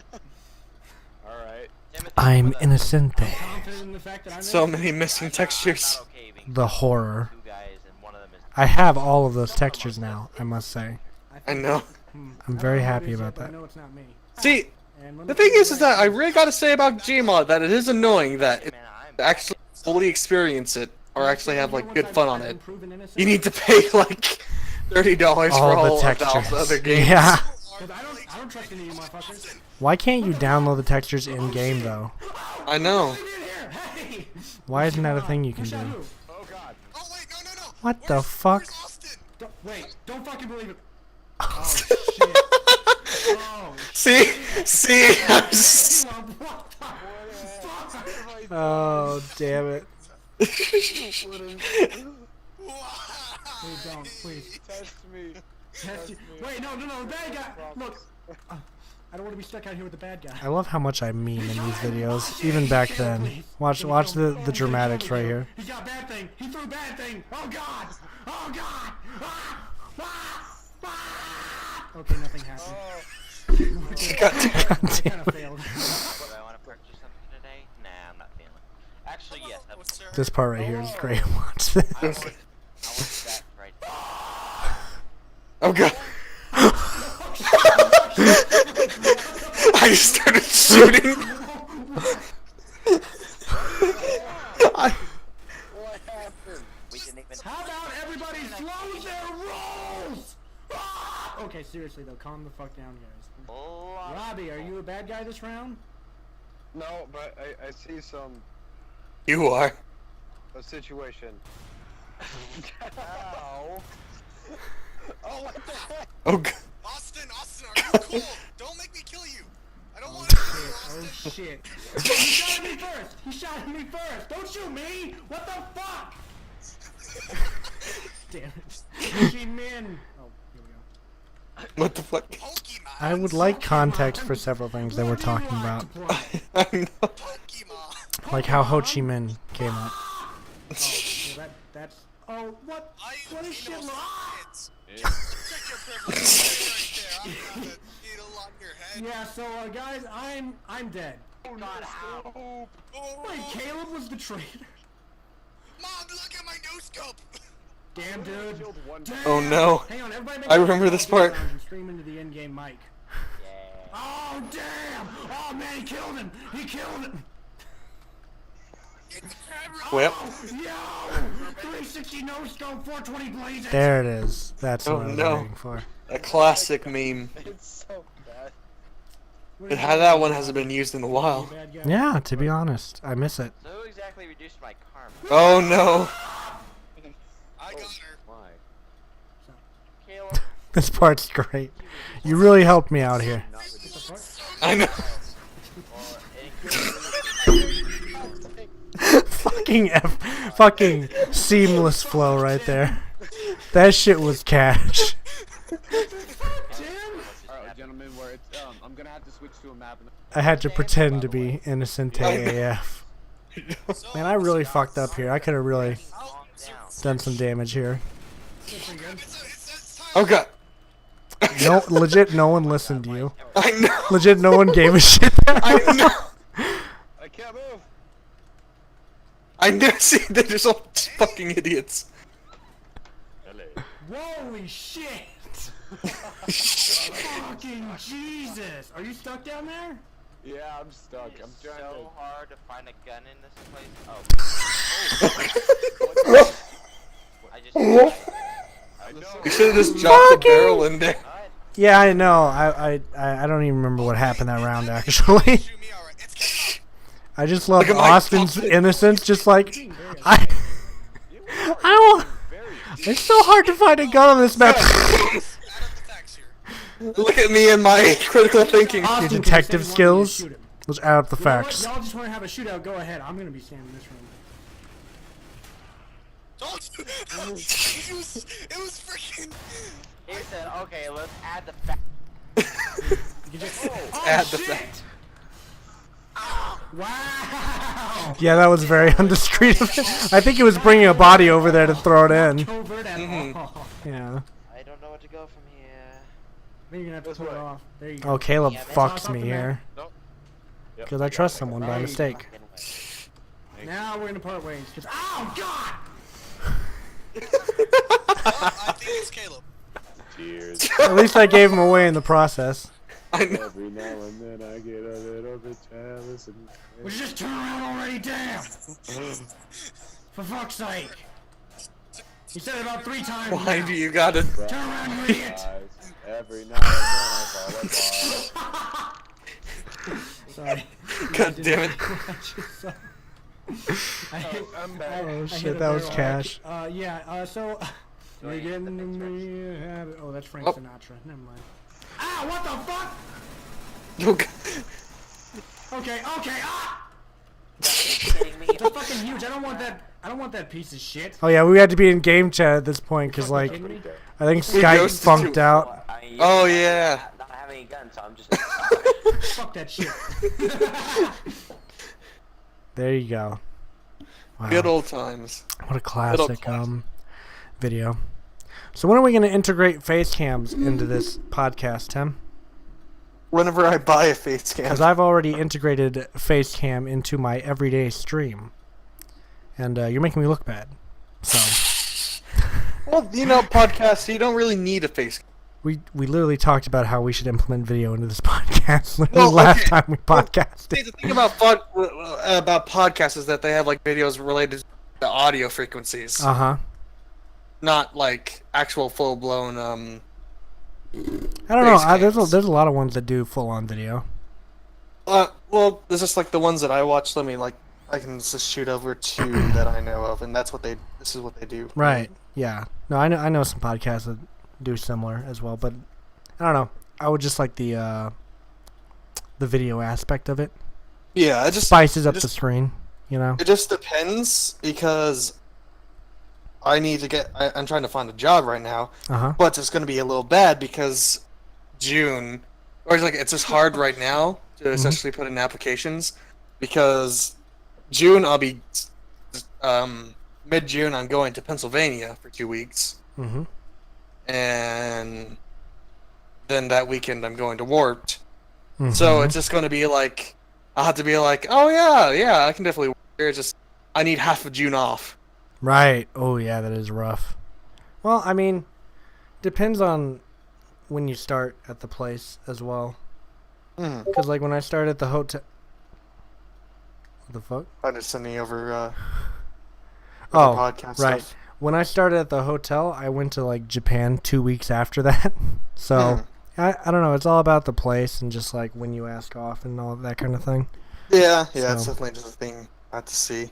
alright. I'm innocente. Confident in the fact that I'm So many missing textures. The horror. Two guys and one of them is I have all of those textures now, I must say. I know. I'm very happy about but I that. know it's not me. See, And let the me thing tell you is that I really gotta say about Gmod that it is annoying that it man, actually fully experience it or actually have like good fun on it. proven innocent. You need to pay like $30 for All all the of Valve's textures. other games. Yeah. 'Cause I don't trust any of you motherfuckers. Why can't you download the textures in game though? I know. Get in here! Hey! Why isn't that a thing you can Who shot do? who? Oh god. Oh wait, no. What the Where's- fuck? Where's Austin? Wait, don't fucking believe it. Oh shit. Oh See, I'm s- shit. What the fuck? Oh, damn it. Wow. Please don't, please. Test me. Test you. Wait, no, the bad guy. Look. I don't want to be stuck out here with the bad guy. I love how much I meme in these videos, even back then. Watch the dramatics right here. He's got bad thing. He threw bad thing. Oh god. Oh god. Ah! Ah! Ah! Okay, nothing happened. I kind of failed. What, I want to purchase something today? Nah, I'm not feeling it. Actually, yes. I What's there? This part right here is great. Watch this. want that right there. Oh god. I just started shooting. I, What happened? We didn't even. How about everybody slow their rolls? Ah! Okay, seriously though, calm the fuck down, guys. Robbie, are you a bad guy this round? No, but I see you are. a situation. Ow. Oh, what the heck? Oh god. Austin, are you cool? Don't make me kill you. I don't want to kill you, Oh Austin. shit. He shot at me first! He shot at me first! Don't shoot me! What the fuck? Damn it. She min. Oh, here we go. What the fuck? Pokemon. I would like context for several things that we're talking about. I know. Pokemon. Like how Ho Chi Minh came up. Well, that's. Oh, what? I What is shit? innocent kids. Check your privilege right there. I'm gonna needle on your head. Yeah, so guys, I'm dead. God, how? Oh, Wait, Caleb was the traitor. Mom, look at my no scope. Damn, dude. Damn. Oh no. Hang on, everybody. I remember this part. And stream into the in-game mic. Yeah. Oh damn! Oh man, he killed him. He killed him. Get the camera. Well, Yo! 360 no scope, 420 blazes. There it is. That's Oh, what I was no. waiting for. a classic meme. It's so bad. And how that one hasn't been used in a while. Bad guy. Yeah, to be honest, I miss it. So who exactly reduced my karma? Oh no. I got her. Why? Caleb. This part's great. You really helped me out here. Not reduced. I know. Well, it fucking seamless flow right there. That shit was cash. Alright, gentlemen, where it's I'm gonna have to switch to a map. I had to pretend to be innocent AF. Man, I really fucked up here. I could have really done some damage here. It's time. Oh god. No, legit, no one listened to you. I know. Legit, no one gave a shit. I know. I can't move. I know. See, they're just all fucking idiots. Holy shit! Fucking Jesus! Are you stuck down there? Yeah, I'm stuck. I'm It's trying so hard to find a gun in this place. Oh. I just. I You should have just dropped the barrel in there. Alright. Yeah, I know. I don't even remember what happened that round actually. Shoot me, alright. It's I just love Look at my Austin's fucking- innocence. Just like I don't. It's so hard to find a gun on this map. out of the facts here. Look at me and my critical thinking. Your Austin, can you detective say you want me to skills. shoot him? Let's add up the You know what? facts. Y'all just want to have a shootout? Go ahead. I'm gonna be standing in this room. It was freaking. He said, okay, let's add the fact. You can just. Add the fact. Wow. Yeah, that was very undiscreet of him. I think he was bringing a body over there to throw it in. Covert at all. Yeah. I don't know where to go from here. Then you're gonna have to This pull it way. off. There you go. Oh, Caleb Yeah, man. fucks me Something here. Nope. Yep. Because I trust someone by Right. mistake. Fucking way. Now we're gonna part ways. Cause oh god. I think it's Caleb. Cheers. At least I gave him away in the process. I know. Every now and then I get a little bit jealous and. Would you just turn around already? Damn. For fuck's sake. You said it about 3 times. Why now. do you gotta? Turn around, you idiot. Every now and then I fall apart. Sorry. God damn it. I'm back. Oh I hit shit, a that was barrel. cash. Yeah, so... You're getting to me... Oh, that's Frank Oh. Sinatra. Never mind. Ah, what the fuck? Oh, God. Okay, ah! Kidding me? It's fucking huge. I don't want that piece of shit. Oh yeah, we had to be in game chat at this point because like Kidding me? I think We Skype ghosted funked you. out. I mean, Oh, yeah. Not having a gun, so I'm just. Fuck that shit. There you go. Wow, Good old times. what a classic classic. video. So when are we gonna integrate face cams into this podcast, Tim? Whenever I buy a face cam. Because I've already integrated face cam into my everyday stream, and you're making me look bad. So Well, you know, podcasts, you don't really need a face cam. we literally talked about how we should implement video into this podcast literally Well, last okay. time we podcasted. See, the thing about podcasts is that they have like videos related to audio frequencies, Uh-huh. not like actual full blown. I don't know. Face There's cams. a lot of ones that do full on video. Well, there's just like the ones that I watch. I can just shoot over two that I know of, and that's what they. This is what they do. Right. Yeah. No, I know some podcasts that do similar as well, but I don't know. I would just like the video aspect of it. Yeah, it just Spices up just- the screen, you know. It just depends because I need to get. I'm trying to find a job right now, Uh-huh. but it's going to be a little bad because June, or it's just hard right now to essentially put in applications because June I'll be mid-June I'm going to Pennsylvania for 2 weeks, Mhm. and then that weekend I'm going to Warped. Mhm. So it's just going to be like I'll have to be like, oh yeah, I can definitely work here. It's just I need half of June off. Right. Oh yeah, that is rough. Well, I mean, depends on when you start at the place as well. Mm. Because like when I started at the hotel. What the fuck? I'm just sending over Oh, podcast right. stuff. When I started at the hotel, I went to like Japan 2 weeks after that. So I don't know. It's all about the place and just like when you ask off and all that kind of thing. Yeah, it's So- definitely just a thing I have to see.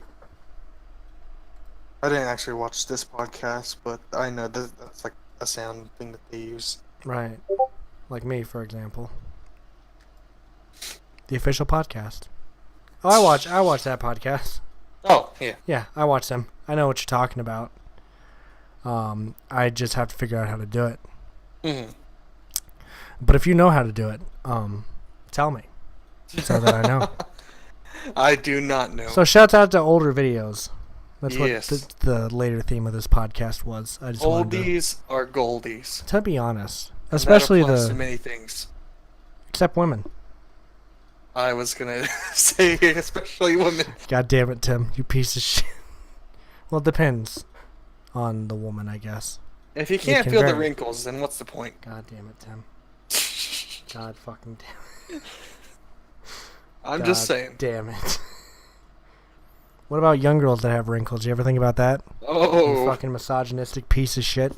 I didn't actually watch this podcast, but I know that's like a sound thing that they use. Right. Like me, for example. The official podcast. Oh, I watch that podcast. Oh, yeah. Yeah, I watch them. I know what you're talking about. I just have to figure out how to do it. hmm But if you know how to do it, tell me so that I know. I do not know. So shouts out to older videos. That's Yes. what the later theme of this podcast was. I just wanted Oldies are goldies. to be honest, And that especially applies to the many things. except women. I was gonna say especially women. God damn it, Tim, you piece of shit. Well, it depends on the woman, I guess. If you can't can feel the vary. wrinkles, then what's the point? God damn it, Tim. God fucking damn it. I'm just God saying. Damn it. What about young girls that have wrinkles? You ever think about that? You Oh, fucking misogynistic piece of shit.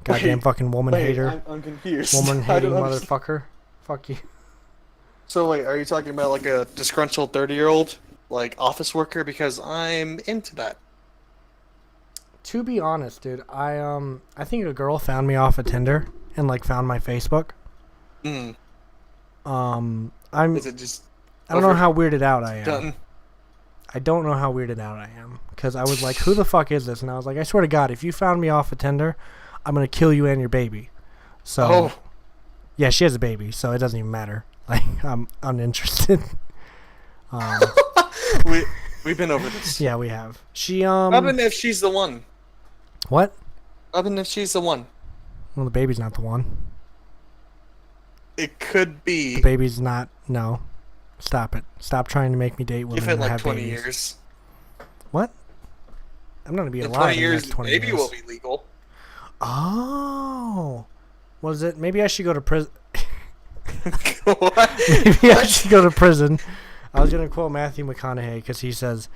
Goddamn Wait, fucking woman hater. I'm confused. Woman I hating don't understand. motherfucker. Fuck you. So wait, are you talking about like a disgruntled 30-year-old, like office worker? Because I'm into that. To be honest, dude, I think a girl found me off of Tinder and like found my Facebook. Mm. I'm Is it just? I don't know how weirded out I am. Done. I don't know how weirded out I am because I was like, who the fuck is this? And I was like, I swear to God, if you found me off of Tinder, I'm gonna kill you and your baby. So, Oh. yeah, she has a baby, so it doesn't even matter. Like, I'm uninterested. We've been over this. Yeah, we have. She Even if she's the one. What? Even if she's the one. Well, the baby's not the one. It could be. The baby's not. No. Stop it. Stop trying to make me date women Give it that like have 20 babies. years. What? I'm not gonna be In alive 20 in the years, next 20 maybe years. will be legal. Oh. Was it? Maybe I should go to prison. What? Maybe I should go to prison. I was gonna quote Matthew McConaughey because he says,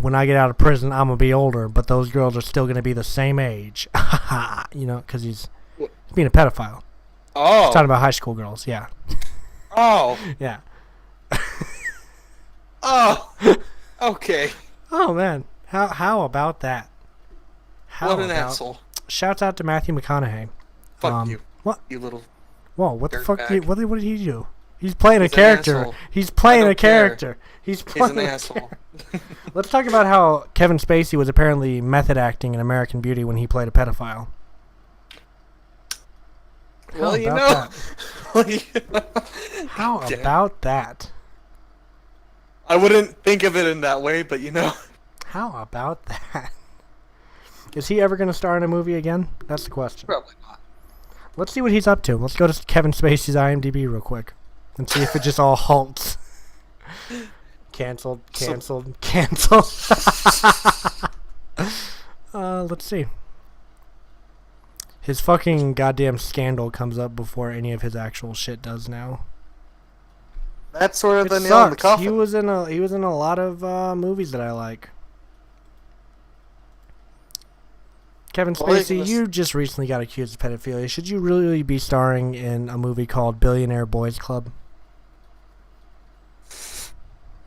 "When I get out of prison, I'm gonna be older, but those girls are still gonna be the same age." You know, because he's being a pedophile. Oh. He's talking about high school girls. Yeah. Oh. Yeah. Oh. Okay. Oh man, how about that? How What an about- asshole. Shouts out to Matthew McConaughey. Fuck you. What? You little. Whoa, what the fuck? Dirtbag. What did he do? He's playing He's a an character. asshole. He's playing I a don't care. character. He's He's playing an a asshole. Let's talk about how Kevin Spacey was apparently method acting in American Beauty when he played a pedophile. Well, you about know. How Damn. about that? I wouldn't think of it in that way, but you know. How about that? Is he ever going to star in a movie again? That's the question. Probably not. Let's see what he's up to. Let's go to Kevin Spacey's IMDb real quick and see if it just all halts. Canceled. Let's see. His fucking goddamn scandal comes up before any of his actual shit does now. That's sort of It the nail in the sucks. coffin. He was in a lot of movies that I like. Kevin Well, they Spacey, can just- you just recently got accused of pedophilia. Should you really be starring in a movie called Billionaire Boys Club?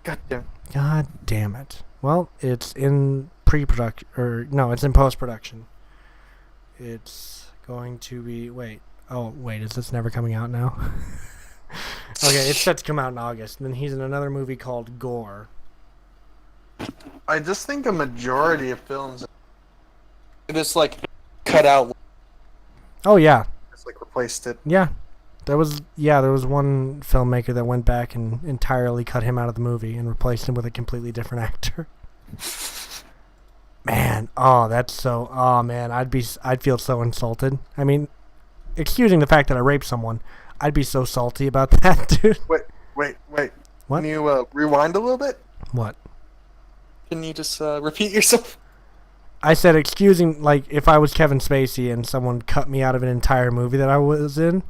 Goddamn. God damn it. Well, it's in pre-production, or no, it's in post-production. It's going to be, wait, is this never coming out now? Okay, it's set to come out in August. And then he's in another movie called Gore. I just think a majority of films just like cut out, Oh yeah, just like replaced it. yeah. There was one filmmaker that went back and entirely cut him out of the movie and replaced him with a completely different actor. Man, man, I'd feel so insulted. I mean, excusing the fact that I raped someone, I'd be so salty about that, dude. Wait. What? Can you rewind a little bit? What? Can you just repeat yourself? I said excusing, like, if I was Kevin Spacey and someone cut me out of an entire movie that I was in,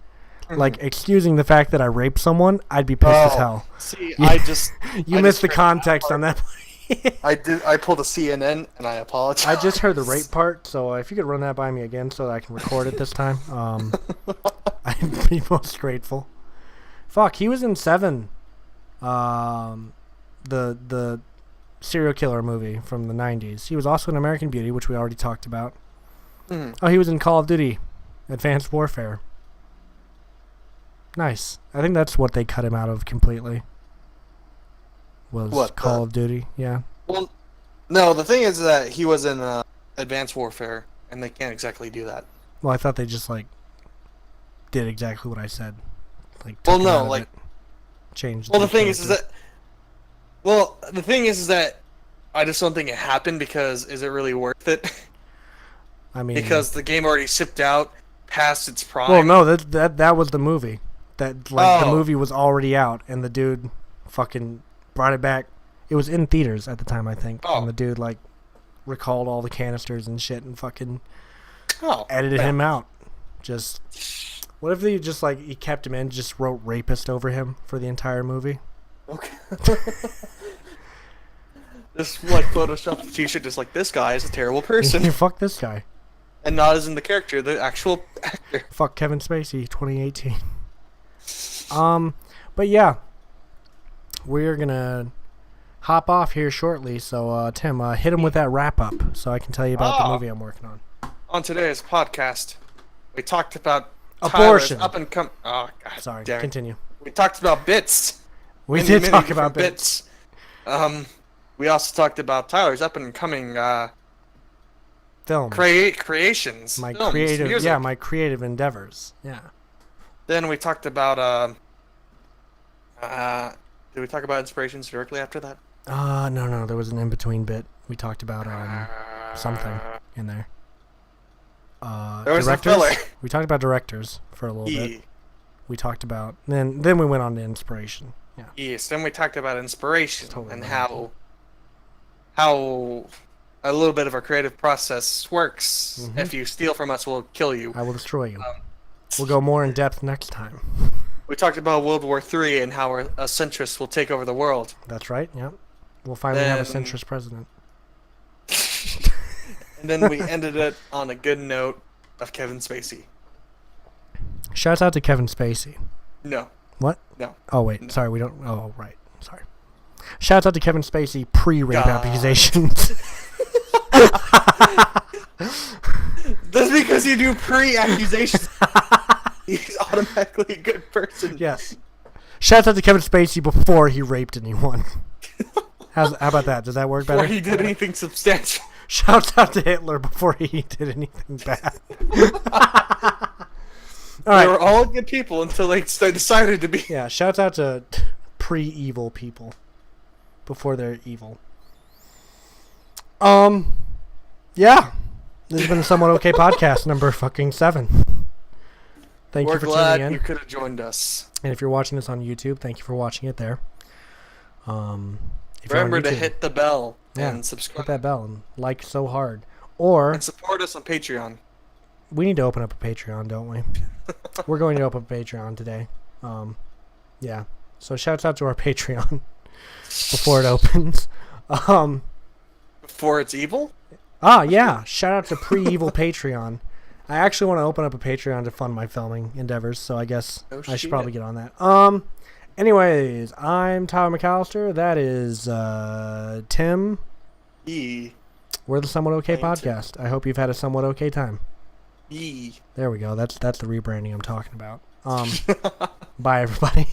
like, excusing the fact that I raped someone, I'd be pissed as hell. See, You- I just You I missed just the heard context that on that. I pulled a CNN and I apologize. I just heard the rape part, so if you could run that by me again so that I can record it this time, I'd be most grateful. Fuck, he was in Seven, the serial killer movie from the 90s. He was also in American Beauty, which we already talked about. Mhm. Oh, he was in Call of Duty, Advanced Warfare. Nice. I think that's what they cut him out of completely. Was What, Call of Duty? Yeah. Well, no, the thing is that he was in Advanced Warfare, and they can't exactly do that. Well, I thought they just like did exactly what I said. Like, Well, took him no, out of like- it, changed. Well, the thing character. is that I just don't think it happened because is it really worth it? I mean, Because the game already shipped out past its prime. well, no, that was the movie. That like the Oh. movie was already out, and the dude fucking brought it back. It was in theaters at the time, I think. Oh. And the dude like recalled all the canisters and shit, and fucking Oh, edited yeah. him out. Just what if they just like he kept him in, just wrote rapist over him for the entire movie? Okay. Just like Photoshop the t-shirt, just like this guy is a terrible person. Fuck this guy. And not as in the character, the actual actor. Fuck Kevin Spacey, 2018. But yeah, we're gonna hop off here shortly. So Tim, hit him with that wrap up, so I can tell you about the movie I'm working on. On today's podcast, we talked about Abortion. Tyler's up and come. Oh, God. Sorry, damn it. continue. We talked about bits. We Many, did many talk about different bits. We also talked about Tyler's up and coming Film. creations. My films, creative, music. yeah, my creative endeavors. Yeah. Then we talked about did we talk about inspirations directly after that? No, there was an in-between bit. We talked about something in there. There was a filler. We talked about directors for a little Yeah. bit. We talked about then we went on to inspiration. Yeah. Yes, then we talked about inspiration Totally and right. how a little bit of our creative process works. Mhm. If you steal from us, we'll kill you. I will destroy you. We'll go more in depth next time. We talked about World War III and how a centrist will take over the world. That's right. Yep. We'll finally have a Then- centrist president. And then we ended it on a good note of Kevin Spacey. Shouts out to Kevin Spacey. No. What? No. Oh wait, sorry, we don't. Oh right, sorry. Shouts out to Kevin Spacey pre-rape God. accusations. That's because you do pre-accusations. He's automatically a good person. Yes. Shouts out to Kevin Spacey before he raped anyone. How about that? Does that work better? Before he did anything substantial. Shouts out to Hitler before he did anything bad. All They right. were all good people until they decided to be. Yeah. Shouts out to pre-evil people before they're evil. Yeah. This has been a somewhat okay podcast number fucking 7. Thank We're you for glad tuning in. you could have joined us. And if you're watching this on YouTube, thank you for watching it there. If you're on Remember to YouTube, hit the bell Yeah, and hit subscribe that bell and like so hard. Or and support us on Patreon. we need to open up a Patreon, don't we? We're going to open up a Patreon today. Yeah. So shouts out to our Patreon before it opens. Before it's evil? Yeah. Shout out to pre-evil Patreon. I actually want to open up a Patreon to fund my filming endeavors, so I guess Oh, I should shit. probably get on that. Anyways, I'm Tyler McAllister. That is Tim. We're the Somewhat Okay Thanks, podcast. I hope you've had a somewhat okay time. Yee. There we go. That's the rebranding I'm talking about. Bye everybody.